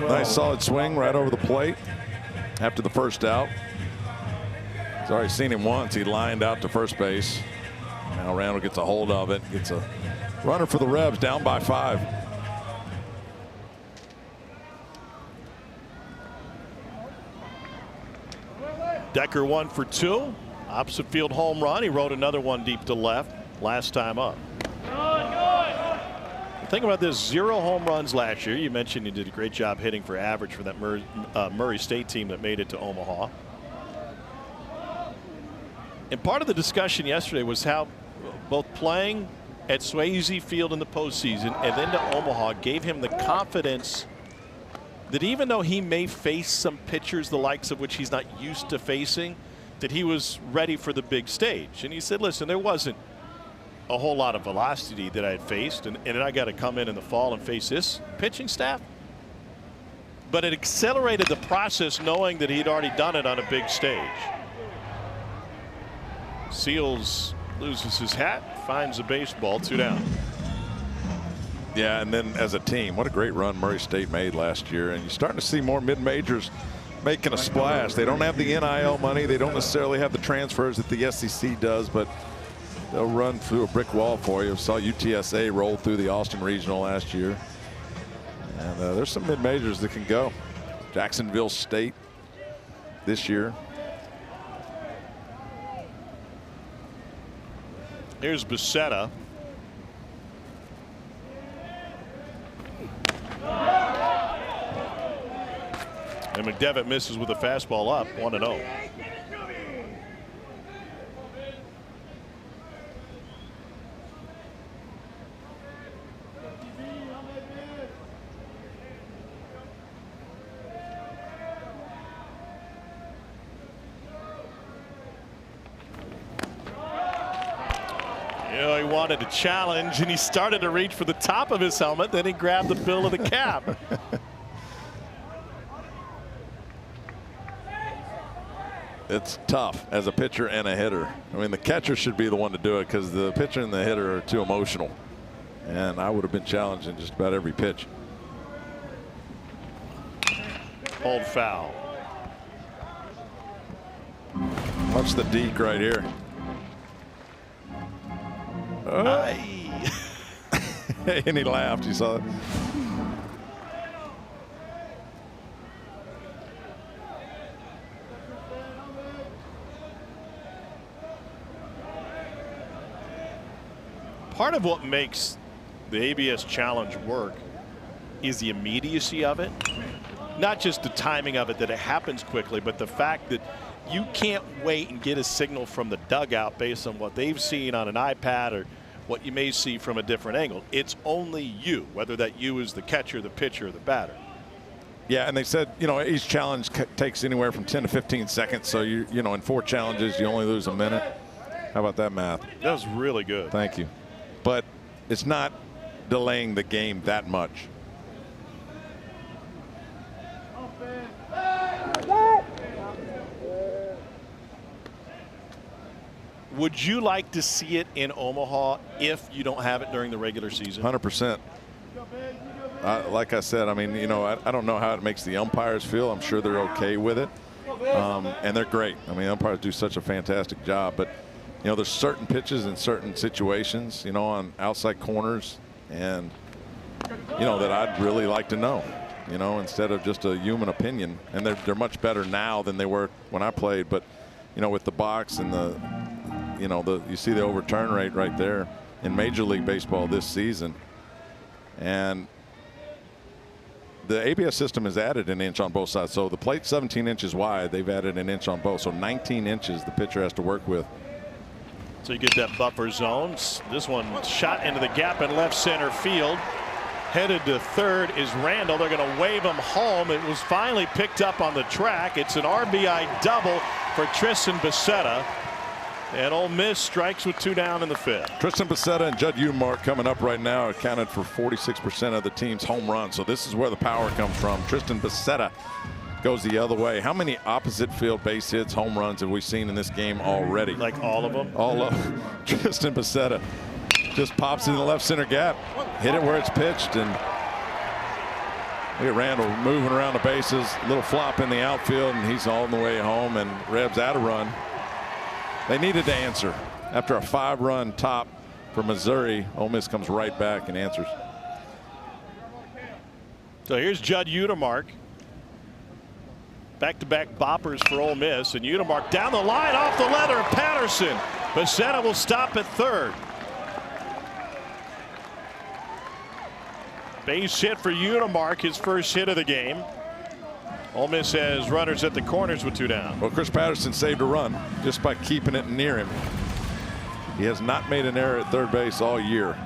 Nice solid swing right over the plate after the first out. He's already seen him once. He lined out to first base. Now Randall gets a hold of it. Gets a runner for the Rebs, down by 5. Decker 1 for 2. Opposite field home run. He rode another one deep to left last time up. Think about this, 0 home runs last year. You mentioned he did a great job hitting for average for that Murray State team that made it to Omaha. And part of the discussion yesterday was how both playing at Swayze Field in the postseason and then to Omaha gave him the confidence that even though he may face some pitchers the likes of which he's not used to facing, that he was ready for the big stage. And he said, listen, there wasn't a whole lot of velocity that I had faced, and I got to come in the fall and face this pitching staff. But it accelerated the process knowing that he'd already done it on a big stage. Seals loses his hat, finds a baseball, 2 down. Yeah, and then as a team, what a great run Murray State made last year. And you're starting to see more mid-majors making a splash. They don't have the NIL money. They don't necessarily have the transfers that the SEC does, but they'll run through a brick wall for you. Saw UTSA roll through the Austin Regional last year. And there's some mid-majors that can go. Jacksonville State this year. Here's Becerra. And McDevitt misses with a fastball up, 1-0. He wanted to challenge, and he started to reach for the top of his helmet. Then he grabbed the bill of the cap. It's tough as a pitcher and a hitter. I mean, the catcher should be the one to do it because the pitcher and the hitter are too emotional. And I would have been challenged in just about every pitch. Hold foul. Watch the deke right here. And he laughed. You saw it. Part of what makes the ABS Challenge work is the immediacy of it. Not just the timing of it, that it happens quickly, but the fact that you can't wait and get a signal from the dugout based on what they've seen on an iPad or what you may see from a different angle. It's only you, whether that you is the catcher, the pitcher, or the batter. Yeah, and they said, you know, each challenge takes anywhere from 10 to 15 seconds. So, you know, in 4 challenges, you only lose a minute. How about that math? That was really good. Thank you. But it's not delaying the game that much. Would you like to see it in Omaha if you don't have it during the regular season? 100%. Like I said, I mean, you know, I don't know how it makes the umpires feel. I'm sure they're okay with it. And they're great. I mean, umpires do such a fantastic job. But, you know, there's certain pitches in certain situations, you know, on outside corners and, you know, that I'd really like to know, you know, instead of just a human opinion. And they're much better now than they were when I played. But, you know, with the box and the, you know, you see the overturn rate right there in Major League Baseball this season. And the ABS system has added an inch on both sides. So the plate's 17 inches wide. They've added an inch on both. So 19 inches the pitcher has to work with. So you get that buffer zones. This one shot into the gap in left center field. Headed to third is Randall. They're going to wave him home. It was finally picked up on the track. It's an RBI double for Tristan Becerra. And Ole Miss strikes with 2 down in the 5th. Tristan Becerra and Judd Umark coming up right now accounted for 46% of the team's home runs. So this is where the power comes from. Tristan Becerra goes the other way. How many opposite field base hits, home runs have we seen in this game already? Like all of them? All of them. Tristan Becerra just pops in the left center gap. Hit it where it's pitched. And look at Randall moving around the bases. A little flop in the outfield, and he's all the way home. And Reb's out a run. They needed to answer. After a 5-run top for Missouri, Ole Miss comes right back and answers. So here's Judd Umark Back-to-back boppers for Ole Miss, and Udemark down the line off the leather of Patterson. Becerra will stop at third. Base hit for Udemark, his first hit of the game. Ole Miss has runners at the corners with 2 down. Well, Chris Patterson saved a run just by keeping it near him. He has not made an error at third base all year.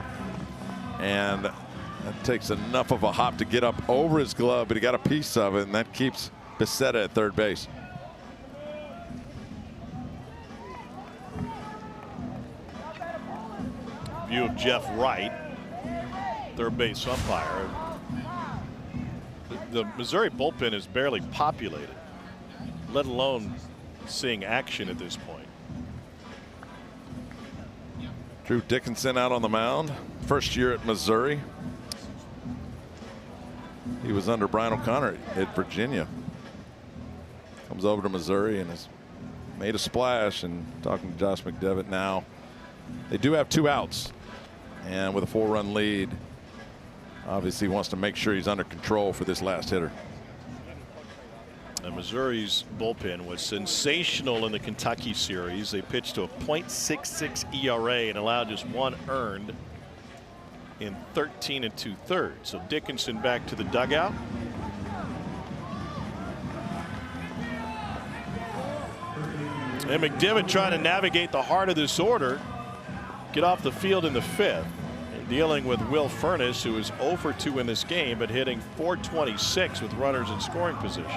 And that takes enough of a hop to get up over his glove, but he got a piece of it, and that keeps Becerra at third base. View of Jeff Wright, third base umpire. The Missouri bullpen is barely populated, let alone seeing action at this point. Drew Dickinson out on the mound, first year at Missouri. He was under Brian O'Connor at Virginia. Comes over to Missouri and has made a splash. And talking to Josh McDevitt now, they do have 2 outs, and with a 4-run lead, obviously wants to make sure he's under control for this last hitter. And Missouri's bullpen was sensational in the Kentucky series. They pitched to a .66 ERA and allowed just 1 earned in 13 2/3. So Dickinson back to the dugout. And McDevitt trying to navigate the heart of this order, get off the field in the 5th, and dealing with Will Furniss, who is 0 for 2 in this game, but hitting .426 with runners in scoring position.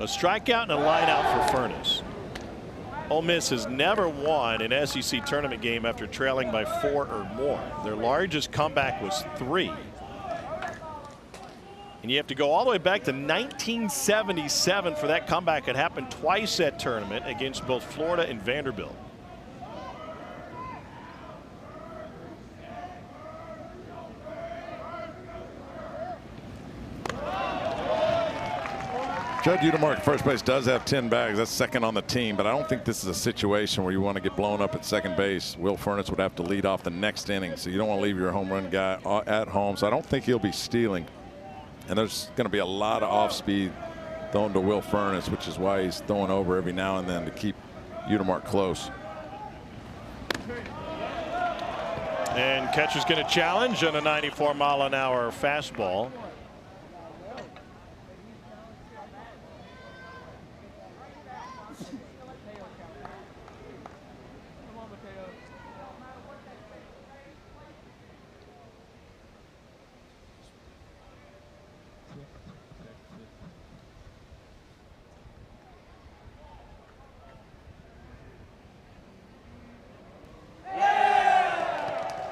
A strikeout and a line out for Furniss. Ole Miss has never won an SEC tournament game after trailing by 4 or more. Their largest comeback was 3. And you have to go all the way back to 1977 for that comeback. It happened twice at tournament against both Florida and Vanderbilt. Judd Udemark, first base, does have 10 bags. That's second on the team, but I don't think this is a situation where you want to get blown up at second base. Will Furniss would have to lead off the next inning, so you don't want to leave your home run guy at home. So I don't think he'll be stealing. And there's going to be a lot of off speed thrown to Will Furniss, which is why he's throwing over every now and then to keep Udemark close. And catcher's going to challenge on a 94-mile-an-hour fastball.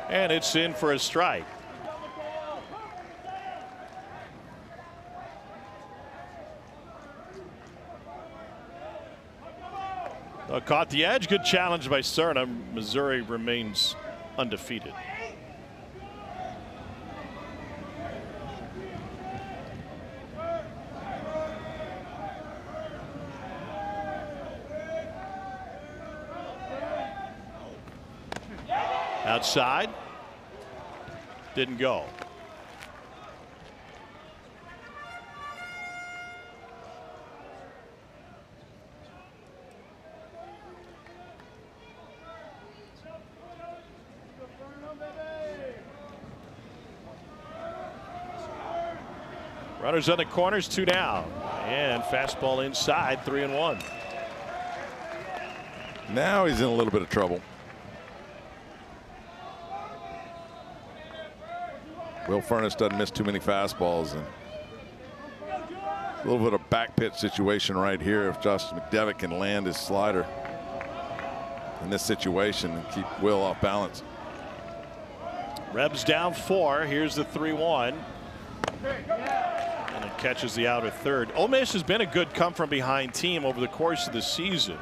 And it's in for a strike. Caught the edge. Good challenge by Cerna. Missouri remains undefeated. Outside. Didn't go. Runners on the corners, 2 down, and fastball inside, 3-1. Now he's in a little bit of trouble. Will Furniss doesn't miss too many fastballs, and a little bit of back pitch situation right here. If Josh McDevitt can land his slider in this situation and keep Will off balance. Rebs down 4. Here's the 3-1. And it catches the out at third. Ole Miss has been a good come from behind team over the course of the season.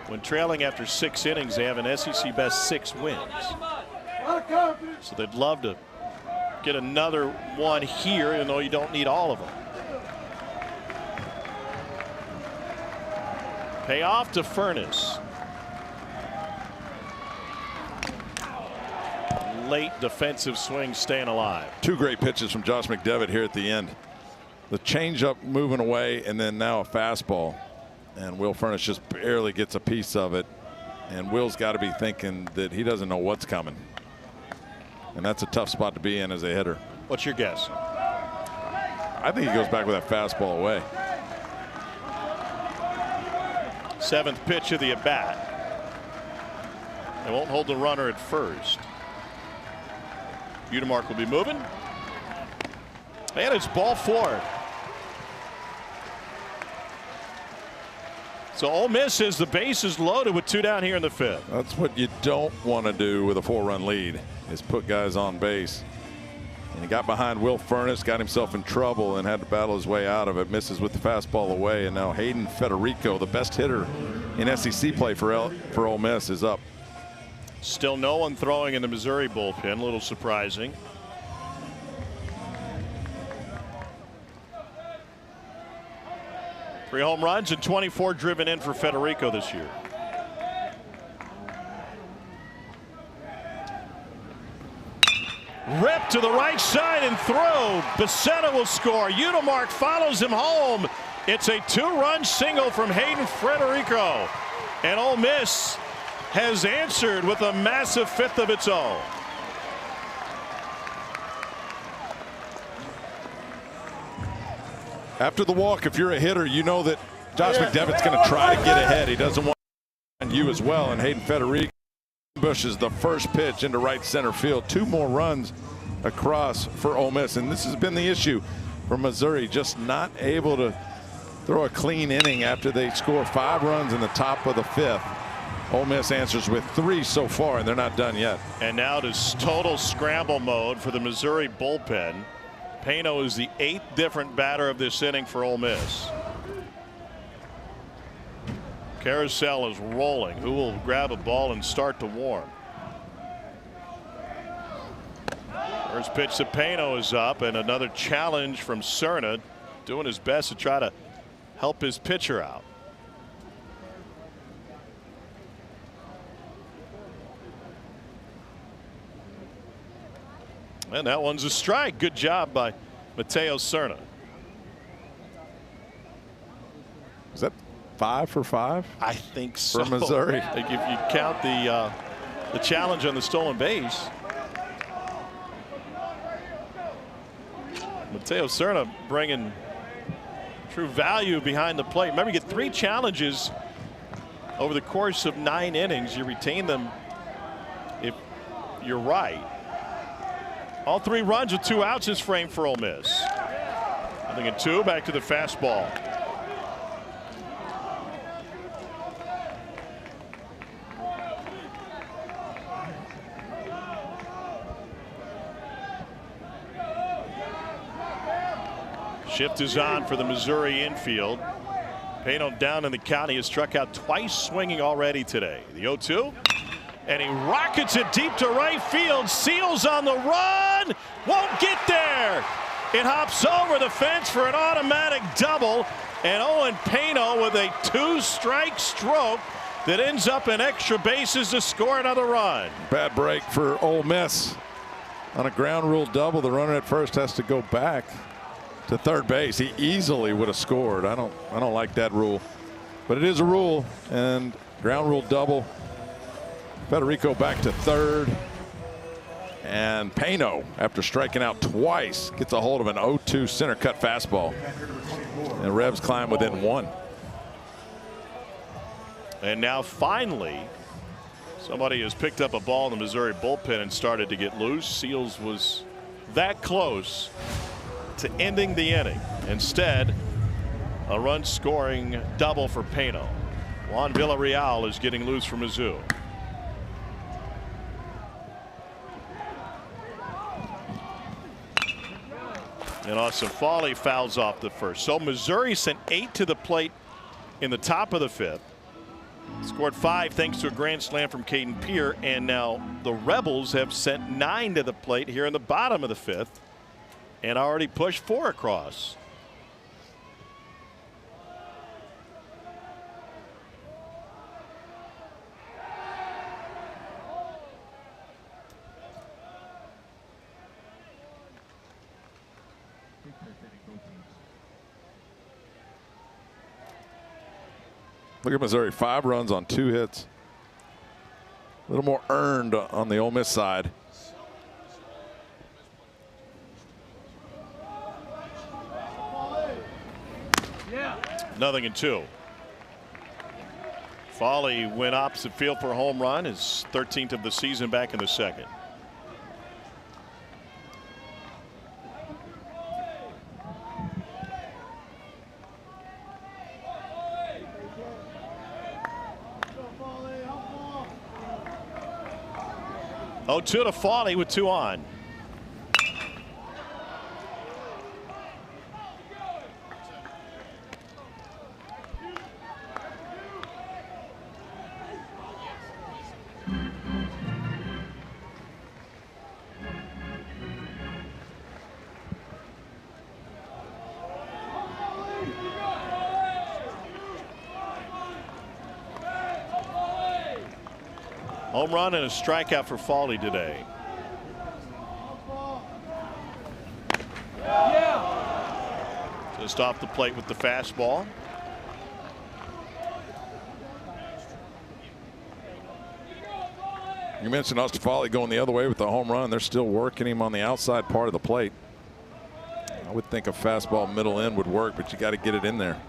When trailing after 6 innings, they have an SEC best 6 wins. So they'd love to get another one here, even though you don't need all of them. Payoff to Furness. Late defensive swing staying alive. Two great pitches from Josh McDevitt here at the end. The changeup moving away, and then now a fastball. And Will Furness just barely gets a piece of it. And Will's got to be thinking that he doesn't know what's coming. And that's a tough spot to be in as a hitter. What's your guess? I think he goes back with that fastball away. Seventh pitch of the at bat. They won't hold the runner at first. Udemark will be moving. And it's ball four. So Ole Miss has the bases loaded with 2 down here in the 5th. That's what you don't want to do with a 4-run lead, is put guys on base. And he got behind Will Furness, got himself in trouble, and had to battle his way out of it. Misses with the fastball away, and now Hayden Federico, the best hitter in SEC play for Ole Miss, is up. Still no one throwing in the Missouri bullpen. A little surprising. Three home runs and 24 driven in for Federico this year. Rip to the right side and throw. Becerra will score. Udemark follows him home. It's a 2-run single from Hayden Federico. And Ole Miss has answered with a massive 5th of its own. After the walk, if you're a hitter, you know that Josh McDevitt's going to try to get ahead. He doesn't want you as well. And Hayden Federico pushes the first pitch into right center field. 2 more runs across for Ole Miss. And this has been the issue for Missouri, just not able to throw a clean inning after they score 5 runs in the top of the 5th. Ole Miss answers with 3 so far, and they're not done yet. And now to total scramble mode for the Missouri bullpen. Pano is the 8th different batter of this inning for Ole Miss. Carousel is rolling. Who will grab a ball and start to warm? First pitch to Pano is up, and another challenge from Cerna, doing his best to try to help his pitcher out. And that one's a strike. Good job by Mateo Cerna. Is that 5 for 5? I think so. For Missouri. If you count the challenge on the stolen base. Mateo Cerna bringing true value behind the plate. Remember, you get 3 challenges over the course of 9 innings. You retain them if you're right. All 3 runs with 2 outs is framed for Ole Miss. Nothing in 2. Back to the fastball. Shift is on for the Missouri infield. Pano down in the count. He has struck out twice swinging already today. The 0-2. And he rockets it deep to right field. Seals on the run. Won't get there. It hops over the fence for an automatic double. And Owen Pano with a 2-strike stroke that ends up in extra bases to score another run. Bad break for Ole Miss. On a ground rule double, the runner at first has to go back to third base. He easily would have scored. I don't like that rule, but it is a rule. And ground rule double. Federico back to third, and Pano, after striking out twice, gets a hold of an 0-2 center cut fastball, and Rebs climb within 1. And now finally somebody has picked up a ball in the Missouri bullpen and started to get loose. Seals was that close to ending the inning. Instead, a run scoring double for Pano. Juan Villarreal is getting loose from Mizzou. And Osafali fouls off the first. So Missouri sent 8 to the plate in the top of the 5th. Scored 5 thanks to a grand slam from Caden Pierre. And now the Rebels have sent 9 to the plate here in the bottom of the 5th and already pushed 4 across. Look at Missouri, 5 runs on 2 hits. A little more earned on the Ole Miss side. Nothing in 2. Foley went opposite field for a home run, his 13th of the season back in the 2nd. Oh, 2 to Foley with 2 on. Home run and a strikeout for Foley today. Just off the plate with the fastball. You mentioned Austin Foley going the other way with the home run. They're still working him on the outside part of the plate. I would think a fastball middle end would work, but you got to get it in there.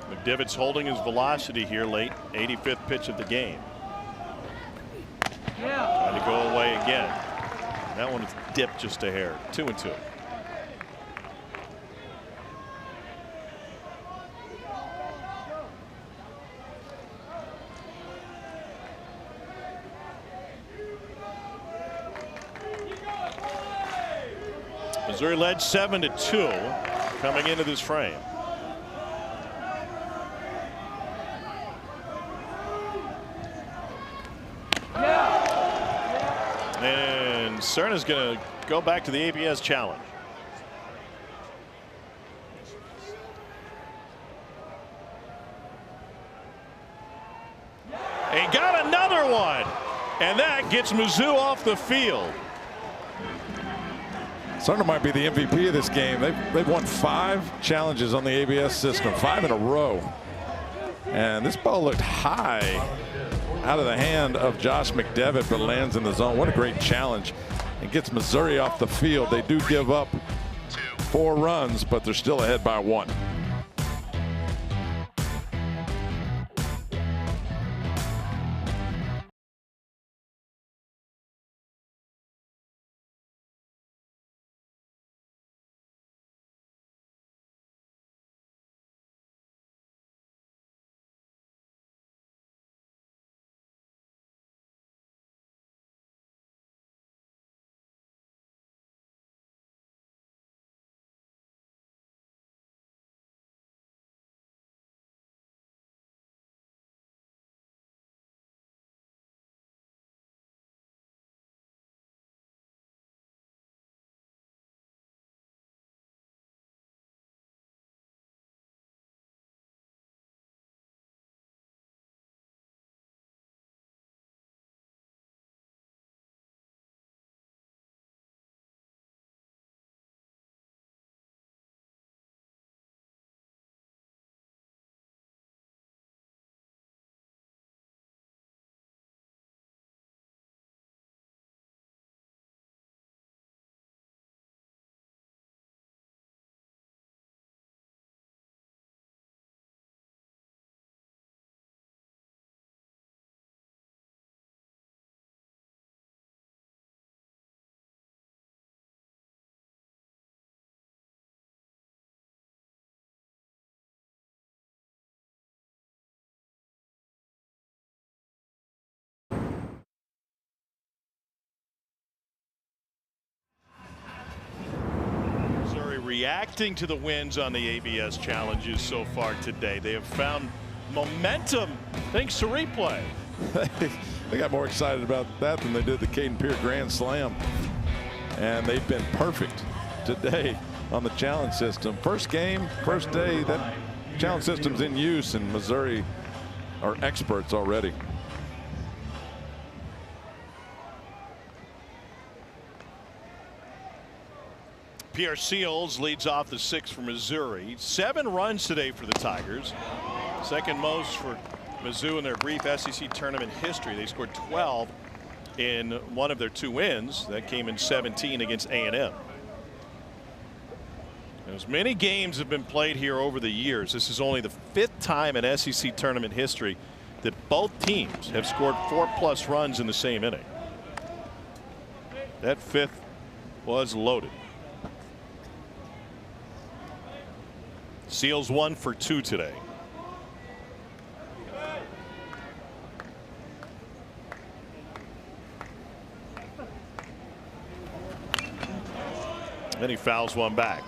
McDivitt's holding his velocity here late. 85th pitch of the game. Trying to go away again. That one is dipped just a hair. 2-2. Missouri led 7-2 coming into this frame. And Cerna's going to go back to the ABS challenge. And got another one. And that gets Mizzou off the field. Cerna might be the MVP of this game. They've won 5 challenges on the ABS system, 5 in a row. And this ball looked high out of the hand of Josh McDevitt, but lands in the zone. What a great challenge. And gets Missouri off the field. They do give up 4 runs, but they're still ahead by 1. Reacting to the wins on the ABS challenges so far today. They have found momentum thanks to replay. They got more excited about that than they did the Caden Pierre Grand Slam. And they've been perfect today on the challenge system. First game, first day, that challenge system's in use, and Missouri are experts already. Pierre Seals leads off the 6th for Missouri. 7 runs today for the Tigers. Second most for Mizzou in their brief SEC tournament history. They scored 12 in one of their 2 wins. That came in 17 against A&M. As many games have been played here over the years, this is only the 5th time in SEC tournament history that both teams have scored 4+ runs in the same inning. That 5th was loaded. Seals 1 for 2 today. Then he fouls one back.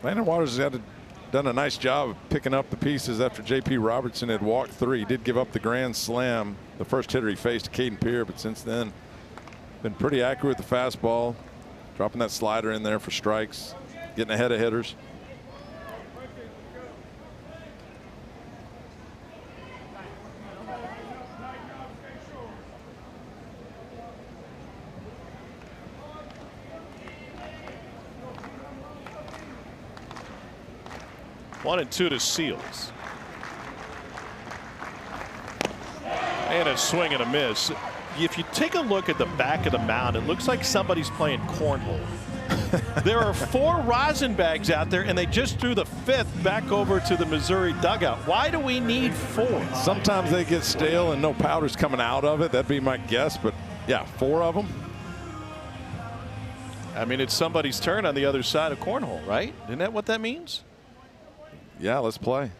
Landon Waters has done a nice job of picking up the pieces after J.P. Robertson had walked 3. He did give up the grand slam, the first hitter he faced, Caden Pierre, but since then been pretty accurate with the fastball, dropping that slider in there for strikes, getting ahead of hitters. One and 2 to Seals. And a swing and a miss. If you take a look at the back of the mound, it looks like somebody's playing cornhole. There are 4 rosin bags out there, and they just threw the 5th back over to the Missouri dugout. Why do we need 4? Sometimes they get stale and no powder's coming out of it. That'd be my guess, but yeah, 4 of them. I mean, it's somebody's turn on the other side of cornhole, right? Isn't that what that means? Yeah, let's play.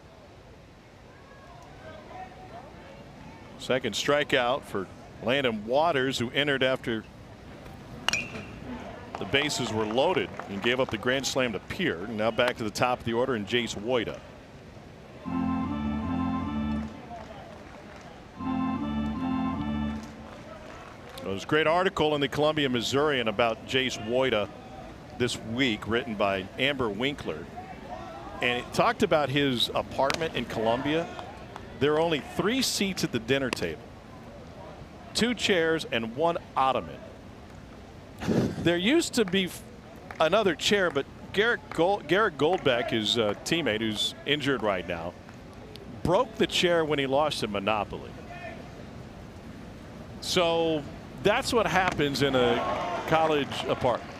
Second strikeout for Landon Waters, who entered after the bases were loaded and gave up the grand slam to Pierre. Now back to the top of the order, and Jace Woida. There was a great article in the Columbia Missourian about Jace Woida this week, written by Amber Winkler. And it talked about his apartment in Columbia. There are only 3 seats at the dinner table, 2 chairs and 1 ottoman. There used to be another chair, but Garrett Goldbeck, his teammate who's injured right now, broke the chair when he lost at Monopoly. So that's what happens in a college apartment.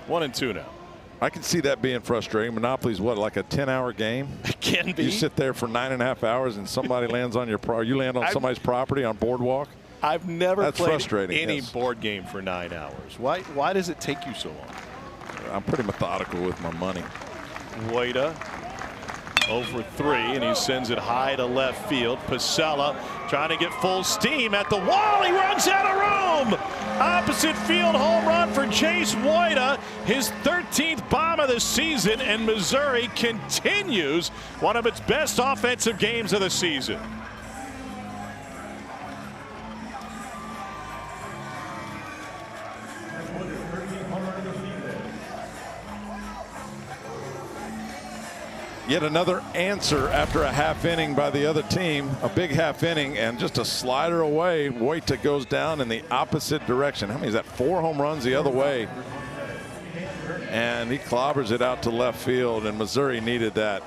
1 and 2 now. I can see that being frustrating. Monopoly's what, like a 10-hour game? It can be. You sit there for 9.5 hours and somebody lands on your you land on somebody's property on Boardwalk. I've never That's played frustrating, any yes. board game for 9 hours. Why does it take you so long? I'm pretty methodical with my money. Woida over 3, and he sends it high to left field. Pasella trying to get full steam at the wall. He runs out of room. Opposite field home run for Jace Woida, his 13th bomb of the season, and Missouri continues one of its best offensive games of the season. Yet another answer after a half inning by the other team, a big half inning, and just a slider away. Woita goes down in the opposite direction. How many is that? 4 home runs the other way. And he clobbers it out to left field, and Missouri needed that.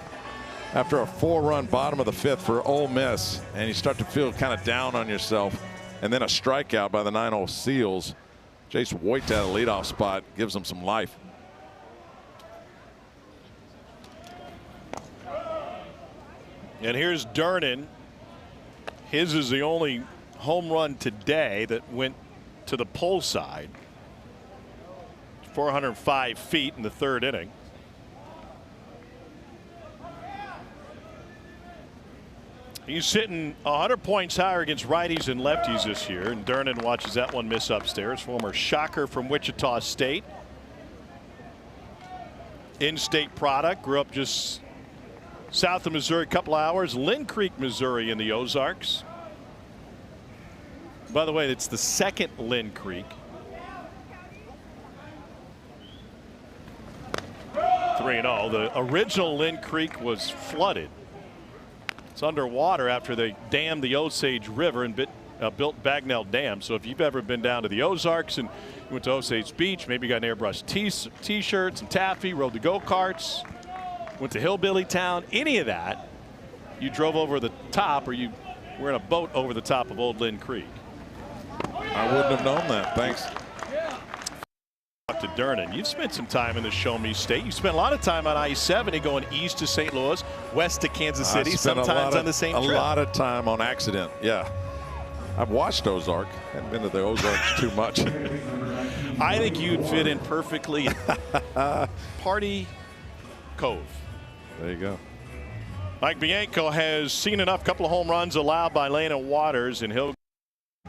After a 4-run bottom of the 5th for Ole Miss, and you start to feel kind of down on yourself, and then a strikeout by the 9-0 Seals. Jace Woita at a leadoff spot gives them some life. And here's Durnin. His is the only home run today that went to the pole side. 405 feet in the 3rd inning. He's sitting 100 points higher against righties and lefties this year, and Durnin watches that one miss upstairs. Former Shocker from Wichita State. In-state product, grew up just south of Missouri, a couple hours. Lynn Creek, Missouri in the Ozarks. By the way, it's the 2nd Lynn Creek. 3-0. The original Lynn Creek was flooded It's underwater after they dammed the Osage River and built Bagnell Dam. So if you've ever been down to the Ozarks and you went to Osage Beach, maybe you got an airbrushed t-shirts and taffy, rode the go-karts, went to Hillbilly Town, any of that, you drove over the top or you were in a boat over the top of Old Lynn Creek. I wouldn't have known that. Thanks. To Durnan, you've spent some time in the Show Me State. You spent a lot of time on I-70 going east to St. Louis, west to Kansas City, sometimes on the same trip. A lot of time on accident, yeah. I've watched Ozark. Haven't been to the Ozarks too much. I think you'd fit in perfectly. Party Cove. There you go. Mike Bianco has seen enough. Couple of home runs allowed by Landon Waters, and he'll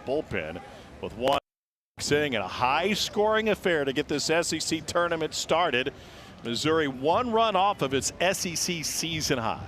bullpen with one sitting in a high-scoring affair to get this SEC tournament started. Missouri 1 run off of its SEC season high.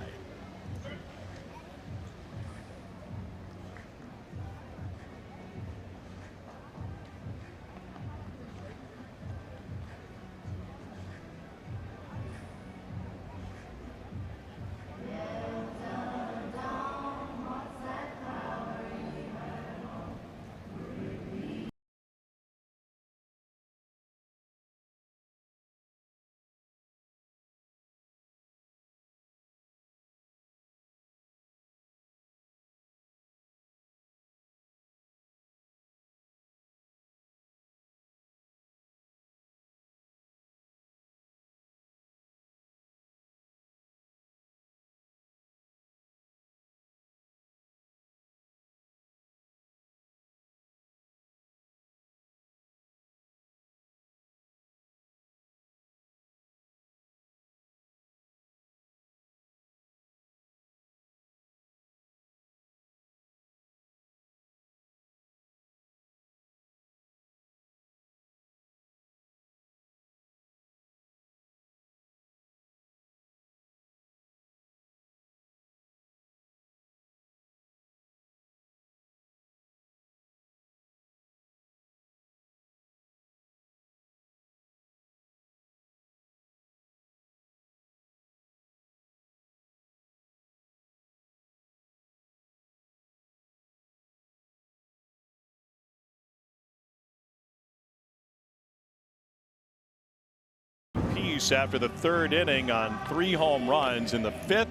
After the 3rd inning on 3 home runs. In the 5th,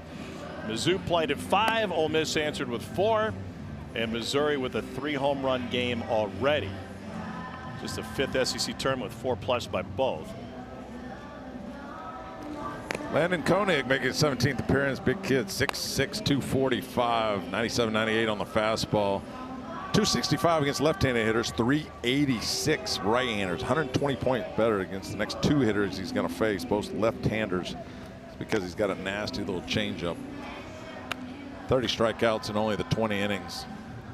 Mizzou played at 5. Ole Miss answered with 4, and Missouri with a 3 home run game already. Just the 5th SEC tournament with 4+ by both. Landon Koenig making his 17th appearance. Big kid, 6'6", 245, 97-98 on the fastball. 265 against left-handed hitters, 386 right-handers, 120 points better against the next 2 hitters he's going to face, both left-handers. It's because he's got a nasty little changeup. 30 strikeouts in only the 20 innings.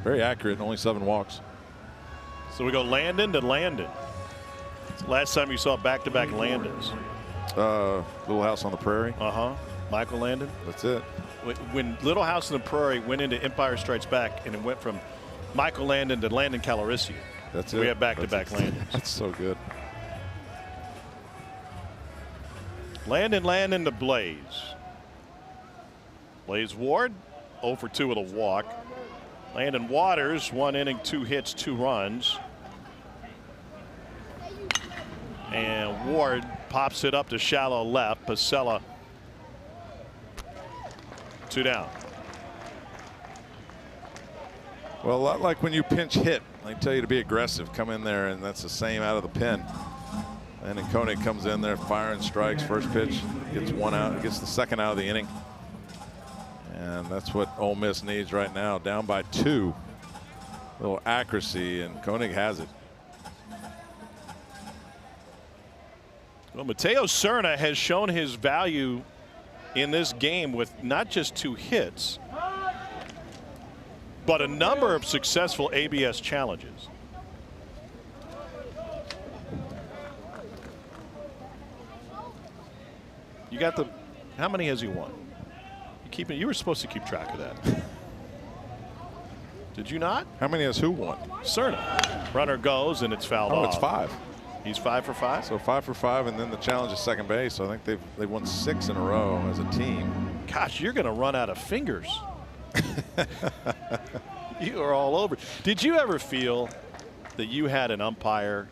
Very accurate, only 7 walks. So we go Landon to Landon. Last time you saw back-to-back Landons. Little House on the Prairie. Michael Landon. That's it. When Little House on the Prairie went into Empire Strikes Back, and it went from Michael Landon to Landon Calrissian. That's it. We have back-to-back Landons. That's so good. Landon to Blaze. Blaze Ward 0 for 2 with a walk. Landon Waters 1 inning, 2 hits, 2 runs. And Ward pops it up to shallow left. Pasella 2 down. Well, a lot like when you pinch hit, they tell you to be aggressive, come in there, and that's the same out of the pen. And then Koenig comes in there firing strikes. First pitch, gets 1 out, gets the 2nd out of the inning. And that's what Ole Miss needs right now, down by 2. A little accuracy, and Koenig has it. Well, Mateo Cerna has shown his value in this game with not just 2 hits, but a number of successful ABS challenges. You got the, how many has he won? You were supposed to keep track of that. Did you not? How many has who won? Cerna. Runner goes and it's fouled off. Oh, it's 5. He's 5 for 5. So 5 for 5, and then the challenge is second base. So I think they've won 6 in a row as a team. Gosh, you're going to run out of fingers. You are all over. Did you ever feel that you had an umpire?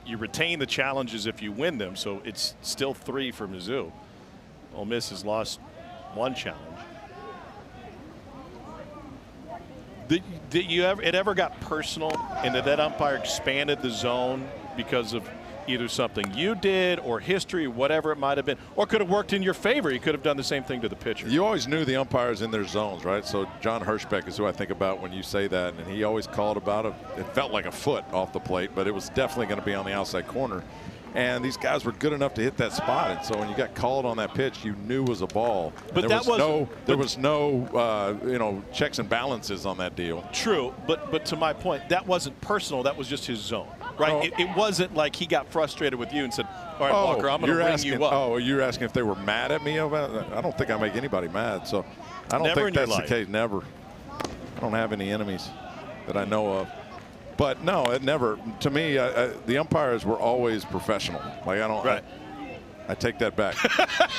You retain the challenges if you win them, so it's still 3 for Mizzou. Ole Miss has lost 1 challenge. Did you ever? It ever got personal, and did that umpire expanded the zone because of either something you did or history, whatever it might have been, or could have worked in your favor? You could have done the same thing to the pitcher. You always knew the umpires in their zones, right? So John Hirschbeck is who I think about when you say that, and he always called about it. It felt like a foot off the plate, but it was definitely going to be on the outside corner. And these guys were good enough to hit that spot, and so when you got called on that pitch, you knew it was a ball. But there was no you know, checks and balances on that deal. True, but to my point, that wasn't personal. That was just his zone, right? Oh. It wasn't like he got frustrated with you and said, "All right, Walker, I'm going to ring you up." Oh, you're asking if they were mad at me about it? I don't think I make anybody mad, so I don't Never think that's the life. case. Never. I don't have any enemies that I know of. But no, it never. To me, the umpires were always professional. Like I don't. Right. I take that back.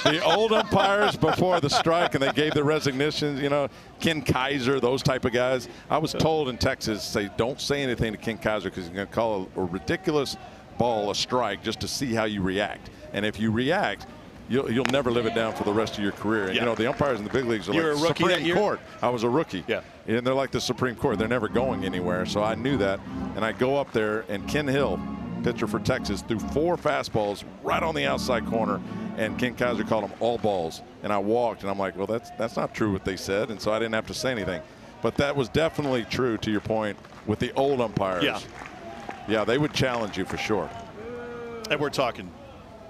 The old umpires before the strike, and they gave their resignations. You know, Ken Kaiser, those type of guys. I was told in Texas, say don't say anything to Ken Kaiser because he's going to call a ridiculous ball a strike just to see how you react. And if you react, you'll never live it down for the rest of your career. And yeah. You know, the umpires in the big leagues are You're like a rookie that Supreme year? Court. I was a rookie. Yeah. And they're like the Supreme Court. They're never going anywhere. So I knew that. And I go up there, and Ken Hill, pitcher for Texas, threw 4 fastballs right on the outside corner, and Ken Kaiser called them all balls. And I walked, and I'm like, well, that's not true what they said. And so I didn't have to say anything. But that was definitely true, to your point, with the old umpires. Yeah. Yeah, they would challenge you for sure. And we're talking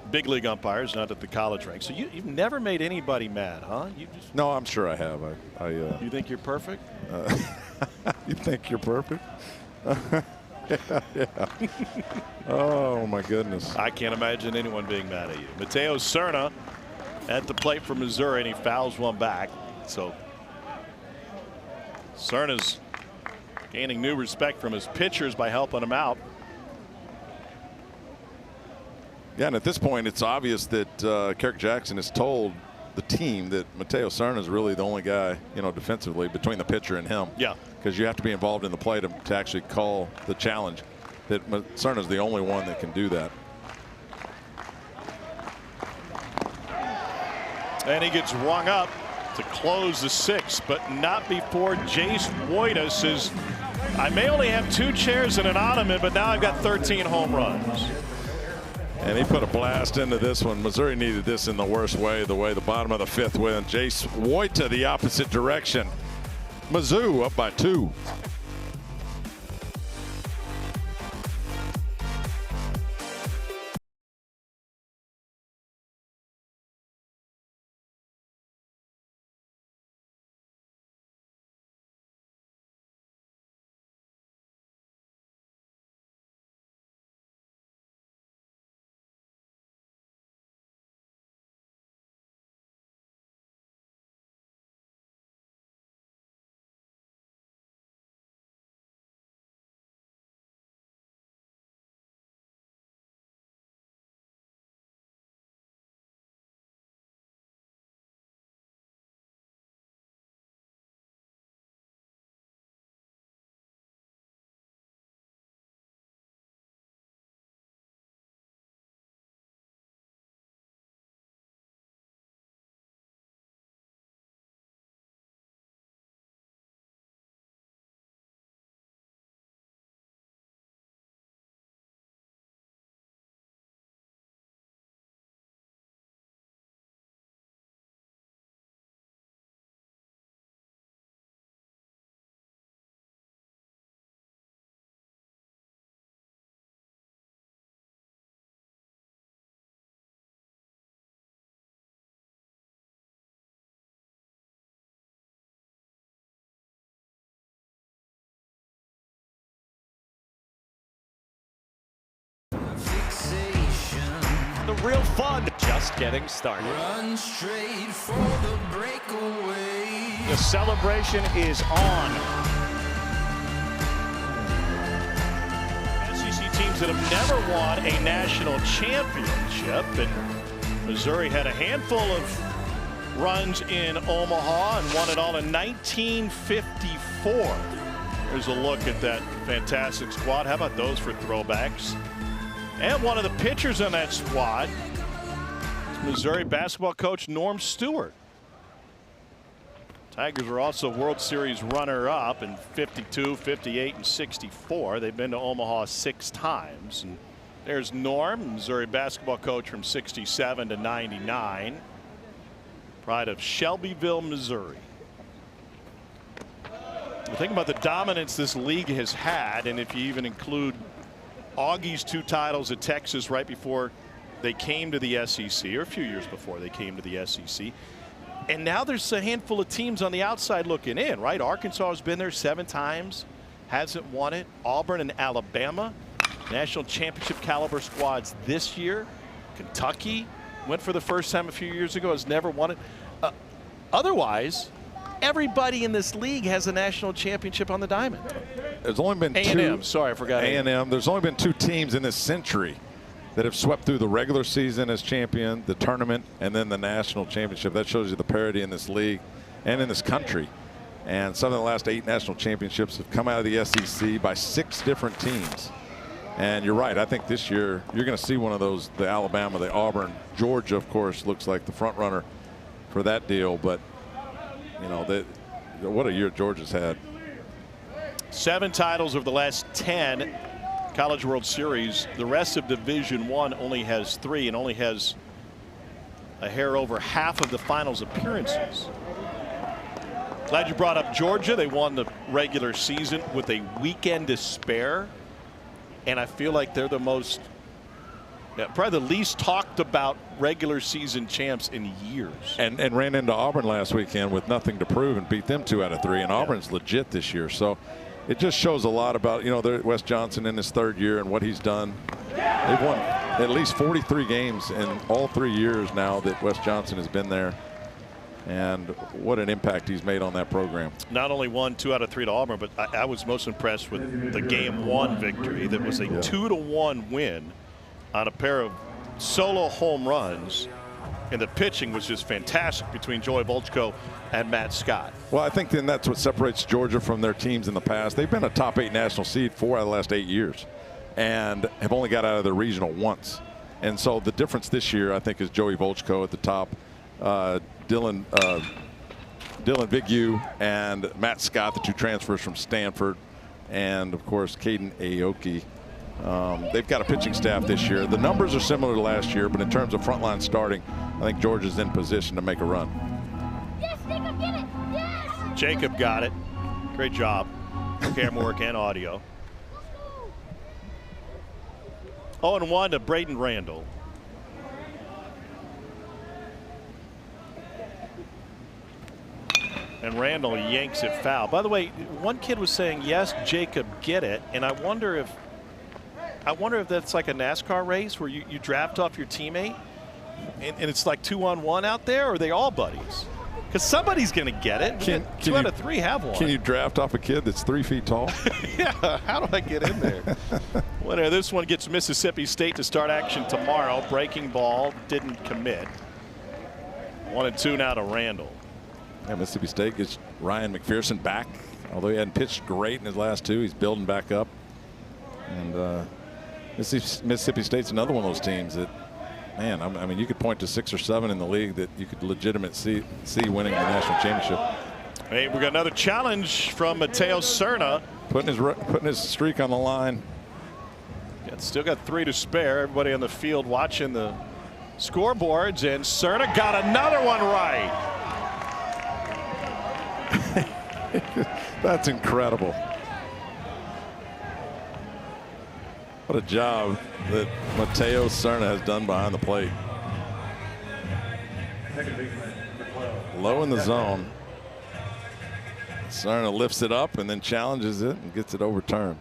big league umpires, not at the college ranks. So you've never made anybody mad, huh? No, I'm sure I have. You think you're perfect? You think you're perfect? Yeah. Oh, my goodness. I can't imagine anyone being mad at you. Mateo Serna at the plate for Missouri, and he fouls one back. So Serna's gaining new respect from his pitchers by helping him out. Yeah, and at this point, it's obvious that Kerrick Jackson has told the team that Mateo Serna is really the only guy, you know, defensively between the pitcher and him. Yeah. Because you have to be involved in the play to actually call the challenge. That Serna is the only one that can do that. And he gets rung up to close the 6th, but not before Jace Woida says, I may only have 2 chairs and an ottoman, but now I've got 13 home runs. And he put a blast into this one. Missouri needed this in the worst way, the bottom of the 5th win. Jace Woita the opposite direction. Mizzou up by 2. The real fun just getting started. Run straight for the breakaway. The celebration is on. SEC teams that have never won a national championship, and Missouri had a handful of runs in Omaha and won it all in 1954. There's a look at that fantastic squad. How about those for throwbacks? And one of the pitchers on that squad is Missouri basketball coach Norm Stewart. Tigers were also World Series runner-up in 52, 58, and 64. They've been to Omaha 6 times. And there's Norm, Missouri basketball coach from 67 to 99. Pride of Shelbyville, Missouri. Think about the dominance this league has had, and if you even include Augie's 2 titles at Texas right before they came to the SEC, or a few years before they came to the SEC. And now there's a handful of teams on the outside looking in, right? Arkansas has been there 7 times, hasn't won it. Auburn and Alabama, national championship caliber squads this year. Kentucky went for the first time a few years ago, has never won it. Otherwise, everybody in this league has a national championship on the diamond. There's only been A&M, sorry, I forgot A&M. There's only been 2 teams in this century that have swept through the regular season as champion, the tournament, and then the national championship. That shows you the parity in this league and in this country. And some of the last 8 national championships have come out of the SEC by 6 different teams. And you're right. I think this year you're going to see one of those, the Alabama, the Auburn. Georgia, of course, looks like the front runner for that deal. But, you know, what a year Georgia's had. 7 titles over the last 10 College World Series. The rest of Division I only has 3 and only has a hair over half of the finals appearances. Glad you brought up Georgia. They won the regular season with a weekend to spare. And I feel like they're the most, probably the least talked about regular season champs in years. And ran into Auburn last weekend with nothing to prove and beat them 2 out of 3. And Auburn's legit this year. So it just shows a lot about, you know, Wes Johnson in his 3rd year and what he's done. They've won at least 43 games in all 3 years now that Wes Johnson has been there. And what an impact he's made on that program. Not only won 2 out of 3 to Auburn, but I was most impressed with the Game 1 victory. That was a 2-1 win on a pair of solo home runs. And the pitching was just fantastic between Joey Volchko and Matt Scott. Well, I think then that's what separates Georgia from their teams in the past. They've been a top 8 national seed 4 out of the last 8 years and have only got out of the regional once. And so the difference this year, I think, is Joey Volchko at the top. Dylan Vignew and Matt Scott, the 2 transfers from Stanford, and of course Caden Aoki. They've got a pitching staff this year. The numbers are similar to last year, but in terms of frontline starting, I think Georgia's in position to make a run. Yes, Jacob, get it. Yes. Jacob got it. Great job. Camera work and audio. 0-1 to Braden Randall. And Randall yanks it foul. By the way, one kid was saying, yes, Jacob, get it. And I wonder if that's like a NASCAR race where you draft off your teammate and it's like 2-on-1 out there, or are they all buddies? Because somebody's going to get it. Two out of 3 have one. Can you draft off a kid that's 3 feet tall? Yeah, how do I get in there? Winner, this one gets Mississippi State to start action tomorrow. Breaking ball, didn't commit. 1-2 now to Randall. Yeah, Mississippi State gets Ryan McPherson back. Although he hadn't pitched great in his last 2, he's building back up. And Mississippi State's another one of those teams that, man, I mean, you could point to 6 or 7 in the league that you could legitimately see winning the national championship. Hey, we got another challenge from Mateo Serna. Putting his streak on the line. Still got 3 to spare. Everybody on the field watching the scoreboards, and Serna got another one right. That's incredible. What a job that Mateo Serna has done behind the plate. Low in the zone. Serna lifts it up and then challenges it and gets it overturned.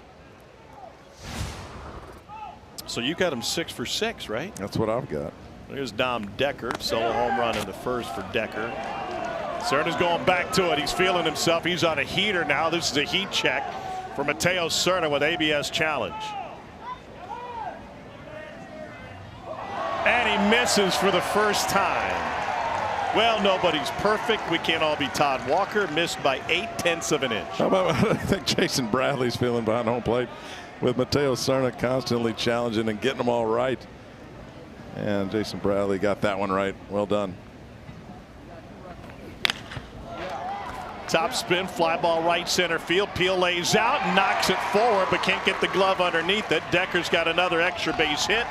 So you got him 6 for 6, right? That's what I've got. There's Dom Decker, solo home run in the first for Decker. Serna's going back to it. He's feeling himself. He's on a heater now. This is a heat check for Mateo Serna with ABS challenge. And he misses for the first time. Well, nobody's perfect. We can't all be Todd Walker. Missed by 0.8 of an inch. How about I think Jason Bradley's feeling behind home plate with Mateo Cerna constantly challenging and getting them all right. And Jason Bradley got that one right. Well done. Top spin, fly ball right center field. Peel lays out, knocks it forward, but can't get the glove underneath it. Decker's got another extra base hit.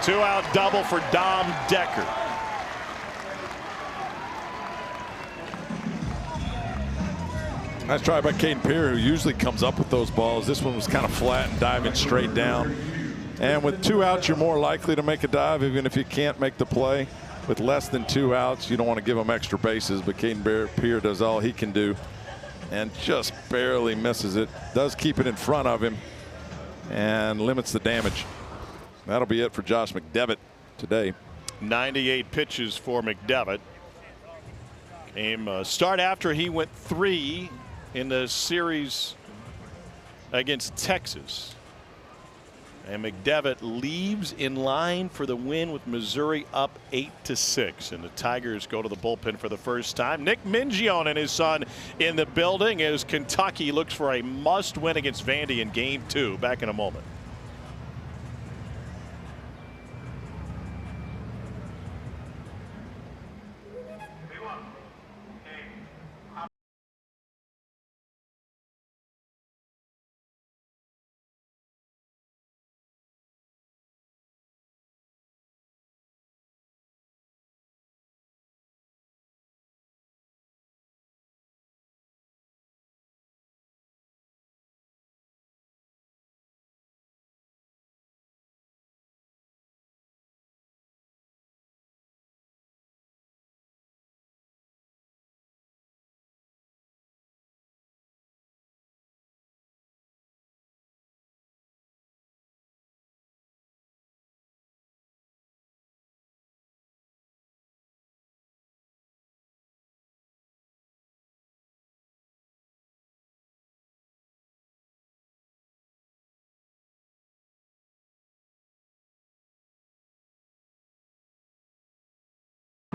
2-out double for Dom Decker. Nice try by Caden Pierre, who usually comes up with those balls. This one was kind of flat and diving straight down. And with 2 outs, you're more likely to make a dive, even if you can't make the play. With less than 2 outs, you don't want to give him extra bases, but Caden Pierre does all he can do and just barely misses it. Does keep it in front of him and limits the damage. That'll be it for Josh McDevitt today. 98 pitches for McDevitt. Came start after he went 3 in the series against Texas. And McDevitt leaves in line for the win with Missouri up 8-6. And the Tigers go to the bullpen for the first time. Nick Mingione and his son in the building as Kentucky looks for a must win against Vandy in game 2. Back in a moment.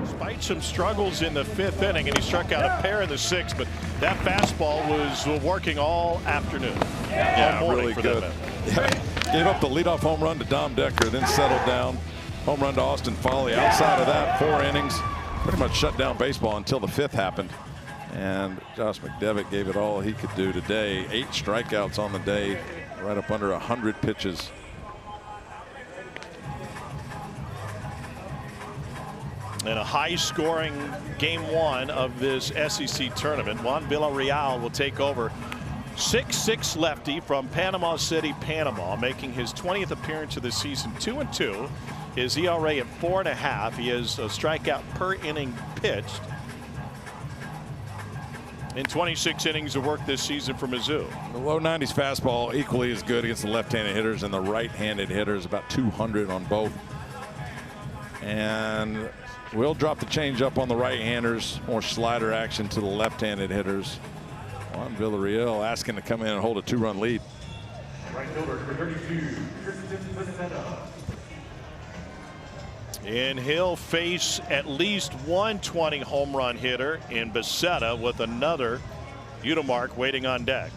Despite some struggles in the 5th inning, and he struck out a pair in the 6th, but that fastball was working all afternoon. Yeah, all really good. Yeah. Gave up the leadoff home run to Dom Decker, then settled down. Home run to Austin Foley. Outside of that, 4 innings, pretty much shut down baseball until the 5th happened. And Josh McDevitt gave it all he could do today. 8 strikeouts on the day, right up under 100 pitches. In a high-scoring game 1 of this SEC tournament, Juan Villarreal will take over. 6'6" lefty from Panama City, Panama, making his 20th appearance of the season. 2-2. His ERA at 4.5. He has a strikeout per inning pitched in 26 innings of work this season for Mizzou. The low 90s fastball equally as good against the left-handed hitters and the right-handed hitters, about 200 on both. And we'll drop the changeup on the right-handers, more slider action to the left-handed hitters. Juan Villarreal asking to come in and hold a 2-run lead. Right fielder for 32, And he'll face at least one 20 home run hitter in Becerra with another Udemark waiting on deck.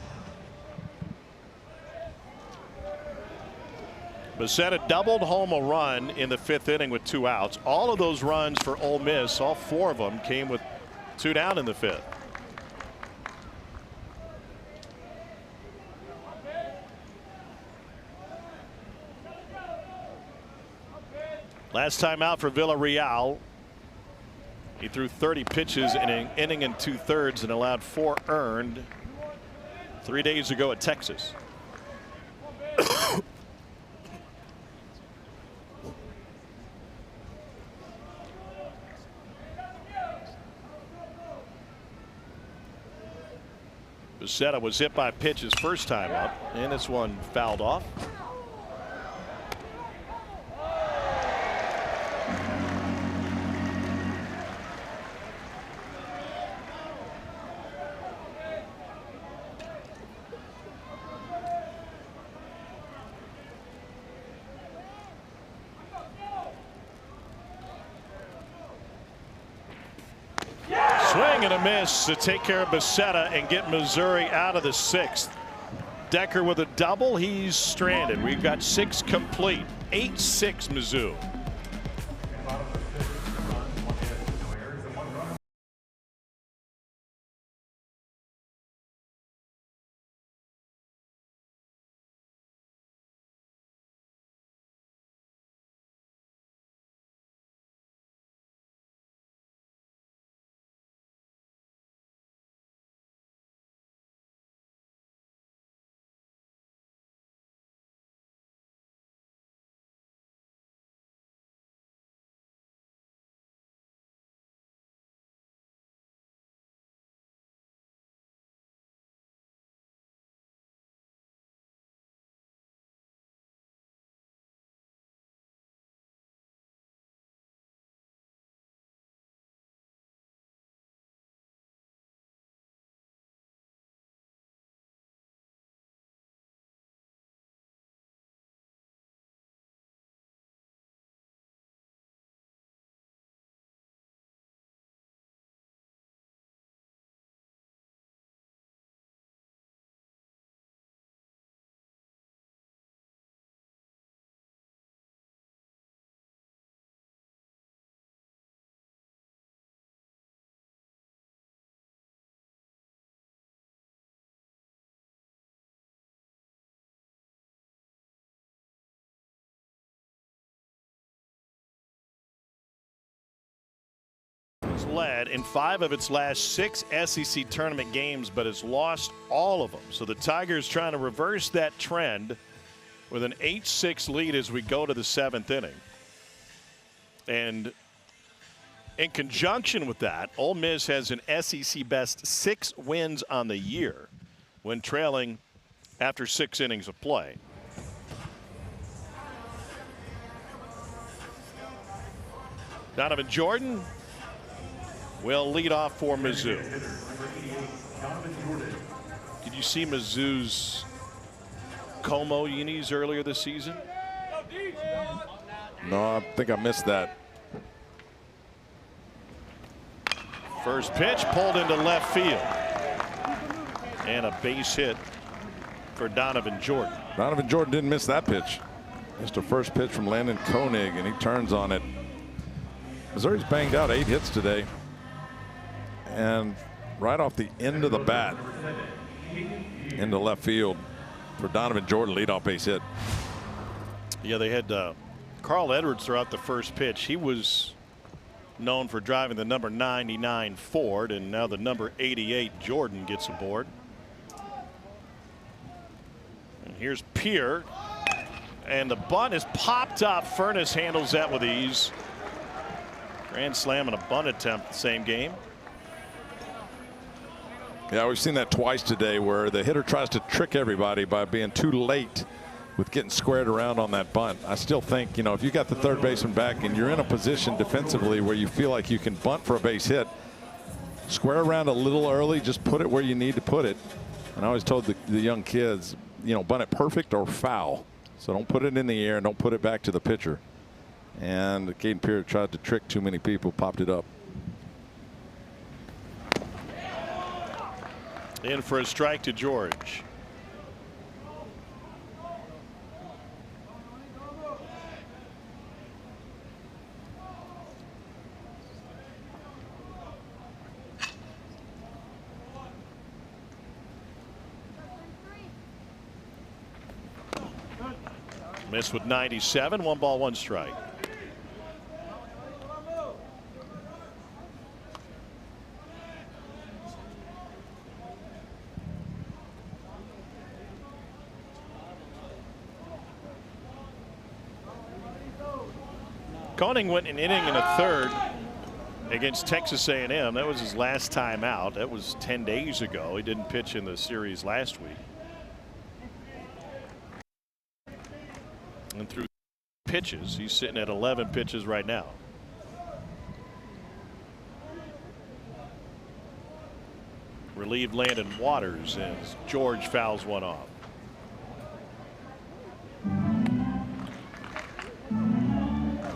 Becerra doubled home a run in the 5th inning with 2 outs. All of those runs for Ole Miss, all 4 of them, came with 2 down in the 5th. Last time out for Villarreal, he threw 30 pitches in an inning and 2/3 and allowed 4 earned 3 days ago at Texas. Becerra was hit by a pitch his first time up, and this one fouled off. Swing and a miss to take care of Becerra and get Missouri out of the 6th. Decker with a double. He's stranded. We've got 6 complete. 8-6 Mizzou. Led in 5 of its last 6 SEC tournament games, but has lost all of them. So the Tigers trying to reverse that trend with an 8-6 lead as we go to the 7th inning. And in conjunction with that, Ole Miss has an SEC best 6 wins on the year when trailing after 6 innings of play. Donovan Jordan will lead off for Mizzou. Did you see Mizzou's Como unis earlier this season? No, I think I missed that. First pitch pulled into left field. And a base hit for Donovan Jordan. Donovan Jordan didn't miss that pitch. Just a first pitch from Landon Koenig, and he turns on it. Missouri's banged out 8 hits today. And right off the end of the bat into left field for Donovan Jordan, leadoff base hit. Yeah, they had Carl Edwards throw out the first pitch. He was known for driving the number 99 Ford, and now the number 88 Jordan gets aboard. And here's Pierre, and the bunt is popped up. Furness handles that with ease. Grand slam and a bunt attempt the same game. Yeah, we've seen that twice today where the hitter tries to trick everybody by being too late with getting squared around on that bunt. I still think, you know, if you got the third baseman back and you're in a position defensively where you feel like you can bunt for a base hit, square around a little early, just put it where you need to put it. And I always told the young kids, you know, bunt it perfect or foul. So don't put it in the air and don't put it back to the pitcher. And Caden Pierre tried to trick too many people, popped it up. In for a strike to George. Missed with 97. 1 ball, 1 strike. Koenig went an inning and a third against Texas A&M. That was his last time out. That was 10 days ago. He didn't pitch in the series last week. And through pitches, he's sitting at 11 pitches right now. Relieved Landon Waters as George fouls one off.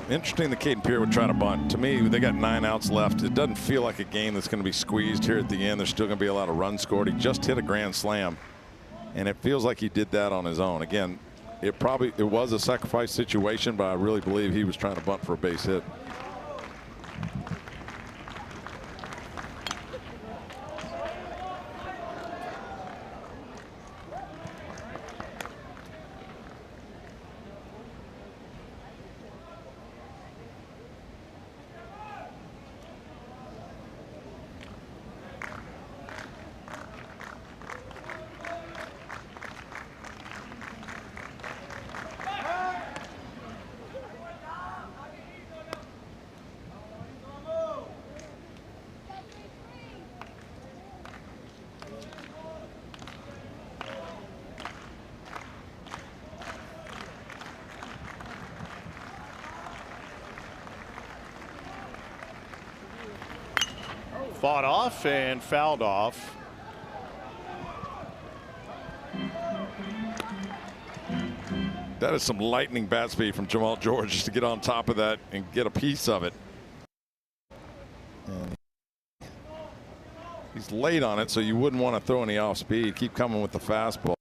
Interesting that Caden Pierre would try to bunt. To me, they got 9 outs left. It doesn't feel like a game that's going to be squeezed here at the end. There's still going to be a lot of runs scored. He just hit a grand slam, and it feels like he did that on his own. Again, it was a sacrifice situation, but I really believe he was trying to bunt for a base hit. Fought off and fouled off. That is some lightning bat speed from Jamal George just to get on top of that and get a piece of it. And he's late on it, so you wouldn't want to throw any off speed. Keep coming with the fastball.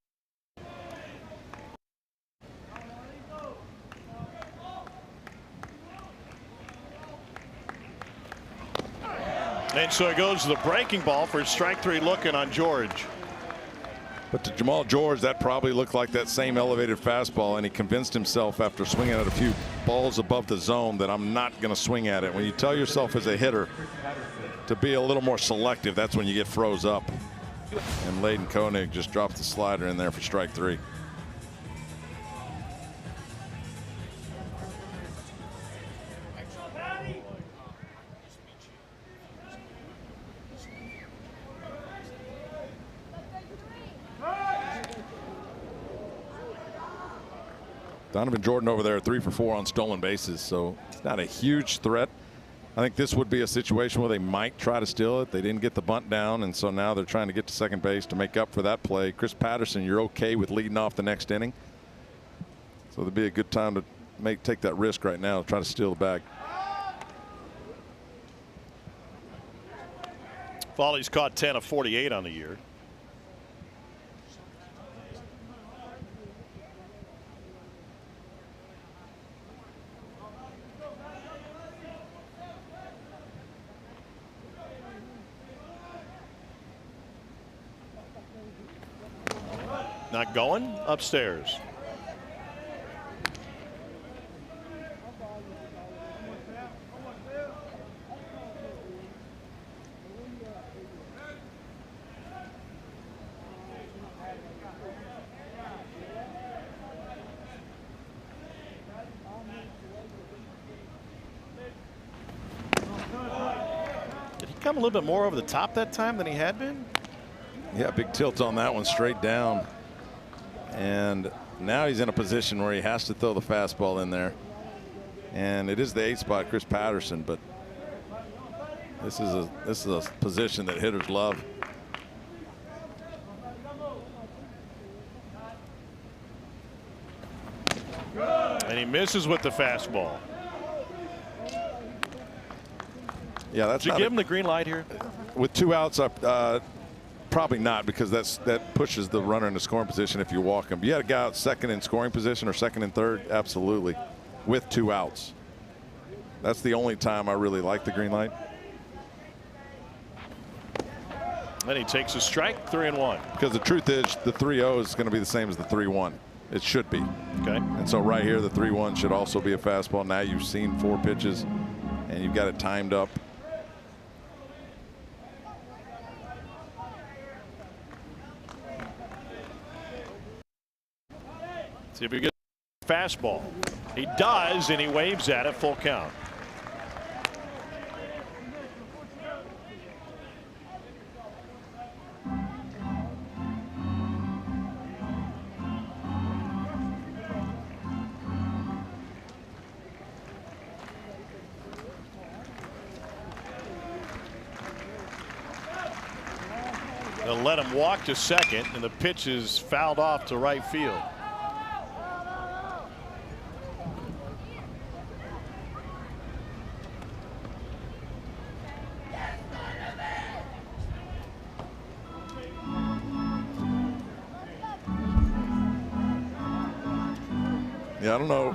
And so it goes to the breaking ball for strike 3 looking on George. But to Jamal George, that probably looked like that same elevated fastball, and he convinced himself after swinging at a few balls above the zone that I'm not going to swing at it. When you tell yourself as a hitter to be a little more selective, that's when you get froze up. And Layden Koenig just dropped the slider in there for strike 3. Donovan Jordan over there 3 for 4 on stolen bases, so it's not a huge threat. I think this would be a situation where they might try to steal it. They didn't get the bunt down, and so now they're trying to get to second base to make up for that play. Chris Patterson, you're okay with leading off the next inning, so it'd be a good time to take that risk right now, try to steal the bag. Foley's caught 10 of 48 on the year. Not going upstairs. Did he come a little bit more over the top that time than he had been? Yeah, big tilt on that one, straight down. And now he's in a position where he has to throw the fastball in there. And it is the 8th spot, Chris Patterson, but this is a position that hitters love. And he misses with the fastball. Yeah, that's. Did you give him the green light here? With 2 outs up, probably not, because that pushes the runner into scoring position if you walk him. You had a guy out second in scoring position or second and third, absolutely, with 2 outs. That's the only time I really like the green light. Then he takes a strike, 3-1. Because the truth is, the 3-0 is going to be the same as the 3-1. It should be. Okay. And so right here, the 3-1 should also be a fastball. Now you've seen 4 pitches, and you've got it timed up. See if he gets a fastball. He does, and he waves at it, full count. They'll let him walk to second, and the pitch is fouled off to right field. Yeah, I don't know.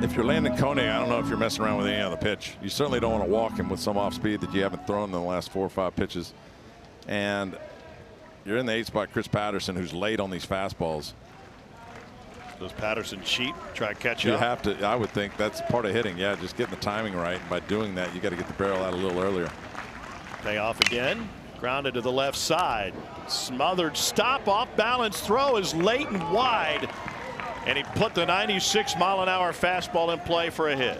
If you're Landon Koenig, I don't know if you're messing around with any other pitch. You certainly don't want to walk him with some off speed that you haven't thrown in the last 4 or 5 pitches. And you're in the 8 spot, Chris Patterson, who's late on these fastballs. Does Patterson cheat? Try to catch You up? have to. I would think that's part of hitting. Yeah, just getting the timing right. And by doing that, you got to get the barrel out a little earlier. Pay off again. Grounded to the left side. Smothered stop, off balance throw is late and wide. And he put the 96-mile-an-hour fastball in play for a hit.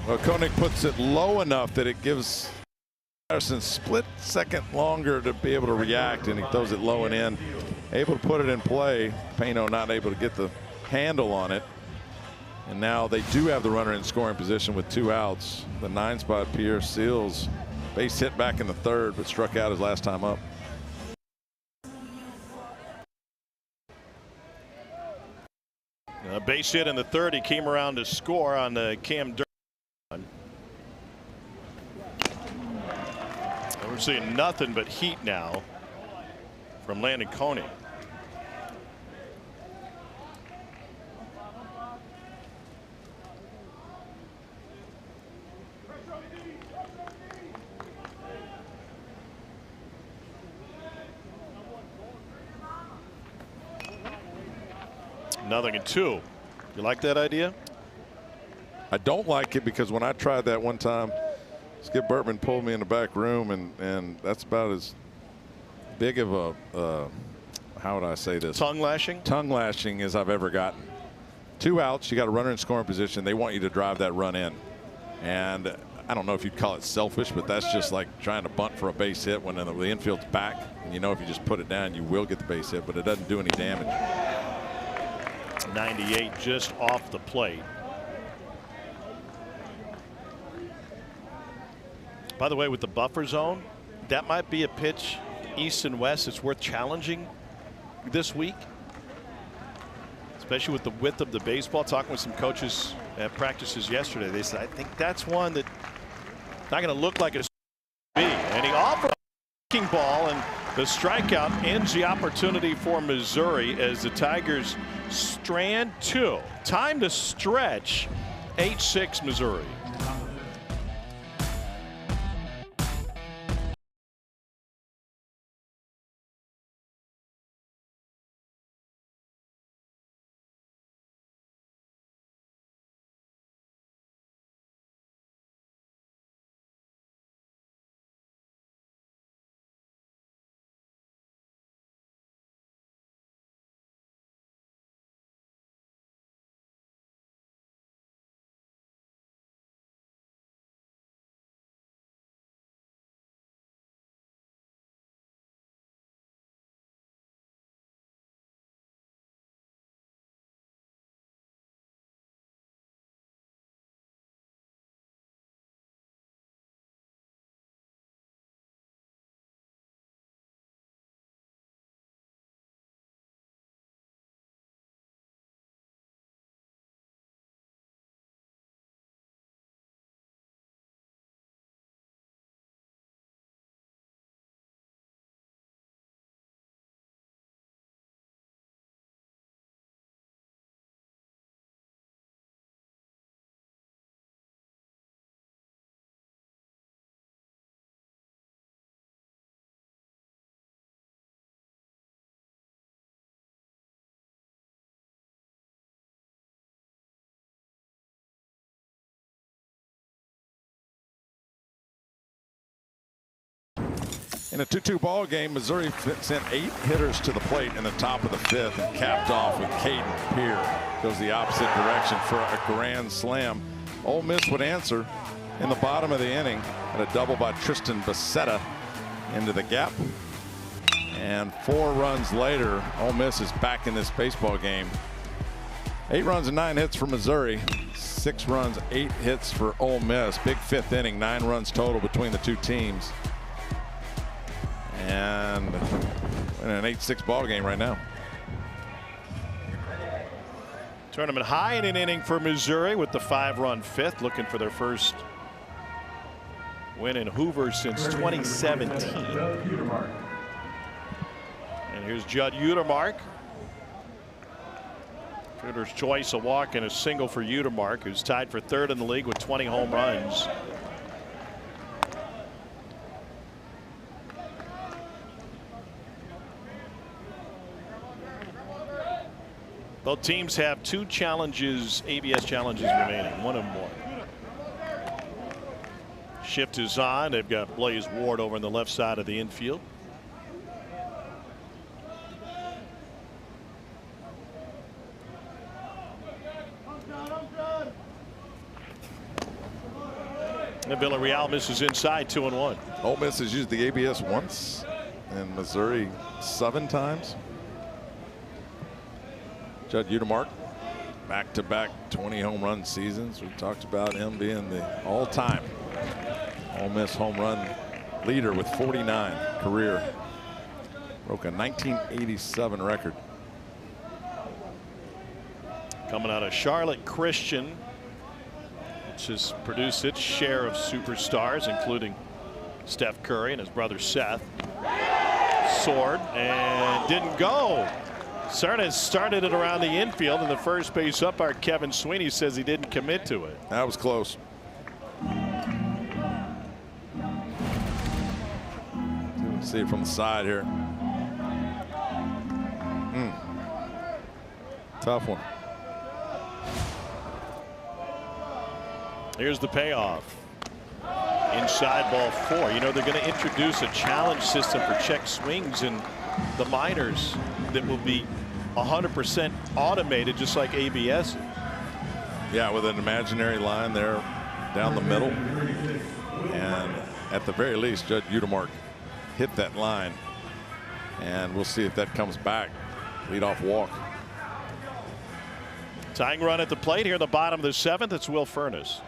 Well, Koenig puts it low enough that it gives Patterson split second longer to be able to react, and he throws it low and in. Able to put it in play. Pano not able to get the handle on it. And now they do have the runner in scoring position with 2 outs. The 9 spot, Pierre Seals, base hit back in the 3rd, but struck out his last time up. A base hit in the 3rd. He came around to score on the Cam Durham. We're seeing nothing but heat now from Landon Koenig. Nothing in 2. You like that idea? I don't like it because when I tried that one time, Skip Burtman pulled me in the back room, and that's about as big of a how would I say this? Tongue lashing? Tongue lashing as I've ever gotten. 2 outs, you got a runner in scoring position. They want you to drive that run in. And I don't know if you'd call it selfish, but that's just like trying to bunt for a base hit when the infield's back. And you know if you just put it down, you will get the base hit, but it doesn't do any damage. 98 just off the plate. By the way, with the buffer zone, that might be a pitch east and west that's worth challenging this week, especially with the width of the baseball. Talking with some coaches at practices yesterday, they said I think that's one that not going to look like it's be. And he offered a breaking ball, and the strikeout ends the opportunity for Missouri as the Tigers strand 2. Time to stretch. 8-6 Missouri. In a 2-2 ball game, Missouri sent 8 hitters to the plate in the top of the 5th and capped off with Caden Pierre. Goes the opposite direction for a grand slam. Ole Miss would answer in the bottom of the inning at a double by Tristan Becerra into the gap. And 4 runs later, Ole Miss is back in this baseball game. 8 runs and 9 hits for Missouri. 6 runs, 8 hits for Ole Miss. Big 5th inning, 9 runs total between the 2 teams. And in an 8-6 ball game right now. Tournament high in an inning for Missouri with the 5-run 5th, looking for their first win in Hoover since 2017. And here's Judd Utermark. Fielder's choice, a walk and a single for Utermark, who's tied for third in the league with 20 home runs. Both teams have 2 challenges, ABS challenges remaining, 1-1. Shift is on. They've got Blaze Ward over on the left side of the infield. And Villarreal misses inside, 2-1. Ole Miss has used the ABS once, and Missouri 7 times. Judd Utermark, back-to-back 20 home run seasons. We talked about him being the all-time Ole Miss home run leader with 49 career. Broke a 1987 record. Coming out of Charlotte Christian, which has produced its share of superstars, including Steph Curry and his brother Seth. Sword and didn't go. Cerna started it around the infield, and the first base umpire Kevin Sweeney says he didn't commit to it. That was close. See it from the side here. Tough one. Here's the payoff. Inside ball 4. You know, they're going to introduce a challenge system for check swings in the minors that will be 100% automated, just like ABS. Yeah, with an imaginary line there down the middle. And at the very least, Judd Utermark hit that line. And we'll see if that comes back. Leadoff walk. Tying run at the plate here in the bottom of the 7th. It's Will Furness.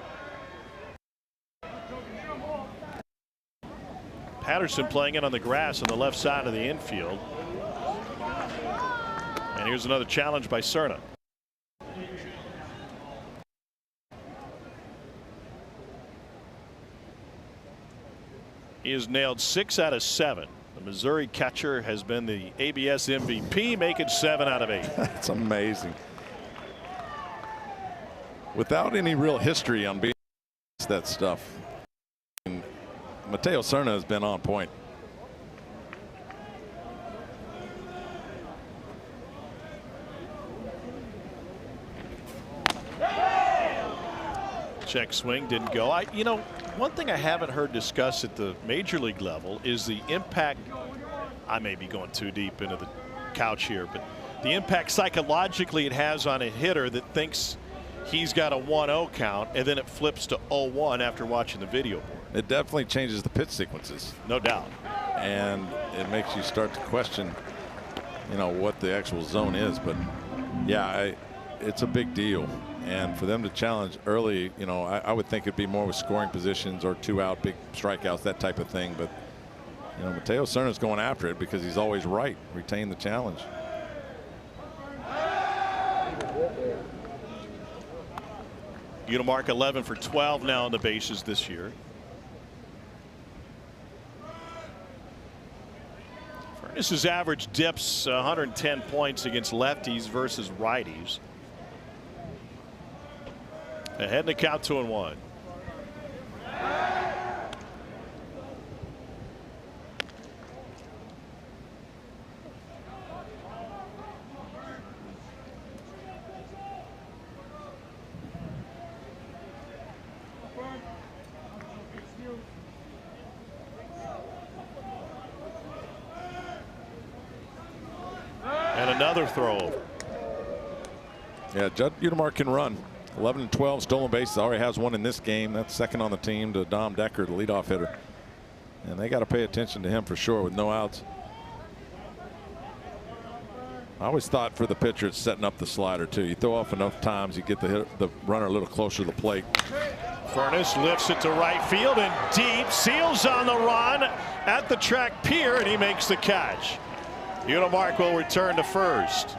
Patterson playing it on the grass on the left side of the infield. And here's another challenge by Cerna. He has nailed 6 out of 7. The Missouri catcher has been the ABS MVP, making 7 out of 8. That's amazing. Without any real history on being that stuff. And Mateo Cerna has been on point. Check swing didn't go. You know, one thing I haven't heard discussed at the major league level is the impact. I may be going too deep into the couch here, but the impact psychologically it has on a hitter that thinks he's got a 1-0 count and then it flips to 0-1 after watching the video board. It definitely changes the pitch sequences. No doubt. And it makes you start to question, you know, what the actual zone is. But yeah, it's a big deal. And for them to challenge early, you know, I would think it'd be more with scoring positions or 2 out, big strikeouts, that type of thing. But, you know, Mateo Cerna's going after it because he's always right. Retain the challenge. Utermark 11 for 12 now on the bases this year. Furness's average dips 110 points against lefties versus righties. Ahead in the count, 2-1. And another throw over. Yeah, Judd Utermark can run. 11 and 12 stolen bases. Already has 1 in this game. That's second on the team to Dom Decker, the leadoff hitter. And they got to pay attention to him for sure with no outs. I always thought for the pitcher it's setting up the slider too. You throw off enough times, you get the runner a little closer to the plate. Furness lifts it to right field and deep. Seals on the run at the track pier, and he makes the catch. Utermark will return to first.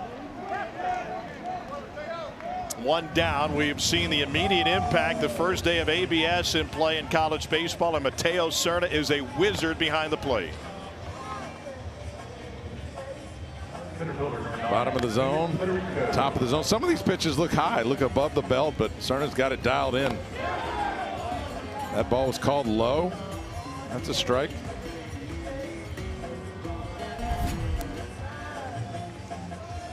1 down. We've seen the immediate impact the first day of ABS in play in college baseball, and Mateo Cerna is a wizard behind the plate. Bottom of the zone, top of the zone. Some of these pitches look high, look above the belt, but Cerna's got it dialed in. That ball was called low. That's a strike.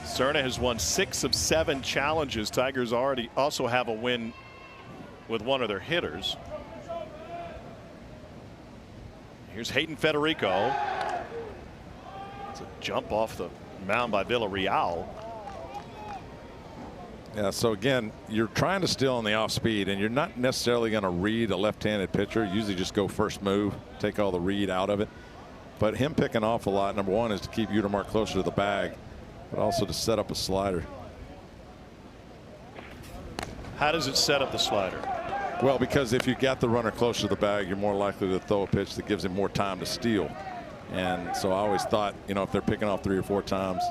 Cerna has won 6 of 7 challenges. Tigers also have a win with one of their hitters. Here's Hayden Federico. It's a jump off the mound by Villarreal. Yeah, so again, you're trying to steal on the off speed, and you're not necessarily going to read a left-handed pitcher. Usually just go first move, take all the read out of it. But him picking off a lot, number one, is to keep Utermark closer to the bag, but also to set up a slider. How does it set up the slider? Well, because if you got the runner closer to the bag, you're more likely to throw a pitch that gives him more time to steal. And so I always thought, you know, if they're picking off 3 or 4 times,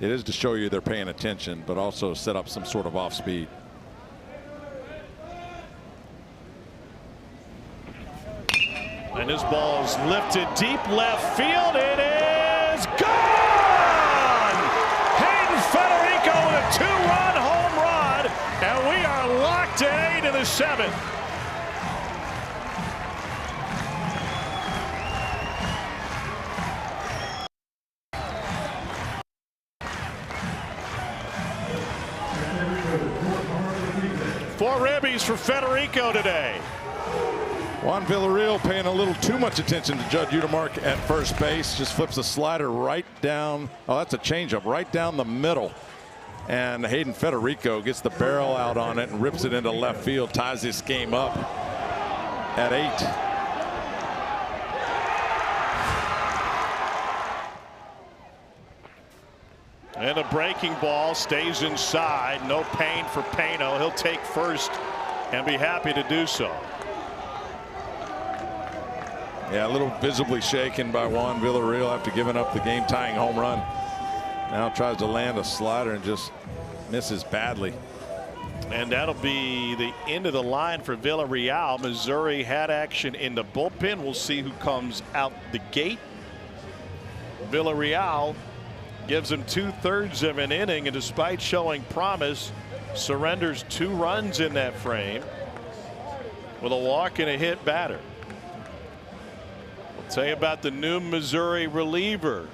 it is to show you they're paying attention, but also set up some sort of off speed. And this ball's lifted deep left field. It is gone! Hayden Federico with a 2-run home run, and we are locked at 8 in the 7th. Four ribbies for Federico today. Juan Villarreal paying a little too much attention to Judd Utermark at first base. Just flips the slider right down. Oh, that's a changeup right down the middle. And Hayden Federico gets the barrel out on it and rips it into left field. Ties this game up at 8. And a breaking ball stays inside. No pain for Pano. He'll take first and be happy to do so. Yeah, a little visibly shaken by Juan Villarreal after giving up the game-tying home run. Now tries to land a slider and just misses badly. And that'll be the end of the line for Villarreal. Missouri had action in the bullpen. We'll see who comes out the gate. Villarreal gives him 2/3 of an inning, and despite showing promise, surrenders 2 runs in that frame with a walk and a hit batter. We'll tell you about the new Missouri reliever,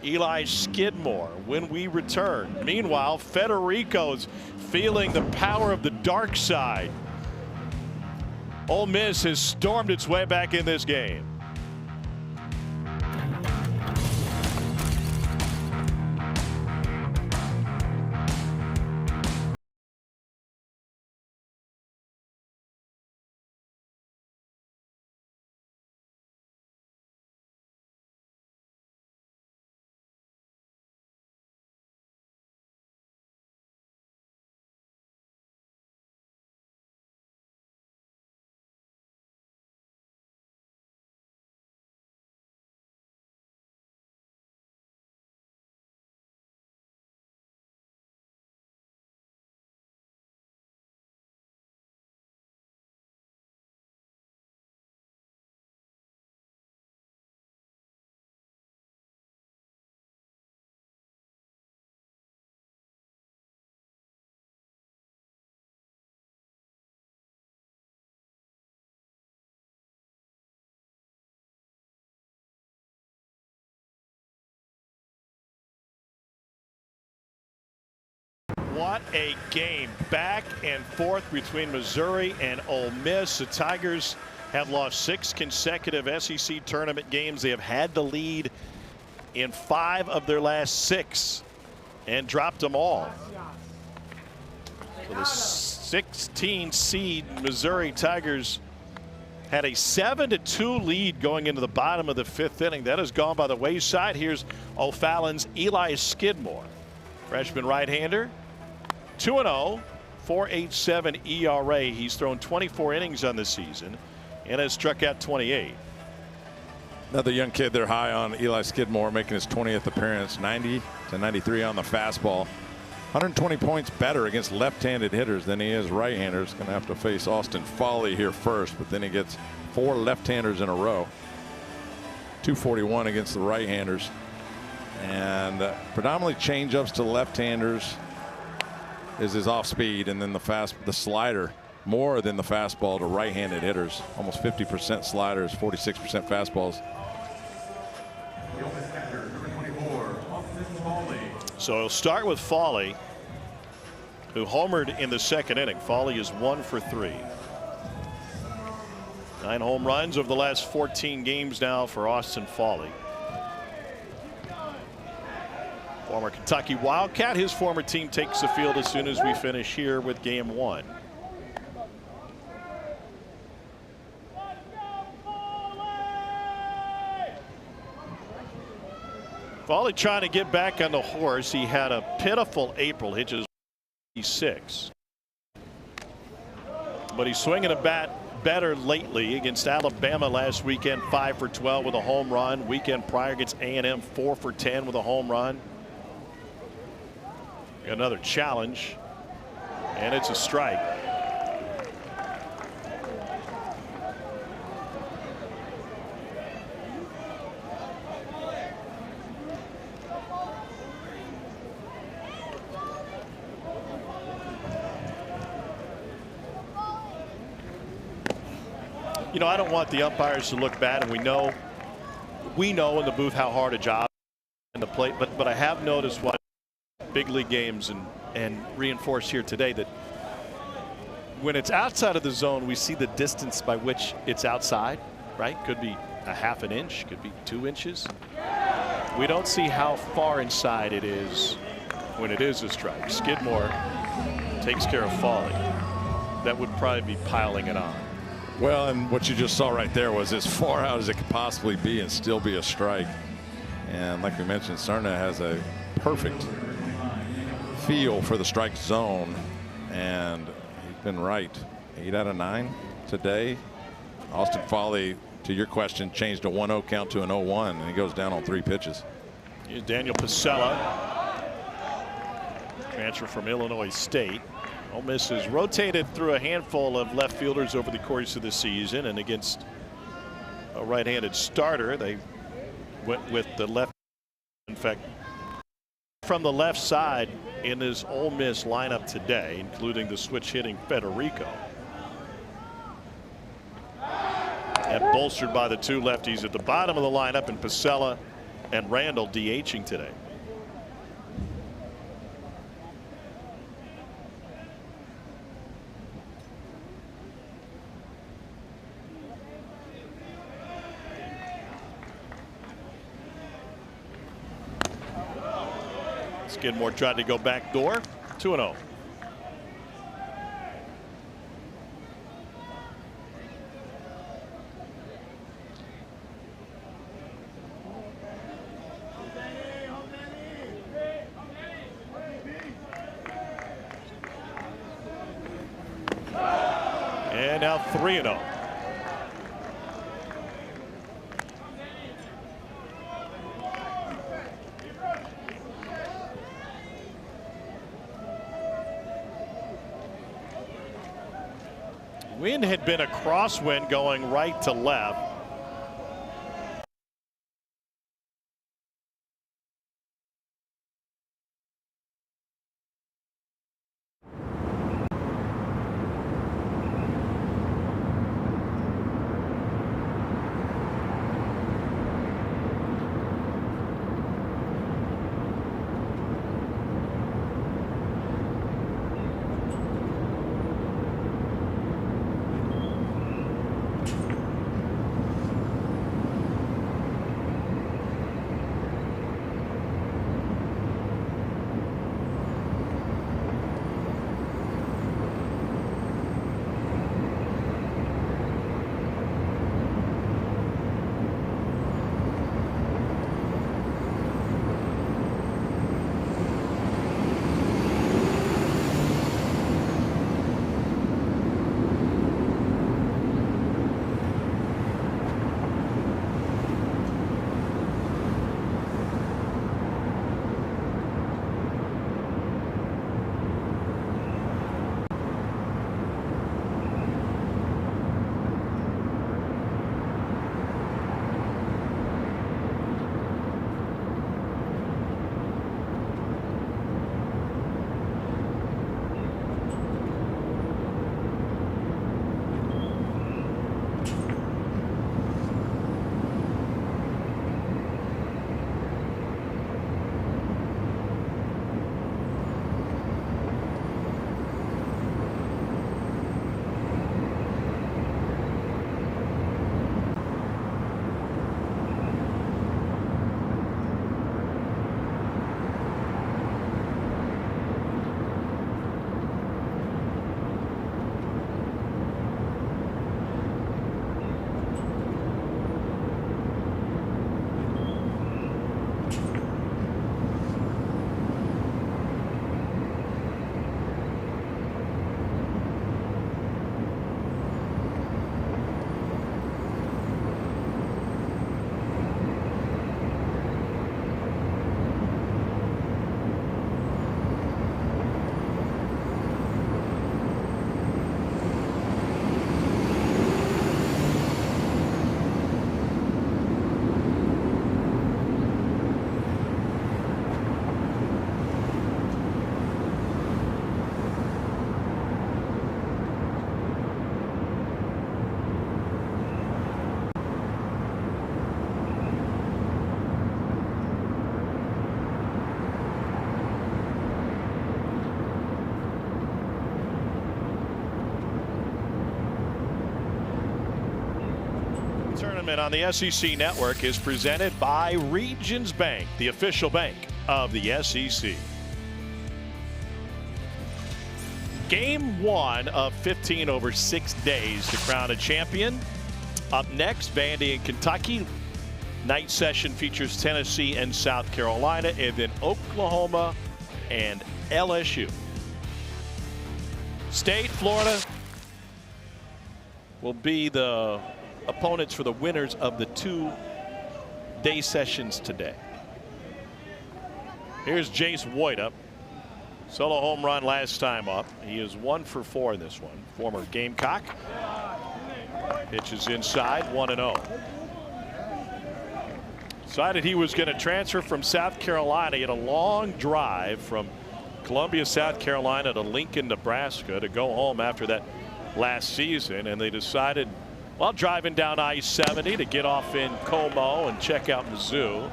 Eli Skidmore, when we return. Meanwhile, Federico's feeling the power of the dark side. Ole Miss has stormed its way back in this game. What a game, back and forth between Missouri and Ole Miss. The Tigers have lost 6 consecutive SEC tournament games. They have had the lead in 5 of their last 6 and dropped them all. So the 16 seed Missouri Tigers had a 7-2 lead going into the bottom of the 5th inning. That has gone by the wayside. Here's O'Fallon's Eli Skidmore, freshman right-hander. 2-0, 4.87 ERA. He's thrown 24 innings on the season and has struck out 28. Another young kid they're high on, Eli Skidmore, making his 20th appearance. 90 to 93 on the fastball. 120 points better against left-handed hitters than he is right-handers. Going to have to face Austin Foley here first, but then he gets 4 left-handers in a row. 241 against the right-handers. And predominantly changeups to left-handers is his off-speed, and then the slider more than the fastball to right-handed hitters. Almost 50% sliders, 46% fastballs. So he'll start with Foley, who homered in the second inning. Foley is 1 for 3. 9 home runs over the last 14 games now for Austin Foley. Former Kentucky Wildcat. His former team takes the field as soon as we finish here with game 1. Foley trying to get back on the horse. He had a pitiful April, hitches 6. But he's swinging a bat better lately. Against Alabama last weekend, 5 for 12 with a home run. Weekend prior against A&M, 4 for 10 with a home run. Another challenge, and it's a strike. You know, I don't want the umpires to look bad, and we know in the booth how hard a job in the plate, but I have noticed what big league games and reinforced here today that when it's outside of the zone, we see the distance by which it's outside, right? Could be a half an inch, could be 2 inches. We don't see how far inside it is when it is a strike. Skidmore takes care of Foley. That would probably be piling it on. Well, and what you just saw right there was as far out as it could possibly be and still be a strike. And like we mentioned, Cerna has a perfect feel for the strike zone, and he's been right. 8 out of 9 today. Austin Foley, to your question, changed a 1-0 count to an 0-1, and he goes down on 3 pitches. Here's Daniel Pacella, transfer from Illinois State. Ole Miss has rotated through a handful of left fielders over the course of the season, and against a right-handed starter, they went with the left. In fact, from the left side in this Ole Miss lineup today, including the switch-hitting Federico. And bolstered by the 2 lefties at the bottom of the lineup, and Pacella and Randall DHing today. Skidmore tried to go back door. 2-0. And now 3-0. Wind had been a crosswind going right to left. tournament on the SEC Network is presented by Regions Bank, the official bank of the SEC. Game 1 of 15 over 6 days to crown a champion. Up next, Vandy and Kentucky. Night session features Tennessee and South Carolina, and then Oklahoma and LSU. State, Florida will be the opponents for the winners of the 2 day sessions today. Here's Jace Woytup. Solo home run last time up. He is 1 for 4 in this one. Former Gamecock. Pitches inside, 1-0. Decided he was going to transfer from South Carolina. He had a long drive from Columbia, South Carolina to Lincoln, Nebraska to go home after that last season. And they decided, while driving down I-70, to get off in Como and check out Mizzou.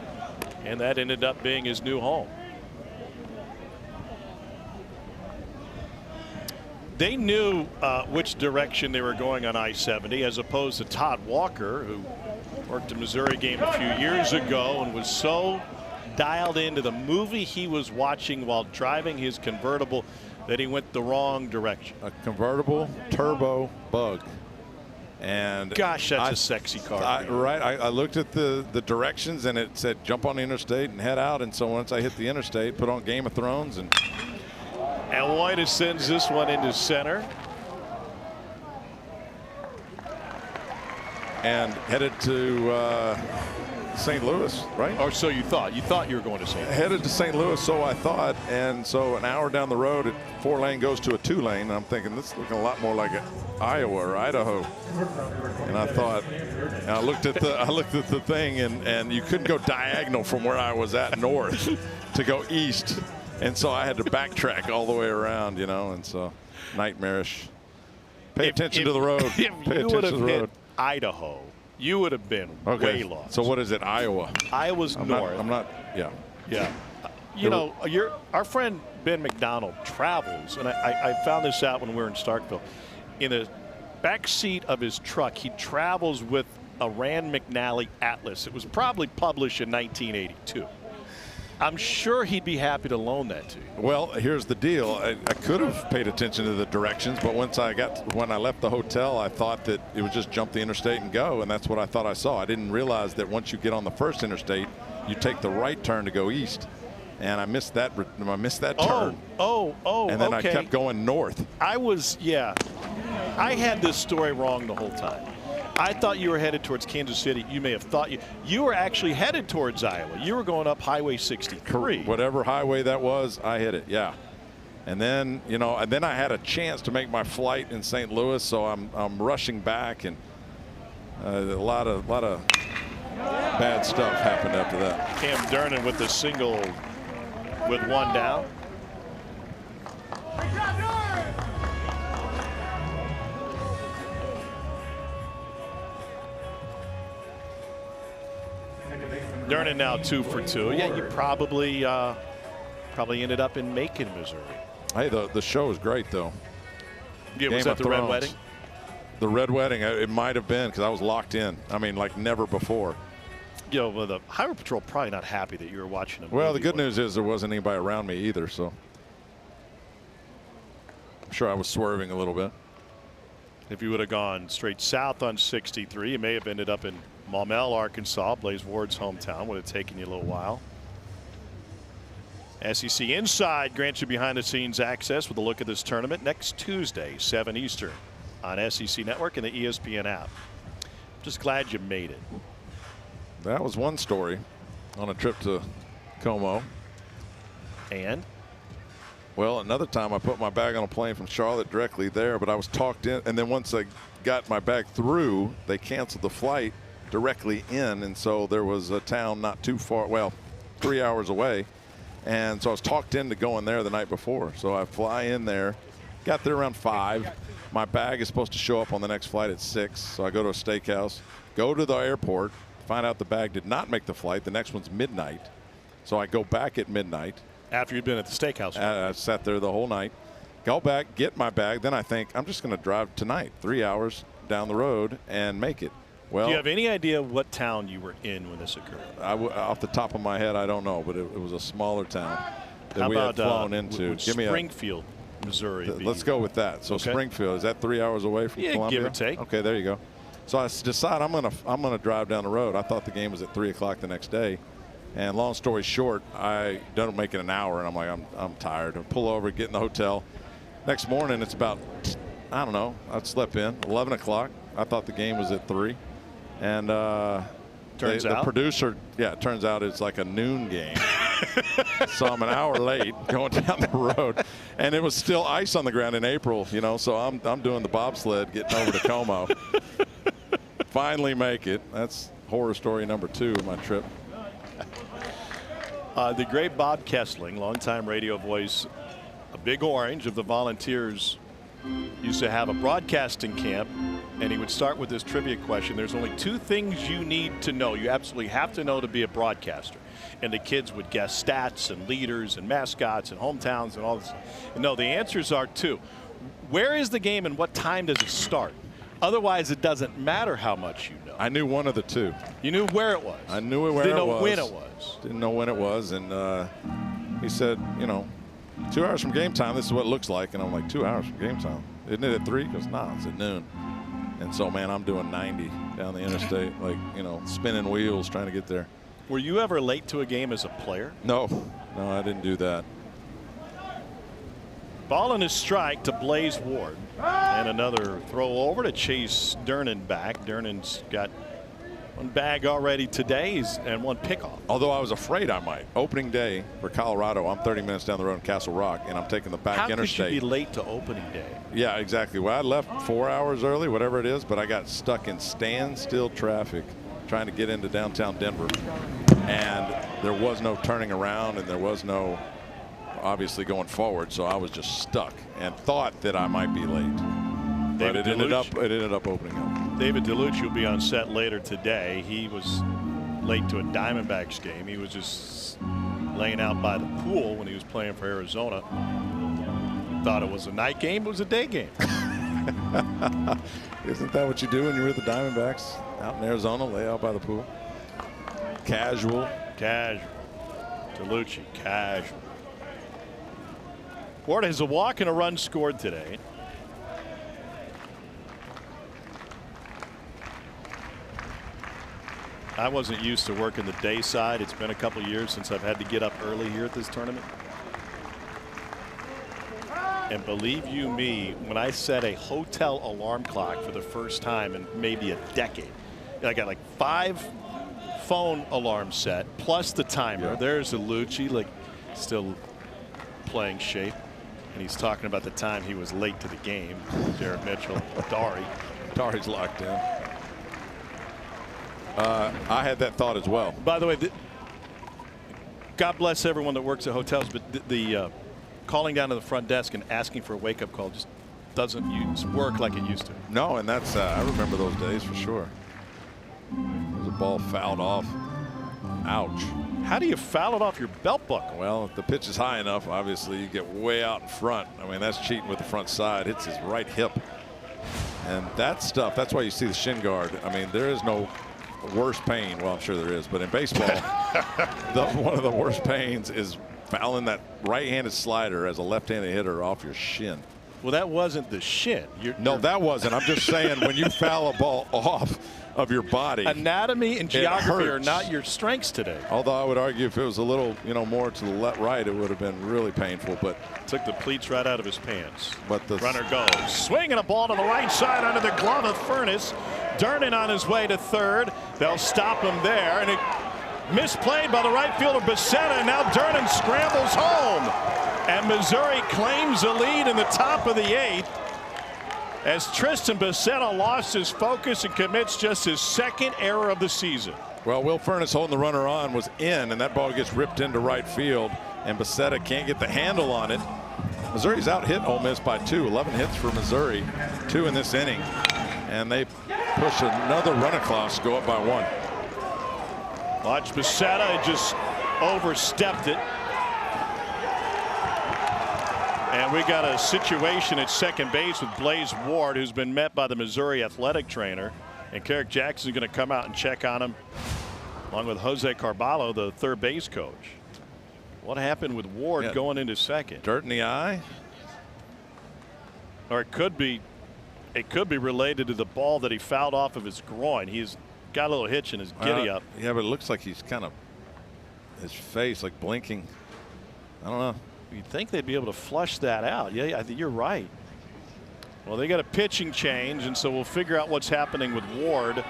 And that ended up being his new home. They knew which direction they were going on I-70, as opposed to Todd Walker, who worked a Missouri game a few years ago and was so dialed into the movie he was watching while driving his convertible that he went the wrong direction. A convertible turbo bug. And gosh, that's a sexy car. I looked at the directions and it said jump on the interstate and head out. And so once I hit the interstate, put on Game of Thrones and Woytup sends this one into center. And headed to St. Louis, right? Or so you thought. You thought you were going to St. Louis. Headed to St. Louis, so I thought. And so an hour down the road, a 4-lane goes to a 2-lane. And I'm thinking this is looking a lot more like Iowa or Idaho. And I thought, and I looked at the thing, and you couldn't go diagonal from where I was at north to go east. And so I had to backtrack all the way around, you know, and so nightmarish. Pay attention to the road. If you would have hit Idaho, you would have been way lost. So what is it, Iowa? Iowa's north. I'm not, yeah. Yeah. You know, our friend Ben McDonald travels, and I found this out when we were in Starkville. In the back seat of his truck, he travels with a Rand McNally Atlas. It was probably published in 1982. I'm sure he'd be happy to loan that to you. Well, here's the deal. I could have paid attention to the directions, but when I left the hotel, I thought that it would just jump the interstate and go, and that's what I thought I saw. I didn't realize that once you get on the first interstate, you take the right turn to go east, and I missed that turn. And then okay. I kept going north. I had this story wrong the whole time. I thought you were headed towards Kansas City. You may have thought you were actually headed towards Iowa. You were going up Highway 63. Whatever highway that was, I hit it. Yeah. And then, you know, and then I had a chance to make my flight in St. Louis, so I'm rushing back, and a lot of bad stuff happened after that. Cam Durnan with the single with 1 down. Durnan now 2 for 2. Yeah, you probably ended up in Macon, Missouri. Hey, the show is great, though. Yeah, was that the Red Wedding? The Red Wedding, it might have been, because I was locked in. I mean, like never before. You know, well, the Highway Patrol probably not happy that you were watching them. Well, the good news is there wasn't anybody around me either, so I'm sure I was swerving a little bit. If you would have gone straight south on 63, you may have ended up in Maumelle, Arkansas, Blaze Ward's hometown. Would have taken you a little while. SEC Inside grants you behind-the-scenes access with a look at this tournament next Tuesday, 7 Eastern, on SEC Network and the ESPN app. Just glad you made it. That was one story on a trip to Como. And? Well, another time I put my bag on a plane from Charlotte directly there, but I was talked in, and then once I got my bag through, they canceled the flight directly in, and so there was a town not too far, well, 3 hours away, and so I was talked into going there the night before. So I fly in there, got there around 5. My bag is supposed to show up on the next flight at 6, so I go to a steakhouse, go to the airport, find out the bag did not make the flight. The next one's midnight, so I go back at midnight. After you'd been at the steakhouse. I sat there the whole night, go back, get my bag, then I think I'm just going to drive tonight, 3 hours down the road and make it. Well, do you have any idea what town you were in when this occurred? Off the top of my head, I don't know, but it was a smaller town that How we about, had flown into. Give me Springfield, Missouri. Let's go with that. So okay. Springfield, is that 3 hours away from Columbia? Give or take. Okay, there you go. So I decide I'm gonna drive down the road. I thought the game was at 3 o'clock the next day, and long story short, I don't make it an hour, and I'm like, I'm tired. I pull over, get in the hotel. Next morning, it's about, I don't know, I slept in 11 o'clock. I thought the game was at 3. And the producer, it turns out it's like a noon game. So I'm an hour late going down the road, and it was still ice on the ground in April, you know. So I'm doing the bobsled, getting over to Como. Finally make it. That's horror story number 2 of my trip. The great Bob Kessling, longtime radio voice, a Big Orange of the Volunteers, used to have a broadcasting camp, and he would start with this trivia question. There's only 2 things you need to know. You absolutely have to know to be a broadcaster. And the kids would guess stats and leaders and mascots and hometowns and all this. And no, the answers are 2. Where is the game and what time does it start? Otherwise, it doesn't matter how much you know. I knew one of the 2. You knew where it was. I knew where Didn't it know was. when it was. Didn't know when it was. And he said, you know, 2 hours from game time, this is what it looks like. And I'm like, 2 hours from game time? Isn't it at 3? He goes, nah, it's at noon. And so, man, I'm doing 90 down the interstate, like, you know, spinning wheels trying to get there. Were you ever late to a game as a player? No, I didn't do that. Ball in his strike to Blaze Ward. And another throw over to chase Dernan back. Dernan's got one bag already today and one pickoff. Although I was afraid I might. Opening day for Colorado, I'm 30 minutes down the road in Castle Rock, and I'm taking the back interstate. How could you be late to opening day? Yeah, exactly. Well, I left 4 hours early, whatever it is, but I got stuck in standstill traffic trying to get into downtown Denver. And there was no turning around, and there was no obviously going forward, so I was just stuck and thought that I might be late. But it ended up opening up. David DeLucci will be on set later today. He was late to a Diamondbacks game. He was just laying out by the pool when he was playing for Arizona. Thought it was a night game. It was a day game. Isn't that what you do when you're with the Diamondbacks out in Arizona, lay out by the pool? Casual. DeLucci, casual. Ward has a walk and a run scored today. I wasn't used to working the day side. It's been a couple years since I've had to get up early here at this tournament. And believe you me, when I set a hotel alarm clock for the first time in maybe a decade, I got like 5 phone alarms set plus the timer. Yeah. There's DeLucci, like still playing shape. And he's talking about the time he was late to the game. Jared Mitchell, Dari's locked in. I had that thought as well. By the way, God bless everyone that works at hotels, but the calling down to the front desk and asking for a wake-up call just doesn't work like it used to. No, and that's I remember those days for sure. There's a ball fouled off. Ouch. How do you foul it off your belt buckle? Well, if the pitch is high enough, obviously you get way out in front. I mean, that's cheating with the front side. Hits his right hip. And that stuff, that's why you see the shin guard. I mean, there is no worse pain. Well, I'm sure there is, but in baseball, one of the worst pains is fouling that right-handed slider as a left-handed hitter off your shin. Well, that wasn't the shin. No, that wasn't. I'm just saying when you foul a ball off of your body. Anatomy and geography are not your strengths today. Although I would argue if it was a little, more to the left, right, it would have been really painful. But took the pleats right out of his pants. But the runner goes swinging a ball to the right side under the glove of Furness. Dernan on his way to third. They'll stop him there, and it misplayed by the right fielder Becerra. And now Dernan scrambles home, and Missouri claims the lead in the top of the 8th. As Tristan Becerra lost his focus and commits just his 2nd error of the season. Well, Will Furness holding the runner on was in, and that ball gets ripped into right field, and Becerra can't get the handle on it. Missouri's out hit Ole Miss by 2. 11 hits for Missouri, 2 in this inning, and they push another run across, go up by 1. Watch Becerra just overstepped it. And we got a situation at second base with Blaze Ward, who's been met by the Missouri athletic trainer. And Carrick Jackson's going to come out and check on him, along with Jose Carballo, the third base coach. What happened with Ward going into second? Dirt in the eye? Or it could be related to the ball that he fouled off of his groin. He's got a little hitch in his giddy up. Yeah, but it looks like he's kind of, his face like blinking. I don't know. You'd think they'd be able to flush that out. Yeah, I think you're right. Well, they got a pitching change, and so we'll figure out what's happening with Ward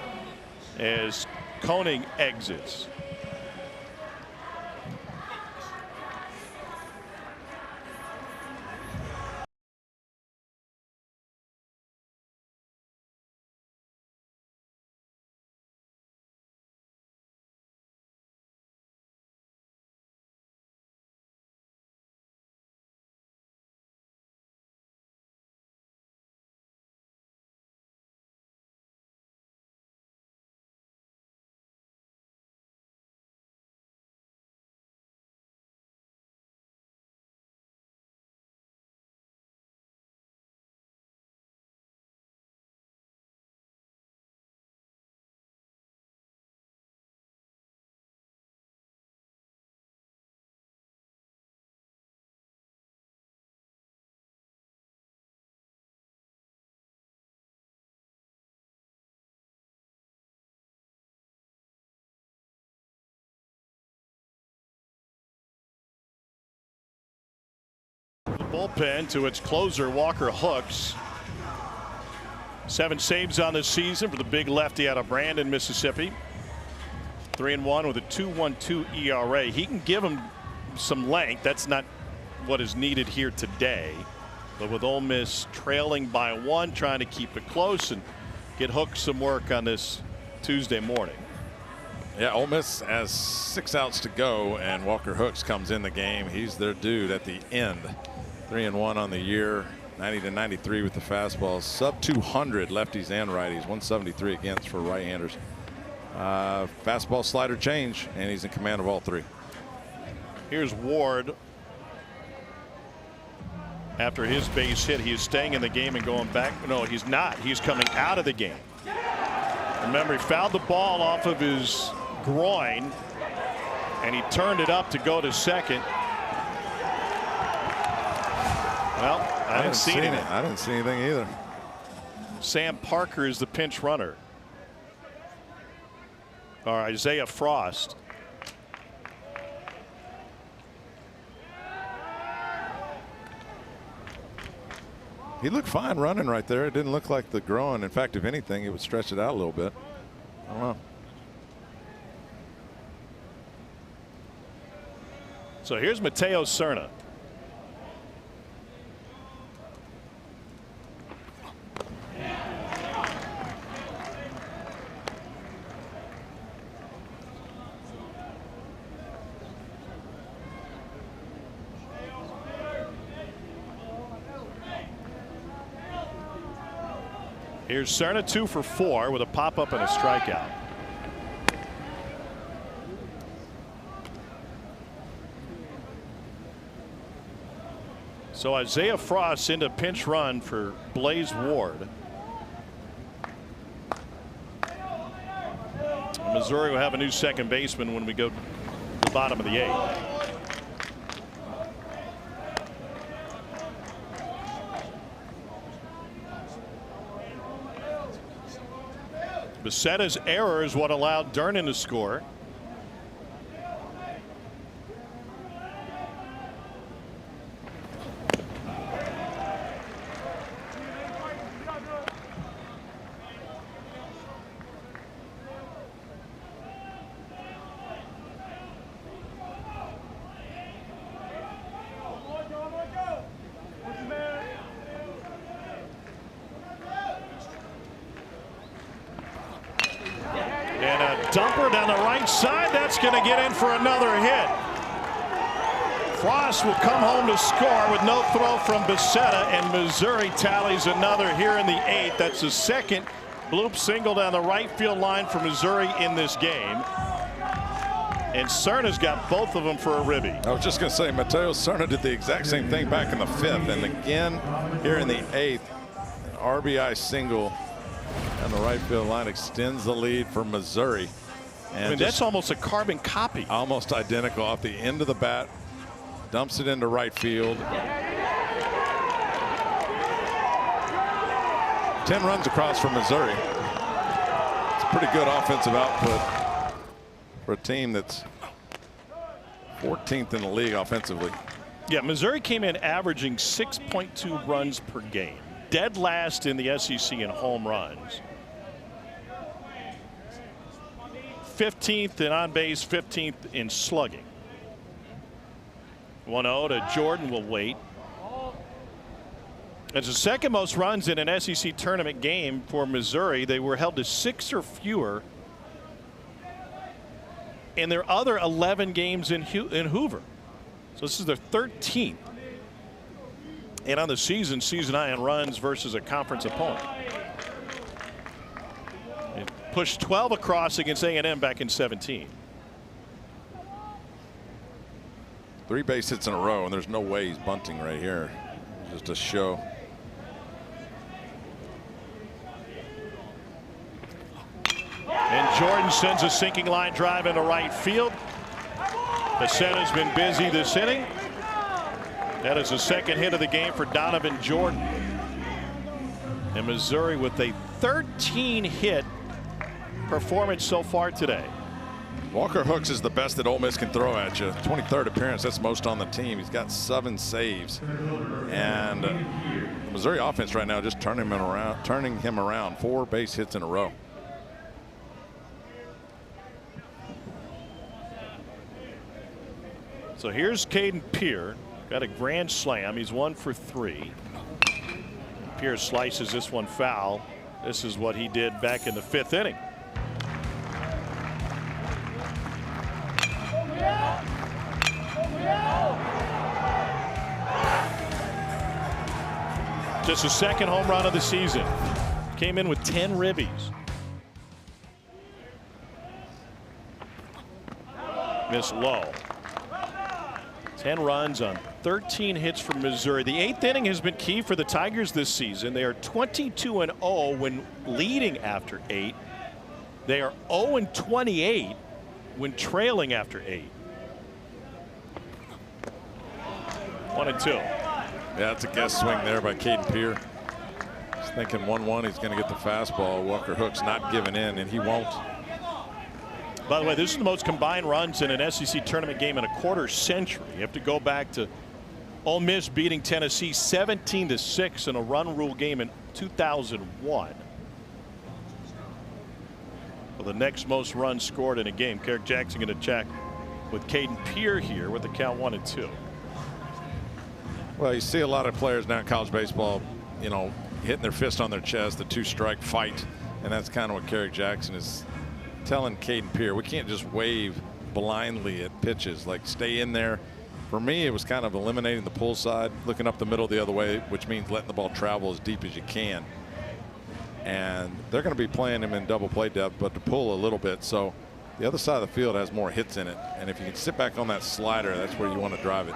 as Koenig exits. Bullpen to its closer, Walker Hooks. 7 saves on the season for the big lefty out of Brandon, Mississippi. 3-1 with a 2.12 ERA. He can give him some length. That's not what is needed here today. But with Ole Miss trailing by 1, trying to keep it close and get Hooks some work on this Tuesday morning. Yeah, Ole Miss has 6 outs to go, and Walker Hooks comes in the game. He's their dude at the end. 3-1 on the year, 90-93 with the fastballs, sub 200 lefties and righties, 173 against for right-handers. Fastball, slider, change, and he's in command of all 3. Here's Ward. After his base hit, he is staying in the game and going back. No, he's not. He's coming out of the game. Remember, he fouled the ball off of his groin, and he turned it up to go to second. Well, I didn't see anything. I didn't see anything either. Sam Parker is the pinch runner. Or Isaiah Frost. He looked fine running right there. It didn't look like the groin. In fact, if anything, it would stretch it out a little bit. I don't know. So here's Mateo Cerna. Here's Cerna, 2 for 4 with a pop-up and a strikeout. So Isaiah Frost into pinch run for Blaze Ward. Missouri will have a new second baseman when we go to the bottom of the 8th. Becetta's error is what allowed Durnan to score. Dumper down the right side. That's going to get in for another hit. Frost will come home to score with no throw from Becetta, and Missouri tallies another here in the 8th. That's the second bloop single down the right field line for Missouri in this game. And Cerna's got both of them for a ribby. I was just going to say, Mateo Cerna did the exact same thing back in the 5th, and again here in the 8th, an RBI single And the right field line extends the lead for Missouri. And I mean, that's almost a carbon copy. Almost identical off the end of the bat. Dumps it into right field. 10 runs across from Missouri. It's pretty good offensive output for a team that's 14th in the league offensively. Yeah, Missouri came in averaging 6.2 runs per game. Dead last in the SEC in home runs. 15th in on base, 15th in slugging. 1-0 to Jordan will wait. It's the second most runs in an SEC tournament game for Missouri. They were held to 6 or fewer in their other 11 games in Hoover. So this is their 13th. And on the season high in runs versus a conference opponent. It pushed 12 across against A&M back in 17. 3 base hits in a row, and there's no way he's bunting right here. Just a show. And Jordan sends a sinking line drive into right field. Passetta's been busy this inning. That is the second hit of the game for Donovan Jordan. And Missouri with a 13-hit performance so far today. Walker Hooks is the best that Ole Miss can throw at you. 23rd appearance, that's most on the team. He's got 7 saves. And the Missouri offense right now just turning him around. 4 base hits in a row. So here's Caden Pierre. Got a grand slam. He's 1 for 3. Pierre slices this one foul. This is what he did back in the 5th inning. Just a second home run of the season. Came in with 10 ribbies. Miss low. 10 runs on 13 hits for Missouri. The 8th inning has been key for the Tigers this season. They are 22-0 when leading after 8. They are 0-28 when trailing after 8. 1-2. Yeah, it's a guess swing there by Caden Pierre. He's thinking 1-1. He's going to get the fastball. Walker Hooks not giving in, and he won't. By the way, this is the most combined runs in an SEC tournament game in a quarter century. You have to go back to Ole Miss beating Tennessee 17-6 in a run rule game in 2001. Well, the next most runs scored in a game. Kerrick Jackson going to check with Caden Pierre here with the count 1-2. Well, you see a lot of players now in college baseball, you know, hitting their fist on their chest, the 2-strike fight, and that's kind of what Kerrick Jackson is telling Caden Pierre. We can't just wave blindly at pitches. Like, stay in there. For me, it was kind of eliminating the pull side, looking up the middle the other way, which means letting the ball travel as deep as you can. And they're going to be playing him in double play depth, but to pull a little bit. So the other side of the field has more hits in it. And if you can sit back on that slider, that's where you want to drive it.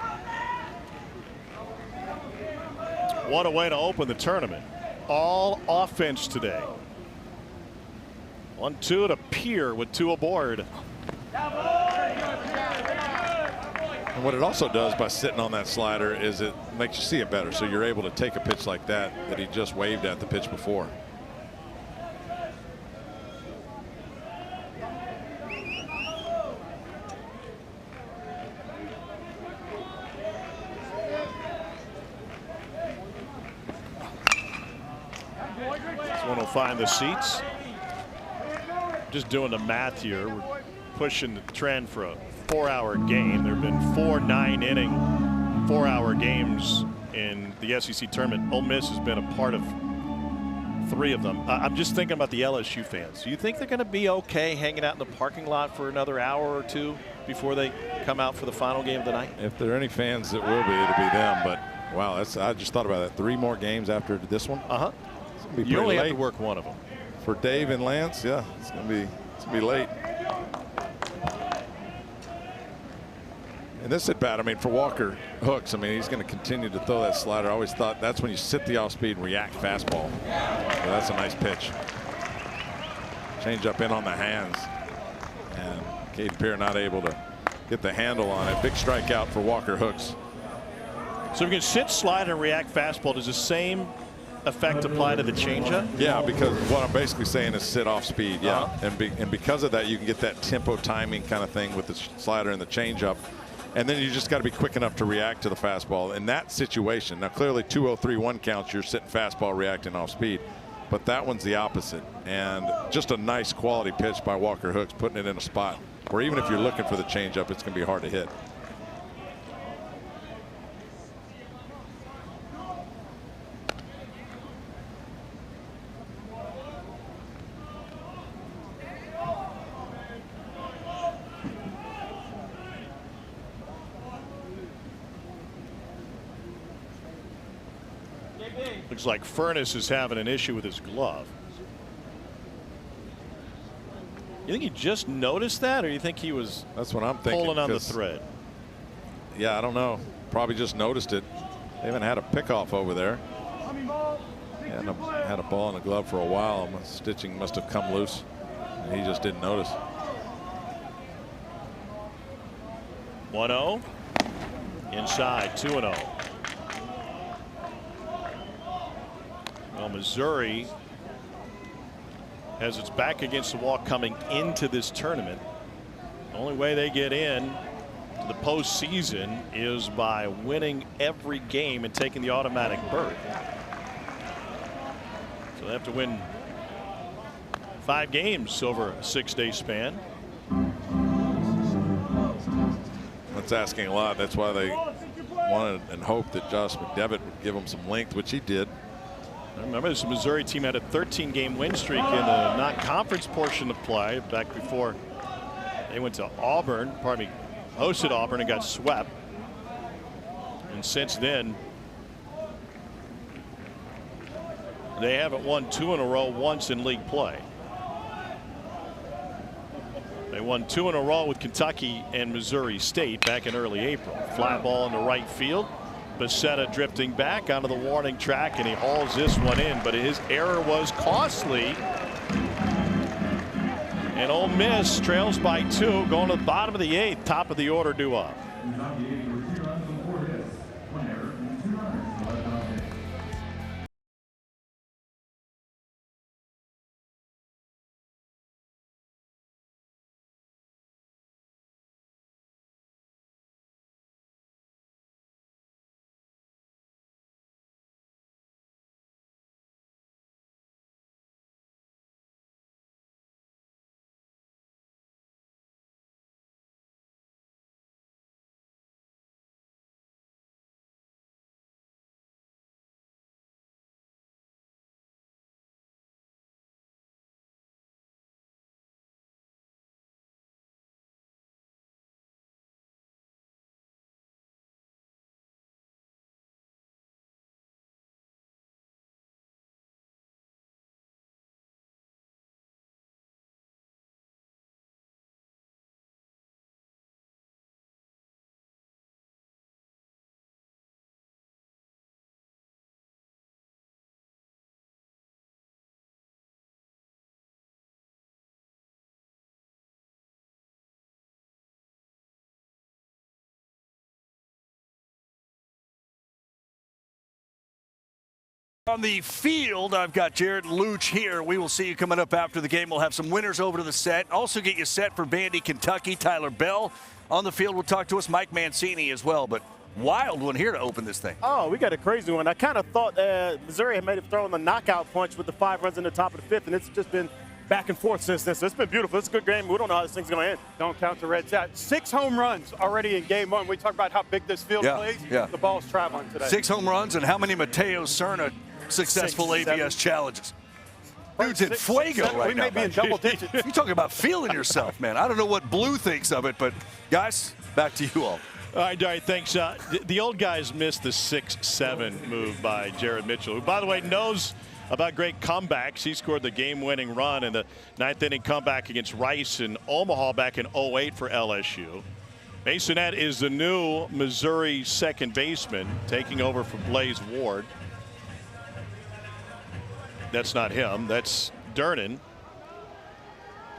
What a way to open the tournament. All offense today. 1-2 to Pierre with 2 aboard. And what it also does by sitting on that slider is it makes you see it better. So you're able to take a pitch like that he just waved at the pitch before. This one will find the seats. Just doing the math here. We're pushing the trend for a 4-hour game. There have been 4 9-inning 4-hour games in the SEC tournament. Ole Miss has been a part of 3 of them. I'm just thinking about the LSU fans. Do you think they're going to be okay hanging out in the parking lot for another hour or 2 before they come out for the final game of the night? If there are any fans that will be, it'll be them. But wow, I just thought about that. 3 more games after this one. You only have to work one of them. For Dave and Lance, yeah, it's gonna be late. And this at bat, I mean, for Walker Hooks, I mean, he's going to continue to throw that slider. I always thought that's when you sit the off speed and react fastball. So that's a nice pitch. Change up in on the hands. And Cade Pierre not able to get the handle on it. Big strikeout for Walker Hooks. So we can sit, slide, and react fastball. Does the same effect apply to the changeup? Yeah, because what I'm basically saying is sit off speed. Yeah, and because of that, you can get that tempo timing kind of thing with the slider and the changeup. And then you just got to be quick enough to react to the fastball in that situation. Now, clearly 2-0-3-1 counts. You're sitting fastball, reacting off speed. But that one's the opposite. And just a nice quality pitch by Walker Hooks, putting it in a spot where even if you're looking for the changeup, it's going to be hard to hit. Looks like Furness is having an issue with his glove. You think he just noticed that, or you think he was That's what I'm thinking, pulling on the thread? Yeah, I don't know. Probably just noticed it. They haven't had a pickoff over there. And had a ball in the glove for a while. Stitching must have come loose, and he just didn't notice. 1-0. Inside, 2-0. Well, Missouri has its back against the wall coming into this tournament. The only way they get in to the postseason is by winning every game and taking the automatic berth. So they have to win 5 games over a 6-day span. That's asking a lot. That's why they wanted and hoped that Josh McDevitt would give them some length, which he did. I remember this Missouri team had a 13-game win streak in the non-conference portion of play back before they went to Auburn, pardon me, hosted Auburn and got swept. And since then, they haven't won 2 in a row once in league play. They won 2 in a row with Kentucky and Missouri State back in early April. Fly ball in the right field. Becerra drifting back onto the warning track, and he hauls this one in, but his error was costly. And Ole Miss trails by 2, going to the bottom of the 8th, top of the order due up. On the field, I've got Jared Luch here. We will see you coming up after the game. We'll have some winners over to the set. Also get you set for Vandy, Kentucky. Tyler Bell on the field will talk to us. Mike Mancini as well. But wild one here to open this thing. Oh, we got a crazy one. I kind of thought Missouri had made it throw in the knockout punch with the 5 runs in the top of the 5th, and it's just been back and forth since then. So it's been beautiful. It's a good game. We don't know how this thing's going to end. Don't count the Reds out. 6 home runs already in game 1. We talk about how big this field plays. Yeah. The ball's traveling today. 6 home runs, and how many Mateo Cerna successful 6, 7. ABS challenges? Dude's in fuego right we now. may be in double digits. You talking about feeling yourself, man. I don't know what Blue thinks of it, but guys, back to you all. All right, thanks. The old guys missed the 6-7 move by Jared Mitchell, who, by the way, knows about great comebacks. He scored the game-winning run in the 9th inning comeback against Rice in Omaha back in 08 for LSU. Masonette is the new Missouri second baseman, taking over for Blaze Ward. That's not him. That's Durnan.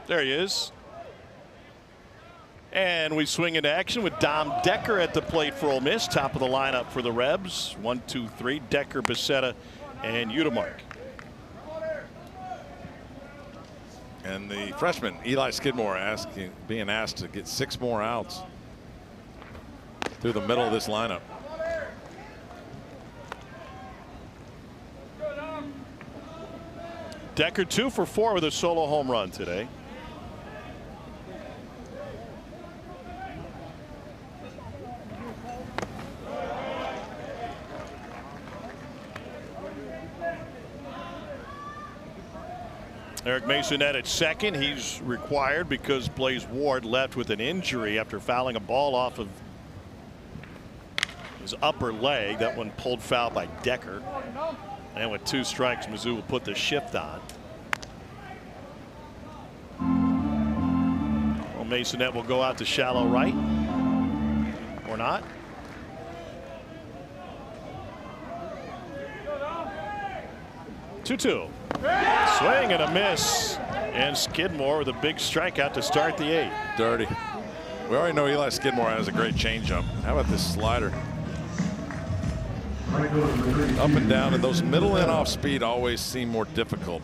There he is. And we swing into action with Dom Decker at the plate for Ole Miss. Top of the lineup for the Rebs. 1, 2, 3. Decker, Becerra, and Udemark. And the freshman Eli Skidmore being asked to get 6 more outs through the middle of this lineup. Decker 2 for 4 with a solo home run today. Eric Masonette at second. He's required because Blaze Ward left with an injury after fouling a ball off of his upper leg. That one pulled foul by Decker. And with 2 strikes, Mizzou will put the shift on. Well, Masonette will go out to shallow right. Or not. Two. Swing and a miss. And Skidmore with a big strikeout to start the 8th. Dirty. We already know Eli Skidmore has a great changeup. How about this slider? Up and down, and those middle and off speed always seem more difficult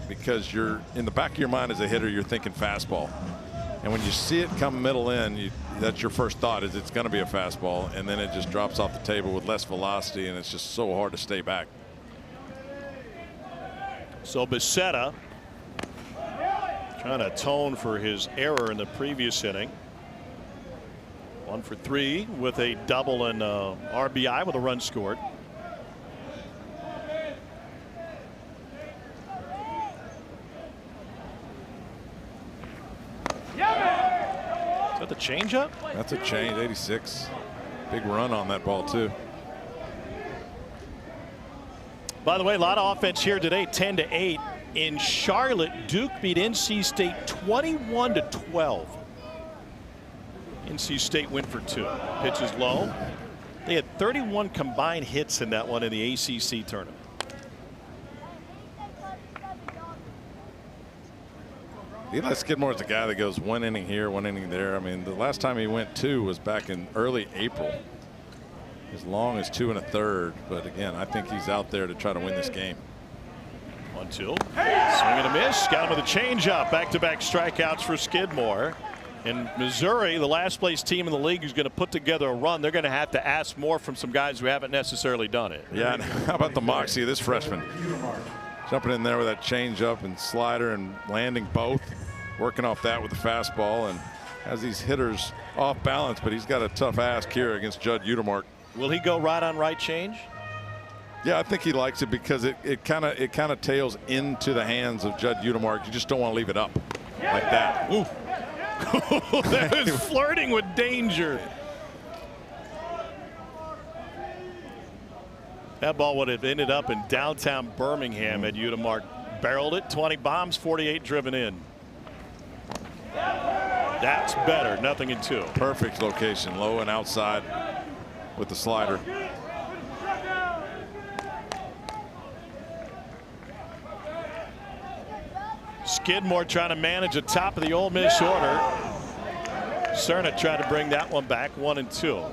because you're in the back of your mind as a hitter, you're thinking fastball. And when you see it come middle in, that's your first thought is it's going to be a fastball, and then it just drops off the table with less velocity, and it's just so hard to stay back. So Becerra trying to atone for his error in the previous inning. 1 for 3 with a double and RBI with a run scored. Is that the changeup? That's a change. 86. Big run on that ball too. By the way, a lot of offense here today. 10-8 in Charlotte. Duke beat NC State 21-12. NC State went for 2. Pitch is low. They had 31 combined hits in that one in the ACC tournament. Eli Skidmore is the guy that goes 1 inning here, 1 inning there. I mean, the last time he went 2 was back in early April. As long as 2 1/3. But again, I think he's out there to try to win this game. 1-2. Swing and a miss. Got him with a changeup. Back-to-back strikeouts for Skidmore. In Missouri, the last place team in the league who's going to put together a run, they're going to have to ask more from some guys who haven't necessarily done it. Yeah, and how about the moxie of this freshman? Jumping in there with that changeup and slider and landing both. Working off that with the fastball and has these hitters off balance, but he's got a tough ask here against Judd Udemark. Will he go right on right change? Yeah, I think he likes it because it kind of tails into the hands of Judd Udemark. You just don't want to leave it up like that. Ooh. That was flirting with danger. That ball would have ended up in downtown Birmingham had Udemark barreled it. 20 bombs, 48 driven in. That's better. 0-2. Perfect location, low and outside with the slider. Skidmore trying to manage the top of the Ole Miss order. Cerna tried to bring that one back. 1-2.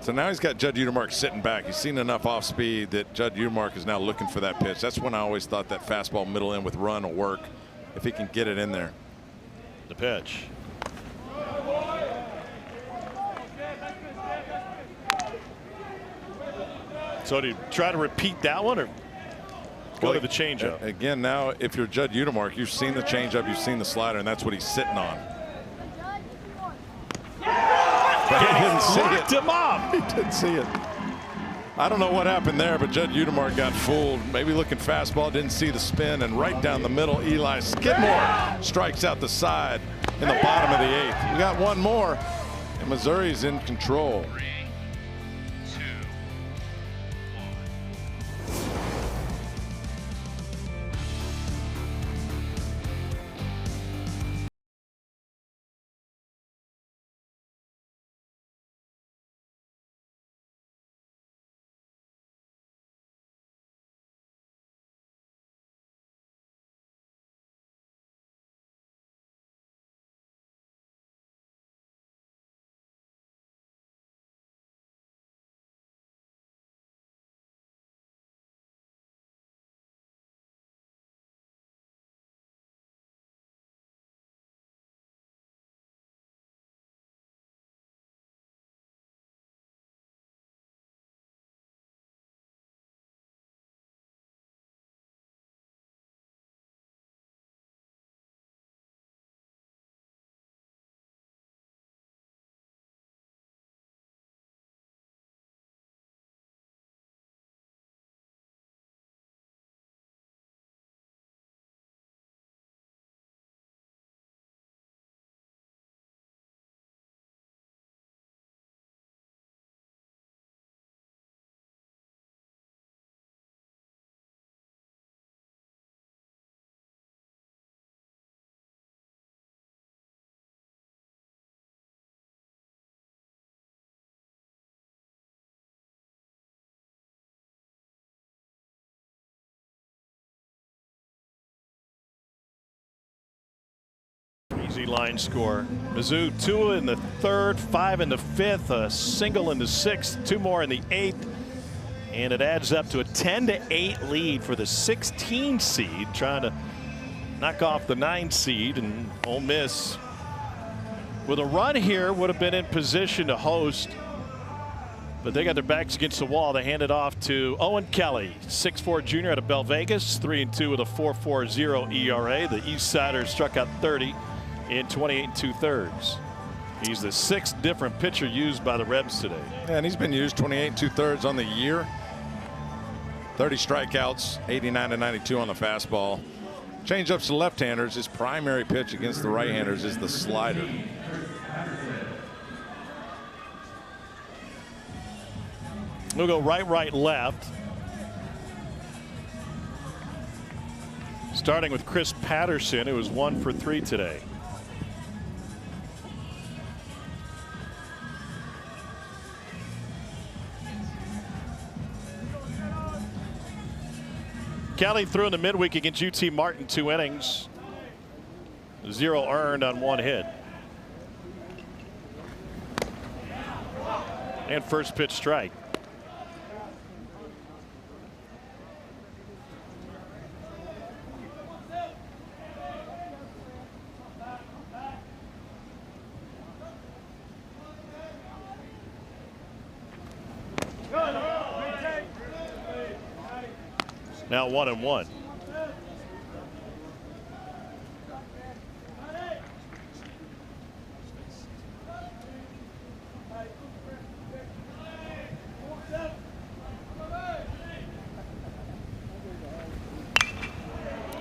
So now he's got Judd Udemark sitting back. He's seen enough off speed that Judd Udemark is now looking for that pitch. That's when I always thought that fastball middle in with run will work if he can get it in there. The pitch. So do you try to repeat that one or go to the changeup? Again, now if you're Judd Udemark, you've seen the changeup, you've seen the slider, and that's what he's sitting on. But he didn't see it. Him up. He didn't see it. I don't know what happened there, but Judd Udemark got fooled. Maybe looking fastball, didn't see the spin, and right down the middle, Eli Skidmore strikes out the side in the bottom of the 8th. We got one more, and Missouri's in control. Easy line score. Mizzou 2 in the 3rd, 5 in the 5th, a single in the 6th, 2 more in the 8th. And it adds up to a 10-8 lead for the 16 seed, trying to knock off the 9 seed. And Ole Miss, with a run here, would have been in position to host. But they got their backs against the wall. They hand it off to Owen Kelly, 6'4" junior out of Bell Vegas, 3-2 with a 4.40 ERA. The East Sider struck out 30 in 28 2/3. He's the 6th different pitcher used by the Rebs today. Yeah, and he's been used 28 2/3 on the year. 30 strikeouts, 89 to 92 on the fastball. Changeups to left-handers. His primary pitch against the right-handers is the slider. We'll go right, left. Starting with Chris Patterson, who was 1 for 3 today. Kelly threw in the midweek against UT Martin, 2 innings. 0 earned on 1 hit. And first pitch strike. Now 1-1.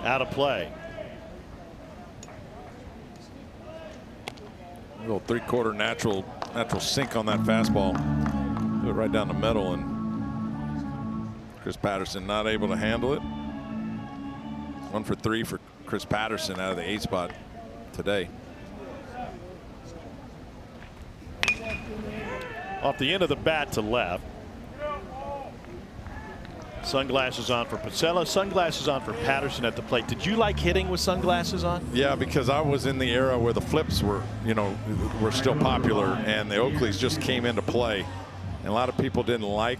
Out of play. A little 3/4 natural sink on that fastball. Do it right down the middle, and Chris Patterson not able to handle it. 1 for 3 for Chris Patterson out of the 8 spot today. Off the end of the bat to left. Sunglasses on for Pacella, sunglasses on for Patterson at the plate. Did you like hitting with sunglasses on? Yeah, because I was in the era where the flips were, were still popular, and the Oakleys just came into play. And a lot of people didn't like,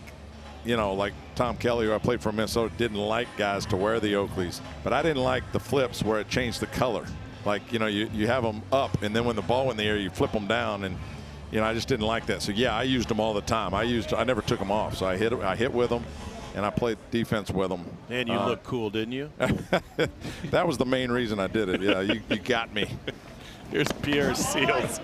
like Tom Kelly, who I played for Minnesota, didn't like guys to wear the Oakleys. But I didn't like the flips where it changed the color. Like, you have them up, and then when the ball in the air, you flip them down. And, I just didn't like that. So, yeah, I used them all the time. I never took them off. So I hit with them, and I played defense with them. And you look cool, didn't you? That was the main reason I did it. Yeah, you got me. Here's Pierre Seals.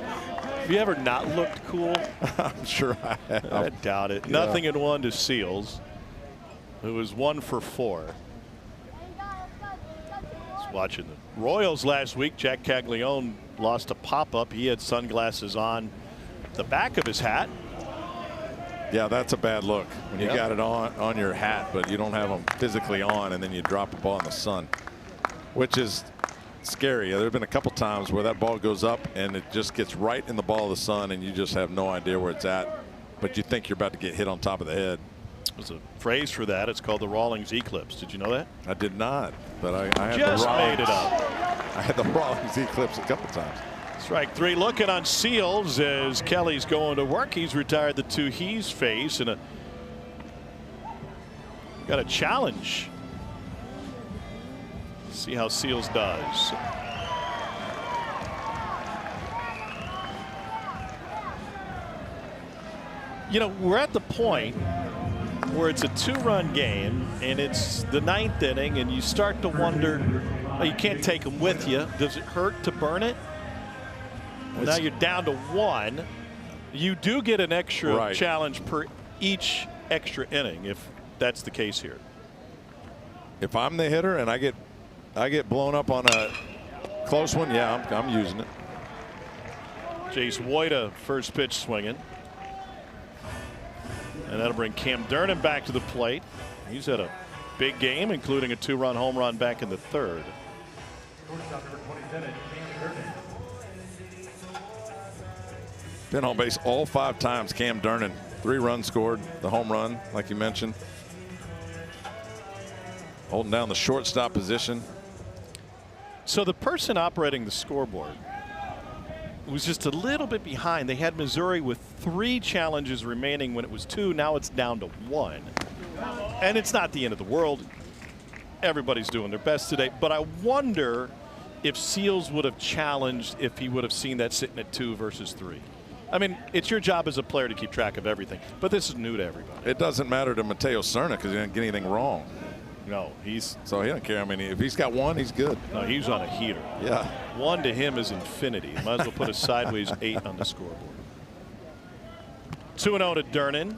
Have you ever not looked cool? I'm sure I have. I doubt it. Yeah. 0-1 to Seals, who was 1 for 4. Just watching the Royals last week. Jack Caglione lost a pop-up. He had sunglasses on the back of his hat. Yeah, that's a bad look when you got it on your hat, but you don't have them physically on, and then you drop a ball in the sun, which is scary. There have been a couple times where that ball goes up and it just gets right in the ball of the sun, and you just have no idea where it's at, but you think you're about to get hit on top of the head. There's a phrase for that. It's called the Rawlings Eclipse. Did you know that? I did not, but I had just the Rawlings, made it up. I had the Rawlings Eclipse a couple times. Strike 3. Looking on Seals as Kelly's going to work. He's retired the 2 he's faced, and got a challenge. See how Seals does. We're at the point where it's a 2-run game, and it's the 9th inning, and you start to wonder, well, you can't take them with you. Does it hurt to burn it? Well, now you're down to 1. You do get an extra challenge per each extra inning if that's the case here. If I'm the hitter and I get blown up on a close one, yeah, I'm using it. Jace Woida first pitch swinging. And that'll bring Cam Durnan back to the plate. He's had a big game, including a 2-run home run back in the 3rd. Been on base all 5 times, Cam Durnan. 3 runs scored, the home run, like you mentioned. Holding down the shortstop position. So the person operating the scoreboard, was just a little bit behind. They had Missouri with 3 challenges remaining when it was 2. Now it's down to 1. And it's not the end of the world. Everybody's doing their best today. But I wonder if Seals would have challenged if he would have seen that sitting at 2 versus 3. I mean, it's your job as a player to keep track of everything. But this is new to everybody. It doesn't matter to Mateo Cerna because he didn't get anything wrong. No, so he don't care. I mean, if he's got 1, he's good. No, he's on a heater. Yeah. 1 to him is infinity. Might as well put a sideways 8 on the scoreboard. 2-0 to Durnin.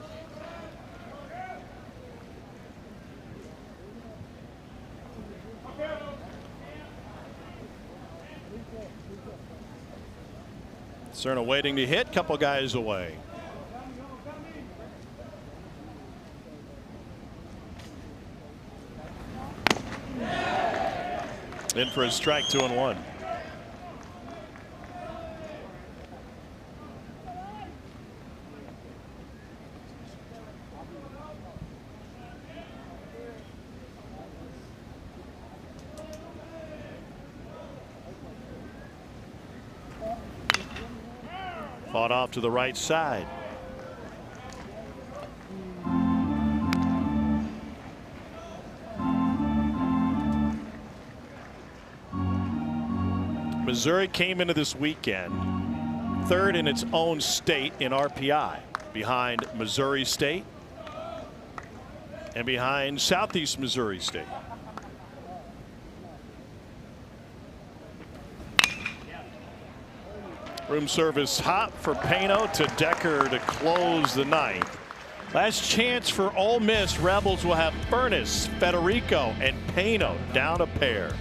Cerna waiting to hit. Couple guys away. In for a strike, 2-1. Fought off to the right side. Missouri came into this weekend 3rd in its own state in RPI, behind Missouri State and behind Southeast Missouri State. Room service hot for Pano to Decker to close the 9th. Last chance for Ole Miss. Rebels will have Furness, Federico, and Pano down a pair.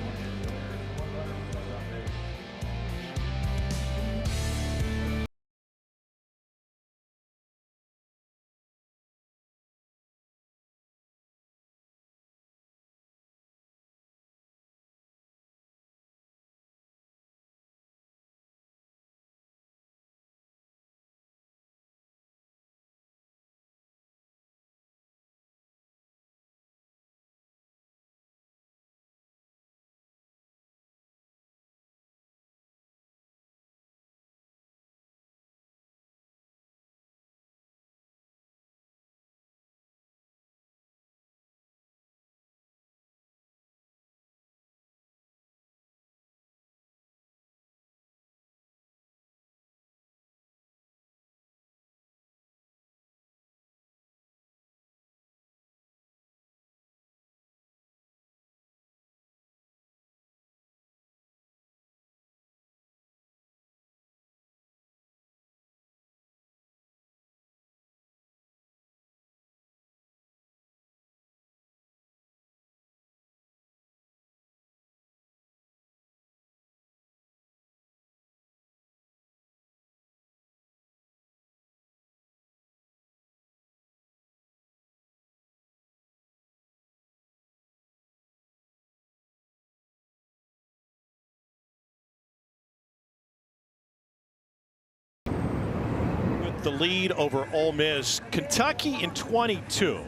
The lead over Ole Miss. Kentucky in 22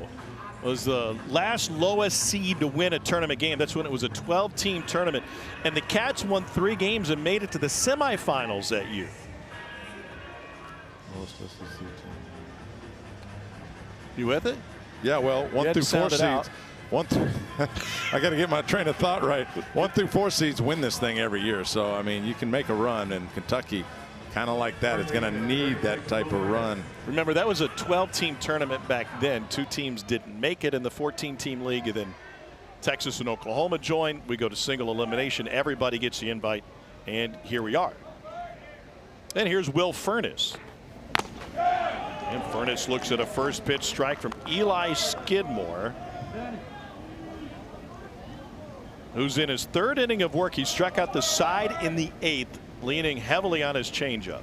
was the last lowest seed to win a tournament game. That's when it was a 12-team tournament, and the Cats won 3 games and made it to the semifinals that year. You with it? Yeah, well, 1 through 4 seeds. I got to get my train of thought right. 1 through 4 seeds win this thing every year. So I mean, you can make a run, and Kentucky, kind of like that, it's going to need that type of run. Remember, that was a 12-team tournament back then. 2 teams didn't make it in the 14-team league, and then Texas and Oklahoma joined. We go to single elimination. Everybody gets the invite, and here we are. And here's Will Furness. And Furness looks at a first pitch strike from Eli Skidmore, who's in his 3rd inning of work. He struck out the side in the 8th, leaning heavily on his changeup.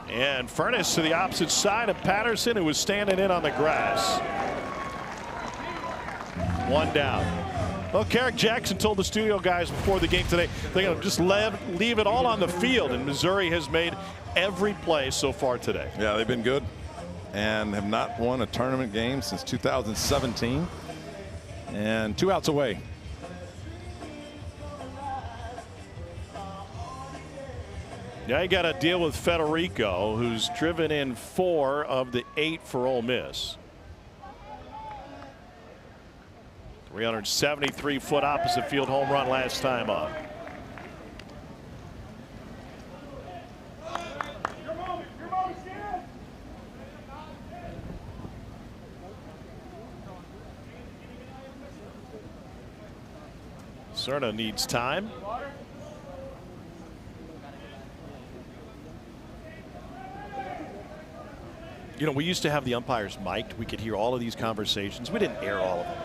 And Furness to the opposite side of Patterson, who was standing in on the grass. 1 down. Well, Carrick Jackson told the studio guys before the game today, they're going to just leave it all on the field, and Missouri has made every play so far today. Yeah, they've been good and have not won a tournament game since 2017, and 2 outs away. Now you got to deal with Federico, who's driven in 4 of the 8 for Ole Miss. 373-foot opposite field home run last time up. Cerna needs time. You know, we used to have the umpires mic'd. We could hear all of these conversations. We didn't air all of them.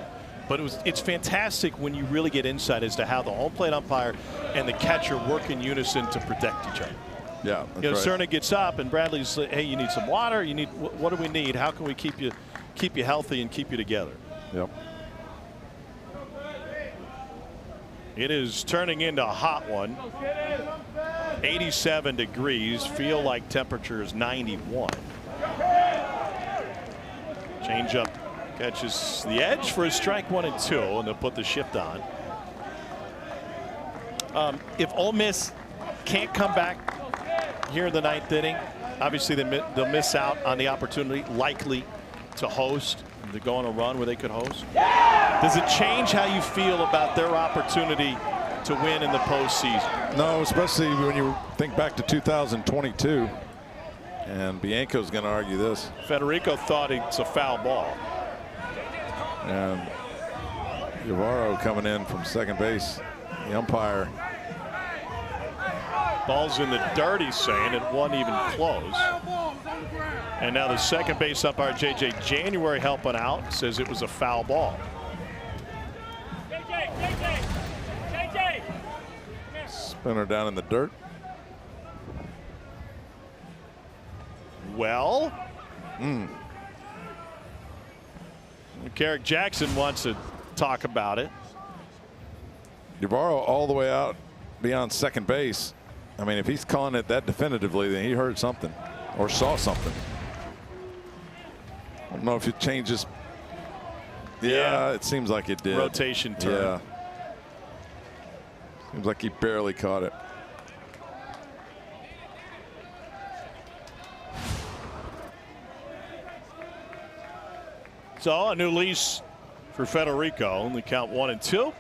But it's fantastic when you really get insight as to how the home plate umpire and the catcher work in unison to protect each other. Yeah, you know, Cerna gets up and Bradley's like, hey, you need some water. You need, what do we need? How can we keep you healthy and keep you together? Yep. It is turning into a hot one. 87 degrees. Feel like temperature is 91. Change up catches the edge for a strike 1 and 2, and they'll put the shift on. If Ole Miss can't come back here in the 9th inning, obviously they'll miss out on the opportunity likely to host, to go on a run where they could host. Does it change how you feel about their opportunity to win in the postseason? No, especially when you think back to 2022. And Bianco's going to argue this. Federico thought it's a foul ball. And Guevara coming in from second base. The umpire. Ball's in the dirt, he's saying. It wasn't even close. And now the second base umpire, J.J. January, helping out, says it was a foul ball. Spinner down in the dirt. Well, Carrick Jackson wants to talk about it. Guevara all the way out beyond second base. I mean, if he's calling it that definitively, then he heard something or saw something. I don't know if it changes. Yeah, it seems like it did. Rotation turn. Yeah. Seems like he barely caught it. So a new lease for Federico. Only count 1 and 2.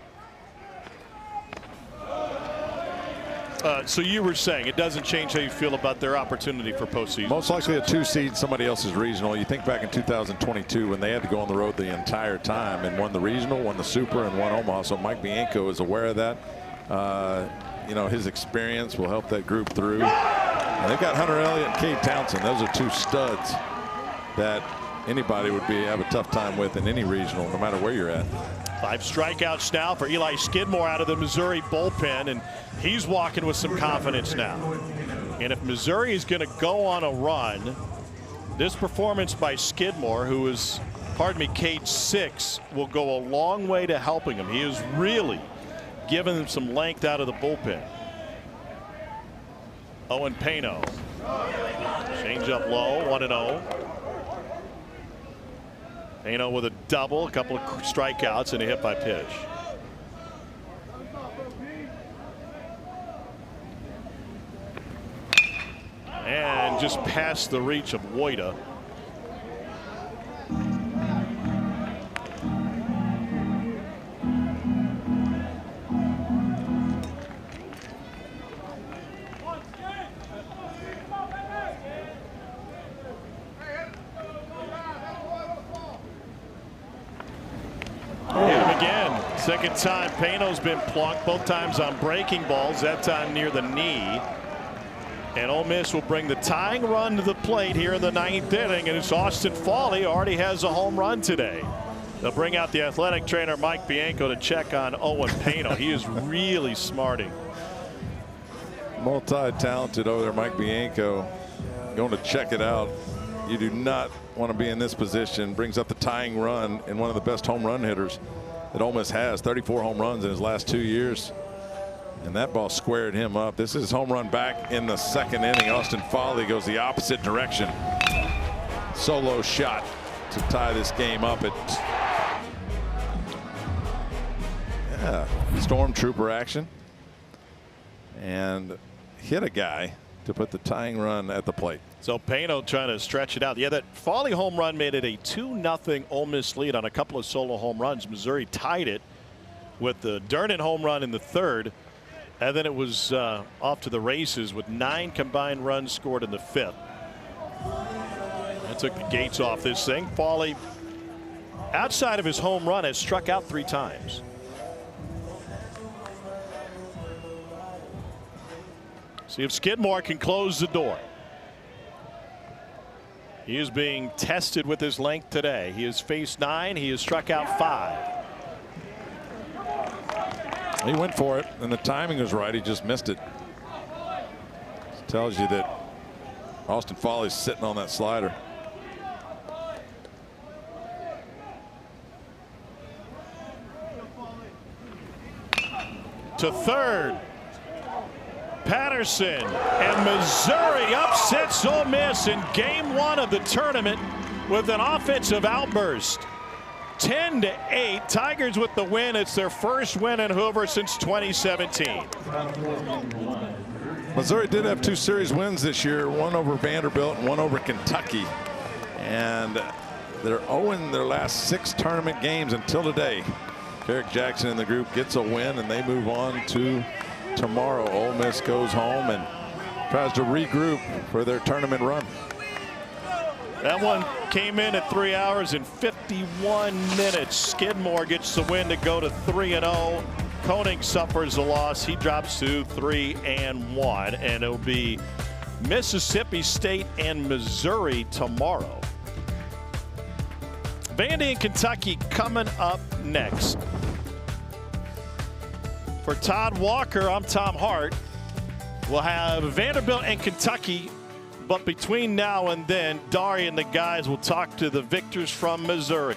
So you were saying it doesn't change how you feel about their opportunity for postseason. Most likely a 2 seed, somebody else's regional. You think back in 2022 when they had to go on the road the entire time and won the regional, won the super, and won Omaha. So Mike Bianco is aware of that. You know, his experience will help that group through. And they've got Hunter Elliott and Cade Townsend. Those are 2 studs that anybody would have a tough time with in any regional, no matter where you're at. 5 strikeouts now for Eli Skidmore out of the Missouri bullpen, and he's walking with some confidence now. And if Missouri is going to go on a run, this performance by Skidmore, who is, pardon me, Cade's 6, will go a long way to helping him. He is really giving them some length out of the bullpen. Owen Pano. Change up low, 1-0. Pano with a double, a couple of strikeouts, and a hit by pitch. And just past the reach of Woida. Second time Pano's been plunked, both times on breaking balls, that time near the knee. And Ole Miss will bring the tying run to the plate here in the 9th inning, and it's Austin Fawley already has a home run today. They'll bring out the athletic trainer Mike Bianco to check on Owen Pano. He is really smarting. Multi-talented over there, Mike Bianco, going to check it out. You do not want to be in this position. Brings up the tying run and one of the best home run hitters that Ole Miss has. 34 home runs in his last 2 years. And that ball squared him up. This is his home run back in the 2nd inning. Austin Fawley goes the opposite direction. Solo shot to tie this game up at stormtrooper action. And hit a guy to put the tying run at the plate. So Pano trying to stretch it out. Yeah, that Foley home run made it a 2-0 Ole Miss lead on a couple of solo home runs. Missouri tied it with the Durnan home run in the third. And then it was off to the races with 9 combined runs scored in the 5th. That took the gates off this thing. Foley, outside of his home run, has struck out 3 times. See if Skidmore can close the door. He is being tested with his length today. He has faced 9. He has struck out 5. He went for it, and the timing was right. He just missed it. This tells you that Austin Foley's sitting on that slider. To third. Patterson, and Missouri upsets Ole Miss in game 1 of the tournament with an offensive outburst. 10-8, Tigers with the win. It's their first win in Hoover since 2017. Missouri did have 2 series wins this year, one over Vanderbilt and one over Kentucky. And they're 0 in their last 6 tournament games until today. Derek Jackson and the group gets a win, and they move on to tomorrow. Ole Miss goes home and tries to regroup for their tournament run. That one came in at 3 hours and 51 minutes. Skidmore gets the win to go to 3-0. Koenig suffers a loss. He drops to 3-1, and it'll be Mississippi State and Missouri tomorrow. Vandy and Kentucky coming up next. For Todd Walker, I'm Tom Hart. We'll have Vanderbilt and Kentucky, but between now and then, Dari and the guys will talk to the victors from Missouri.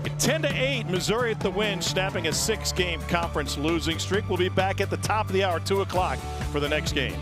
At 10-8, Missouri at the win, snapping a 6-game conference losing streak. We'll be back at the top of the hour, 2 o'clock, for the next game.